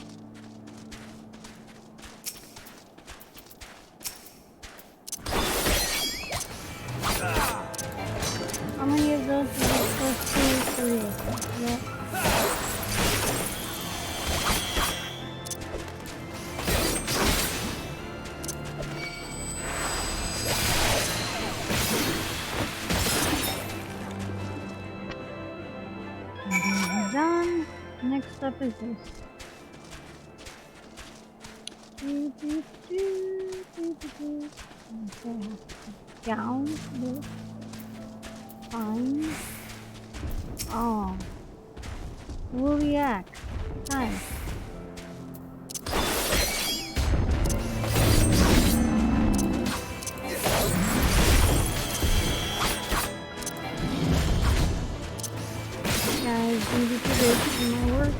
step is this? Okay, down this. Fine. Oh. We'll react. Nice. Guys, gonna be too good for my work.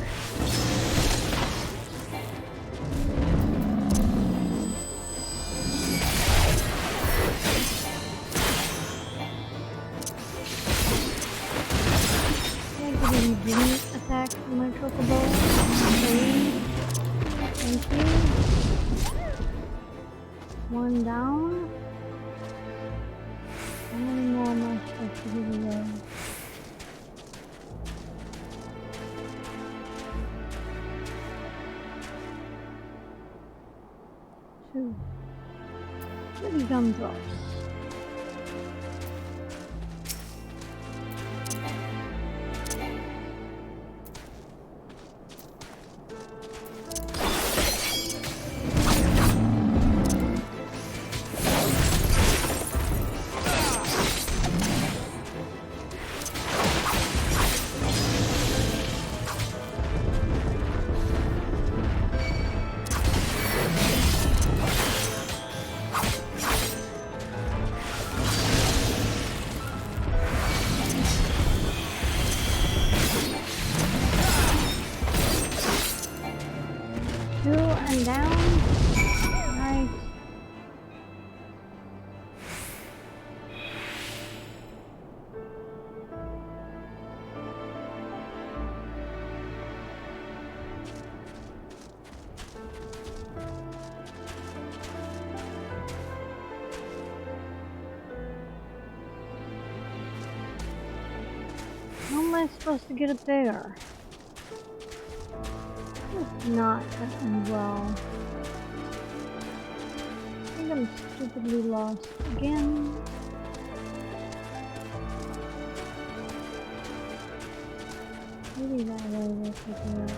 Didn't attack my chocobo. Okay. Thank you. One down. How many more am I supposed to give away? Two. 30 gumdrops. And down. Nice. How am I supposed to get up there? It's not going well. I think I'm stupidly lost again. Maybe that way will take me up.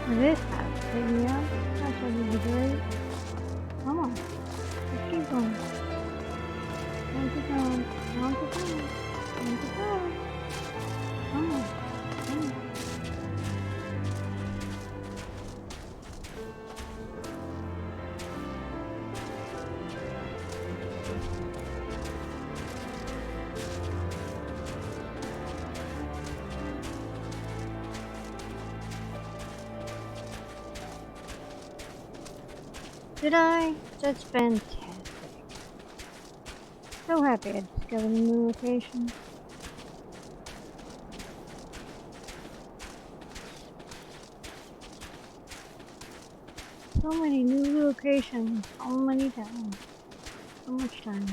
This has to take me up. That's what is great. Come on. Let's keep going. One to go. One to go. One to go. Come on. Come on. Did I? That's fantastic. So happy I discovered a new location. So many new locations, so many times. So much time.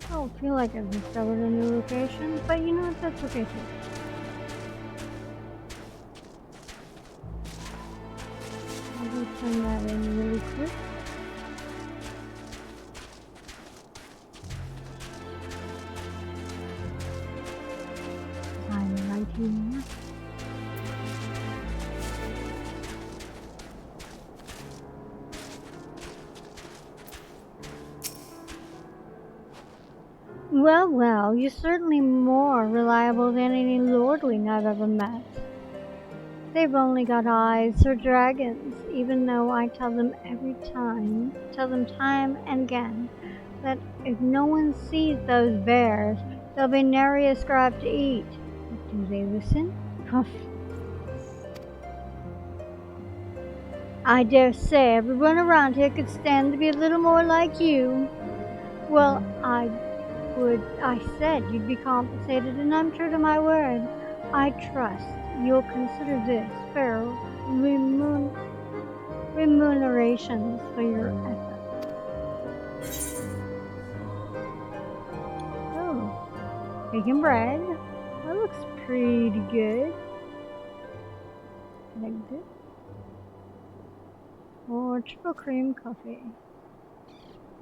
I don't feel like I've discovered a new location, but you know what, that's okay too. I'll just turn that in really quick. I'm right here. Well, well, you're certainly more reliable than any lordling I've ever met. They've only got eyes for dragons, even though I tell them time and again, that if no one sees those bears, there'll be nary a scrap to eat. But do they listen? Huff. I dare say everyone around here could stand to be a little more like you. Well, I I said you'd be compensated, and I'm true to my word. I trust you'll consider this fair remunerations for your efforts. Oh, bacon bread. That looks pretty good. Like this. Or triple cream coffee.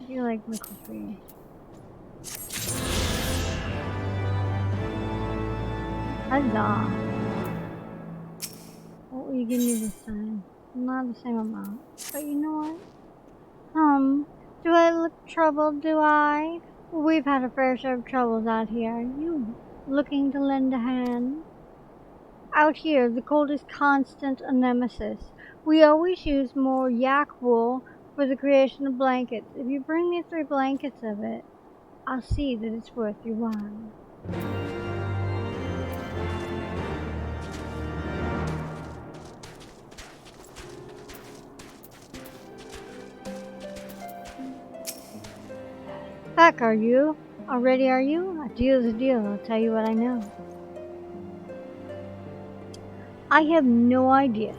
I do like my coffee. Huzzah! What will you give me this time? Not the same amount. But you know what? Do I look troubled, do I? We've had a fair share of troubles out here. You looking to lend a hand? Out here, the cold is constant a nemesis. We always use more yak wool for the creation of blankets. If you bring me 3 blankets of it, I'll see that it's worth your while. Back, are you? Already are you? A deal's a deal, I'll tell you what I know. I have no idea,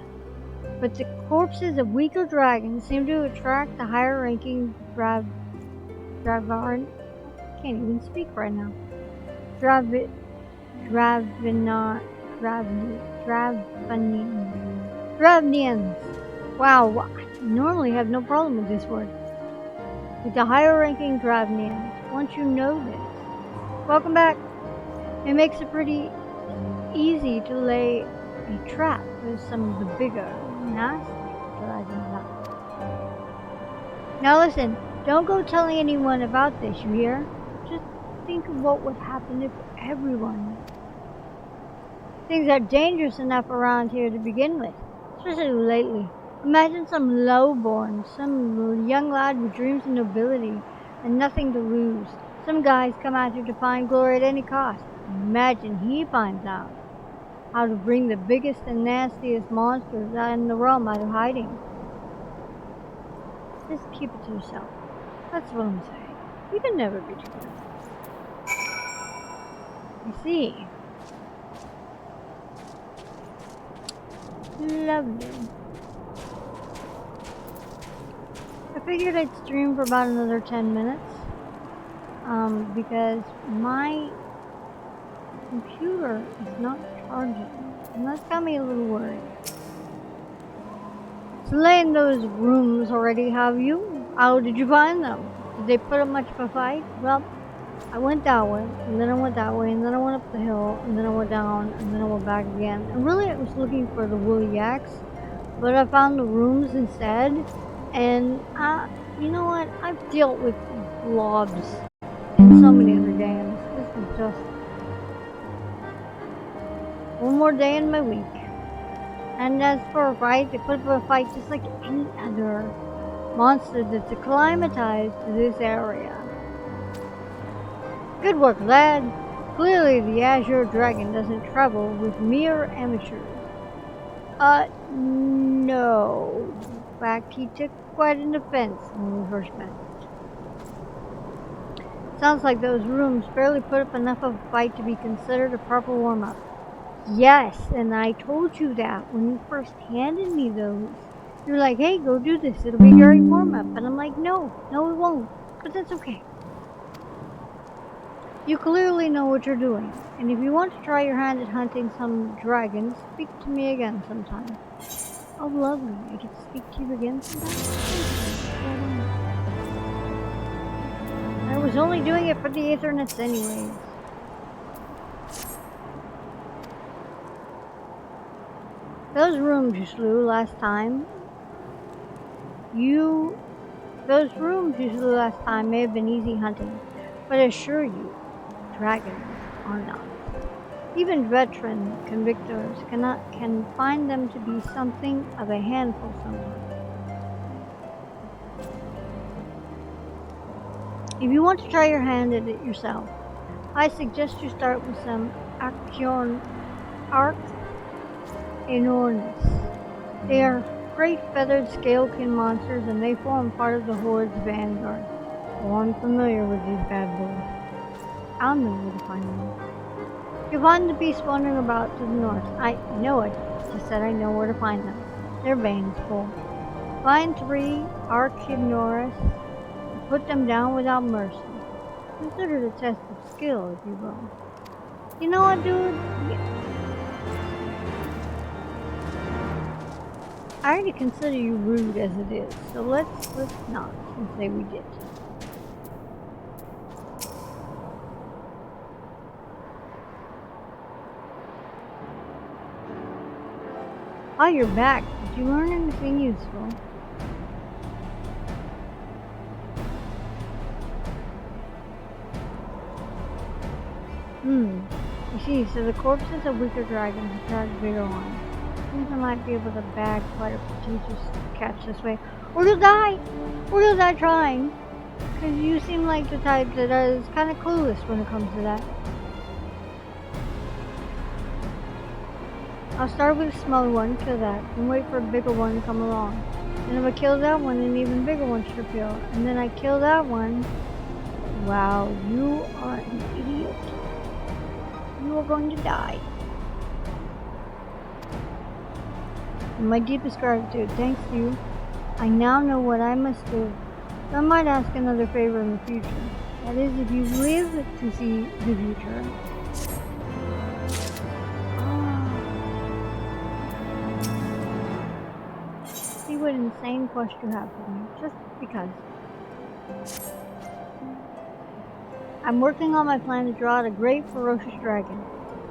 but the corpses of weaker dragons seem to attract the higher-ranking Dravard. Can't even speak right now. Dravnians. Wow, I normally have no problem with this word. With the higher-ranking Dravnians. Once you know this. Welcome back. It makes it pretty easy to lay a trap with some of the bigger, nasty dragons out. Now listen, don't go telling anyone about this, you hear? Just think of what would happen if everyone. Things are dangerous enough around here to begin with, especially lately. Imagine some lowborn, some young lad with dreams of nobility and nothing to lose. Some guys come out here to find glory at any cost. Imagine he finds out how to bring the biggest and nastiest monsters in the realm out of hiding. Just keep it to yourself. That's what I'm saying. You can never be too good. I see. Lovely. I figured I'd stream for about another 10 minutes. Because my computer is not charging. And that's got me a little worried. So lay in those rooms already, have you? How did you find them? Did they put up much of a fight? Well, I went that way, and then I went that way, and then I went up the hill, and then I went down, and then I went back again. And really I was looking for the woolly yaks, but I found the rooms instead. And you know what? I've dealt with blobs in so many other games. This is just one more day in my week. And as for a fight, they put up a fight just like any other monster that's acclimatized to this area. Good work, lad. Clearly the Azure Dragon doesn't travel with mere amateurs. No. In fact, he took quite an offense when we first met. Sounds like those rooms barely put up enough of a fight to be considered a proper warm-up. Yes, and I told you that when you first handed me those. You're like, hey, go do this, it'll be a great warm-up. And I'm like, no, it won't. But that's okay. You clearly know what you're doing. And if you want to try your hand at hunting some dragons, speak to me again sometime. Oh, lovely. I get to speak to you again sometime? I was only doing it for the Ethernets anyways. Those rooms you slew last time may have been easy hunting, but I assure you, dragons are not. Even veteran convictors can find them to be something of a handful sometimes. If you want to try your hand at it yourself, I suggest you start with some Arc Enormous. They are great feathered scalekin monsters, and they form part of the Horde's vanguard. Oh, I'm familiar with these bad boys. I'll know where to find them. You'll find the beast wandering about to the north. I know it. Just said I know where to find them. Their veins full. Find 3 Archinoris and put them down without mercy. Consider it a test of skill, if you will. You know what, dude? I already consider you rude as it is, so let's not and say we did. Oh, you're back. Did you learn anything useful? You see, so the corpses of weaker dragons attract bigger ones. Seems I might be able to bag quite a prodigious catch this way. Or you'll die! Or you'll die trying! Because you seem like the type that is kind of clueless when it comes to that. I'll start with a smaller one, kill that, and wait for a bigger one to come along. And if I kill that one, an even bigger one should appear. And then I kill that one. Wow, you are an idiot. You are going to die. In my deepest gratitude, thanks to you, I now know what I must do. So I might ask another favor in the future. That is, if you live to see the future. See what insane quest you have for me, just because. I'm working on my plan to draw out a great ferocious dragon.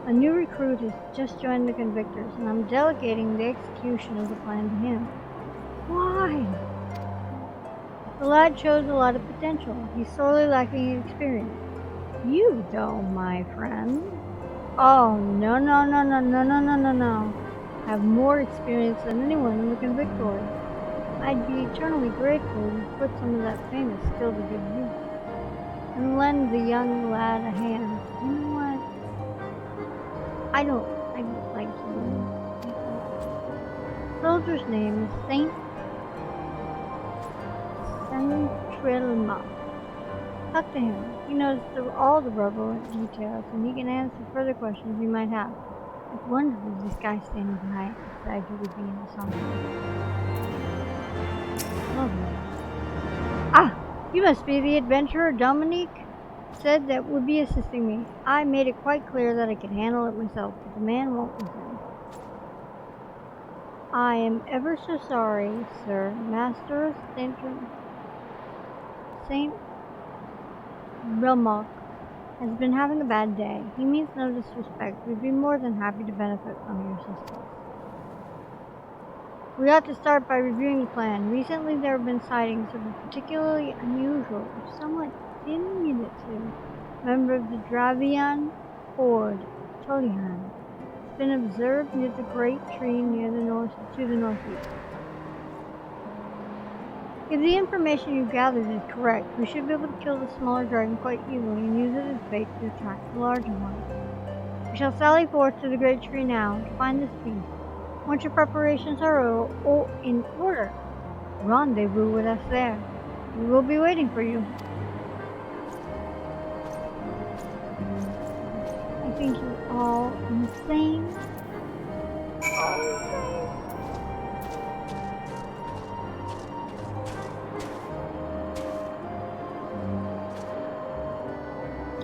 A new recruit has just joined the Convictors, and I'm delegating the execution of the plan to him. Why? The lad shows a lot of potential. He's sorely lacking in experience. You, though, my friend. Oh, no. Have more experience than anyone in the Convictory. I'd be eternally grateful if you put some of that famous skill to good use. And lend the young lad a hand. You know what? I don't like to do this. Soldier's name is Saint Centrilma. Talk to him. He knows all the relevant details, and he can answer further questions you might have. It's wonderful this guy standing beside you would be in the song. Lovely. Ah! You must be the adventurer Dominique said that would be assisting me. I made it quite clear that I could handle it myself, but the man won't listen. I am ever so sorry, sir. Master Saint Relmock has been having a bad day. He means no disrespect. We'd be more than happy to benefit from your assistance. We ought to start by reviewing the plan. Recently there have been sightings of a particularly unusual, or somewhat diminutive, member of the Dravian horde, Tolihan. It's been observed near the great tree to the northeast. If the information you gathered is correct, we should be able to kill the smaller dragon quite easily and use it as bait to attract the larger one. We shall sally forth to the great tree now to find this beast. Once your preparations are in order, rendezvous with us there. We will be waiting for you. I think you're all insane.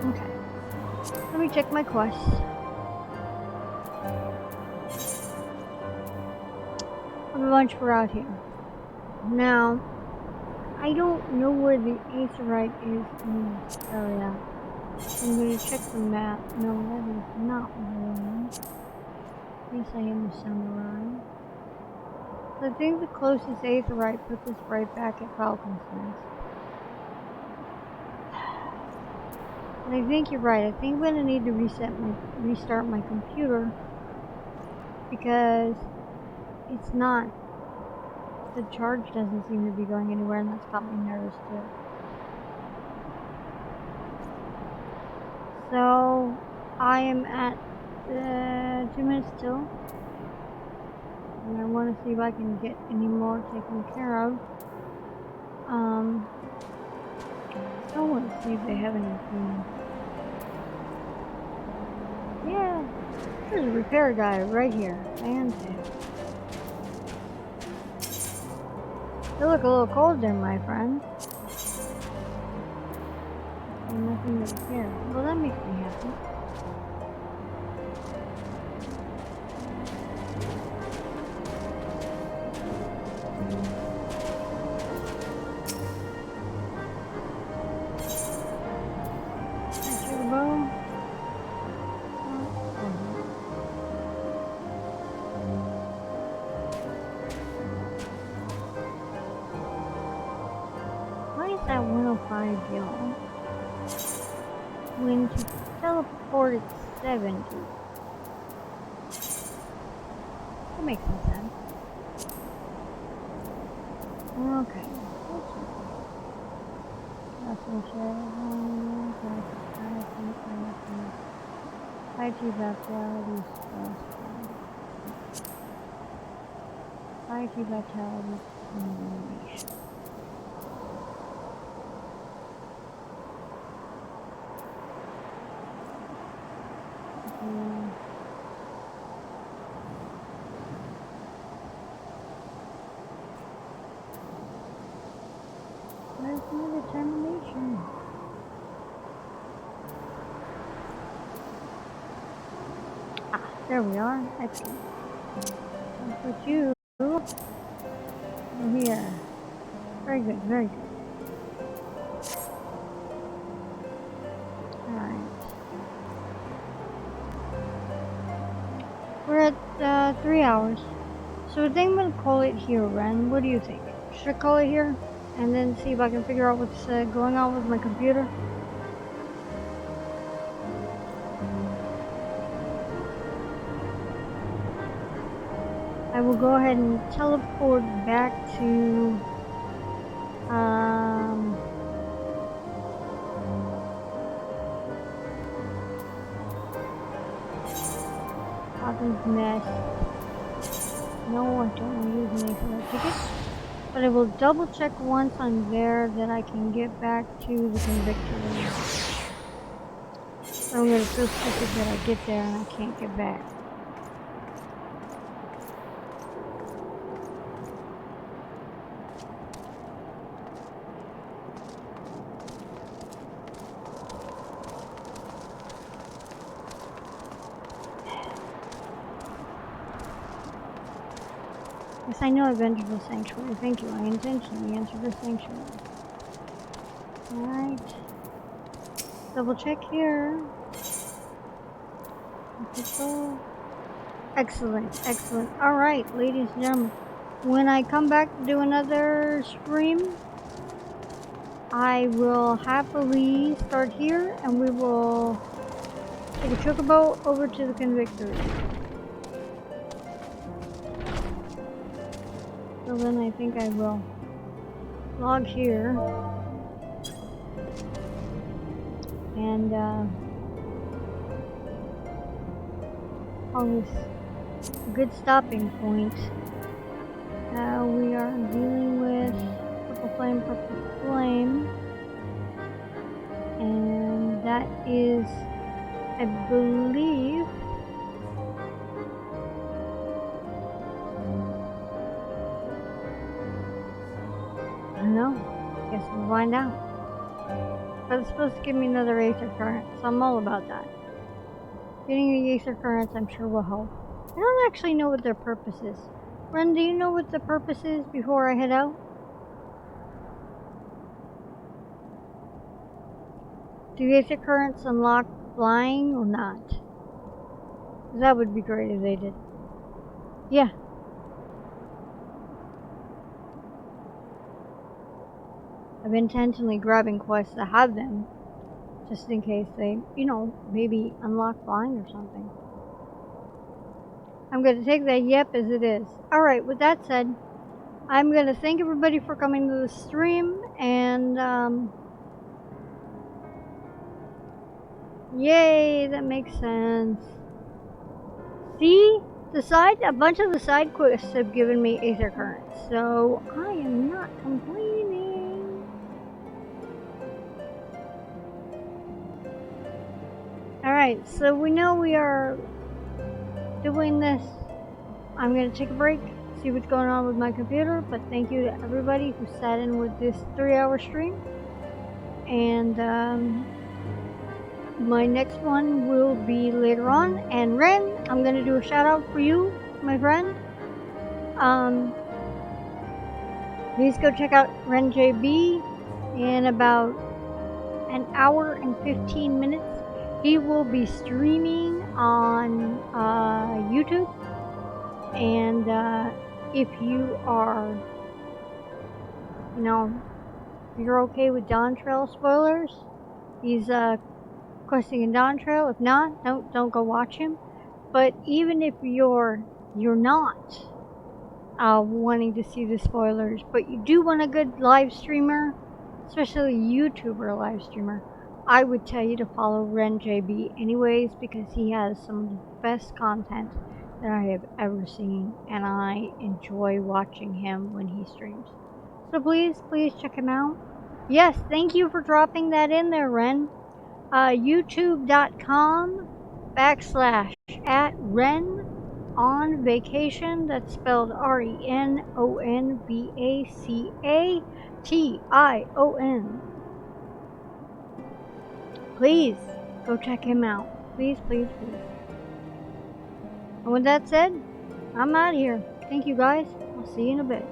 Okay. Let me check my quests. A bunch were out here. Now, I don't know where the Aetherite is in this area. I'm going to check the map. No, that is not where I am. Yes, I am a samurai. So I think the closest Aetherite puts us right back at Falcon's Nest. And I think you're right. I think I'm going to need to restart my computer because it's not. The charge doesn't seem to be going anywhere, and that's got me nervous too. So I am at 2 minutes till, and I want to see if I can get any more taken care of. I want to see if they have anything There's a repair guy right here. Fantastic. You look a little cold there, my friend. And nothing to repair. Well, that makes me happy. That 105 yellow when to teleport at 70. That makes some sense. Okay. IT vitality IT vitality combination. Where's my determination? Ah, there we are. Excellent. I'll put you here. Very good, very good. Alright. We're at 3 hours. So I think I'm gonna call it here, Ren. What do you think? Should I call it here? And then see if I can figure out what's going on with my computer? I will go ahead and teleport back to Hawkins Nest. No, I don't want to use an AFL ticket. But I will double check once I'm there that I can get back to the convictor room. So I'm gonna feel stupid that I get there and I can't get back. Yes, I know I've entered the sanctuary. Thank you. I intentionally entered the sanctuary. Alright. Double check here. Excellent, excellent. Alright, ladies and gentlemen. When I come back to do another stream, I will happily start here and we will take a chocobo over to the convictor. So then I think I will log here and call this a good stopping point. We are dealing with purple flame, and that is, I believe, I don't know. Guess we'll find out. But it's supposed to give me another Aether Current, so I'm all about that. Getting the Aether Currents, I'm sure, will help. I don't actually know what their purpose is. Ren, do you know what the purpose is before I head out? Do the Aether Currents unlock flying or not? That would be great if they did. Yeah. I've been intentionally grabbing quests that have them, just in case they, you know, maybe unlock flying or something. I'm going to take that yep as it is. Alright, with that said, I'm going to thank everybody for coming to the stream, and, yay, that makes sense. See? A bunch of the side quests have given me Aether Currents, so I am not complaining. Alright, so we know we are doing this. I'm going to take a break, see what's going on with my computer, but thank you to everybody who sat in with this 3-hour stream. And my next one will be later on. And Ren, I'm going to do a shout out for you, my friend. Please go check out RenJB in about an hour and 15 minutes. He will be streaming on YouTube. And if you are, if you're okay with Dawn Trail spoilers, he's questing in Dawn Trail. If not, don't go watch him. But even if you're not wanting to see the spoilers, but you do want a good live streamer, especially a YouTuber live streamer, I would tell you to follow RenJB anyways, because he has some of the best content that I have ever seen, and I enjoy watching him when he streams. So please check him out. Yes, thank you for dropping that in there, Ren. YouTube.com/@Ren on vacation. That's spelled RENONVACATION. Please go check him out. Please. And with that said, I'm out of here. Thank you guys. I'll see you in a bit.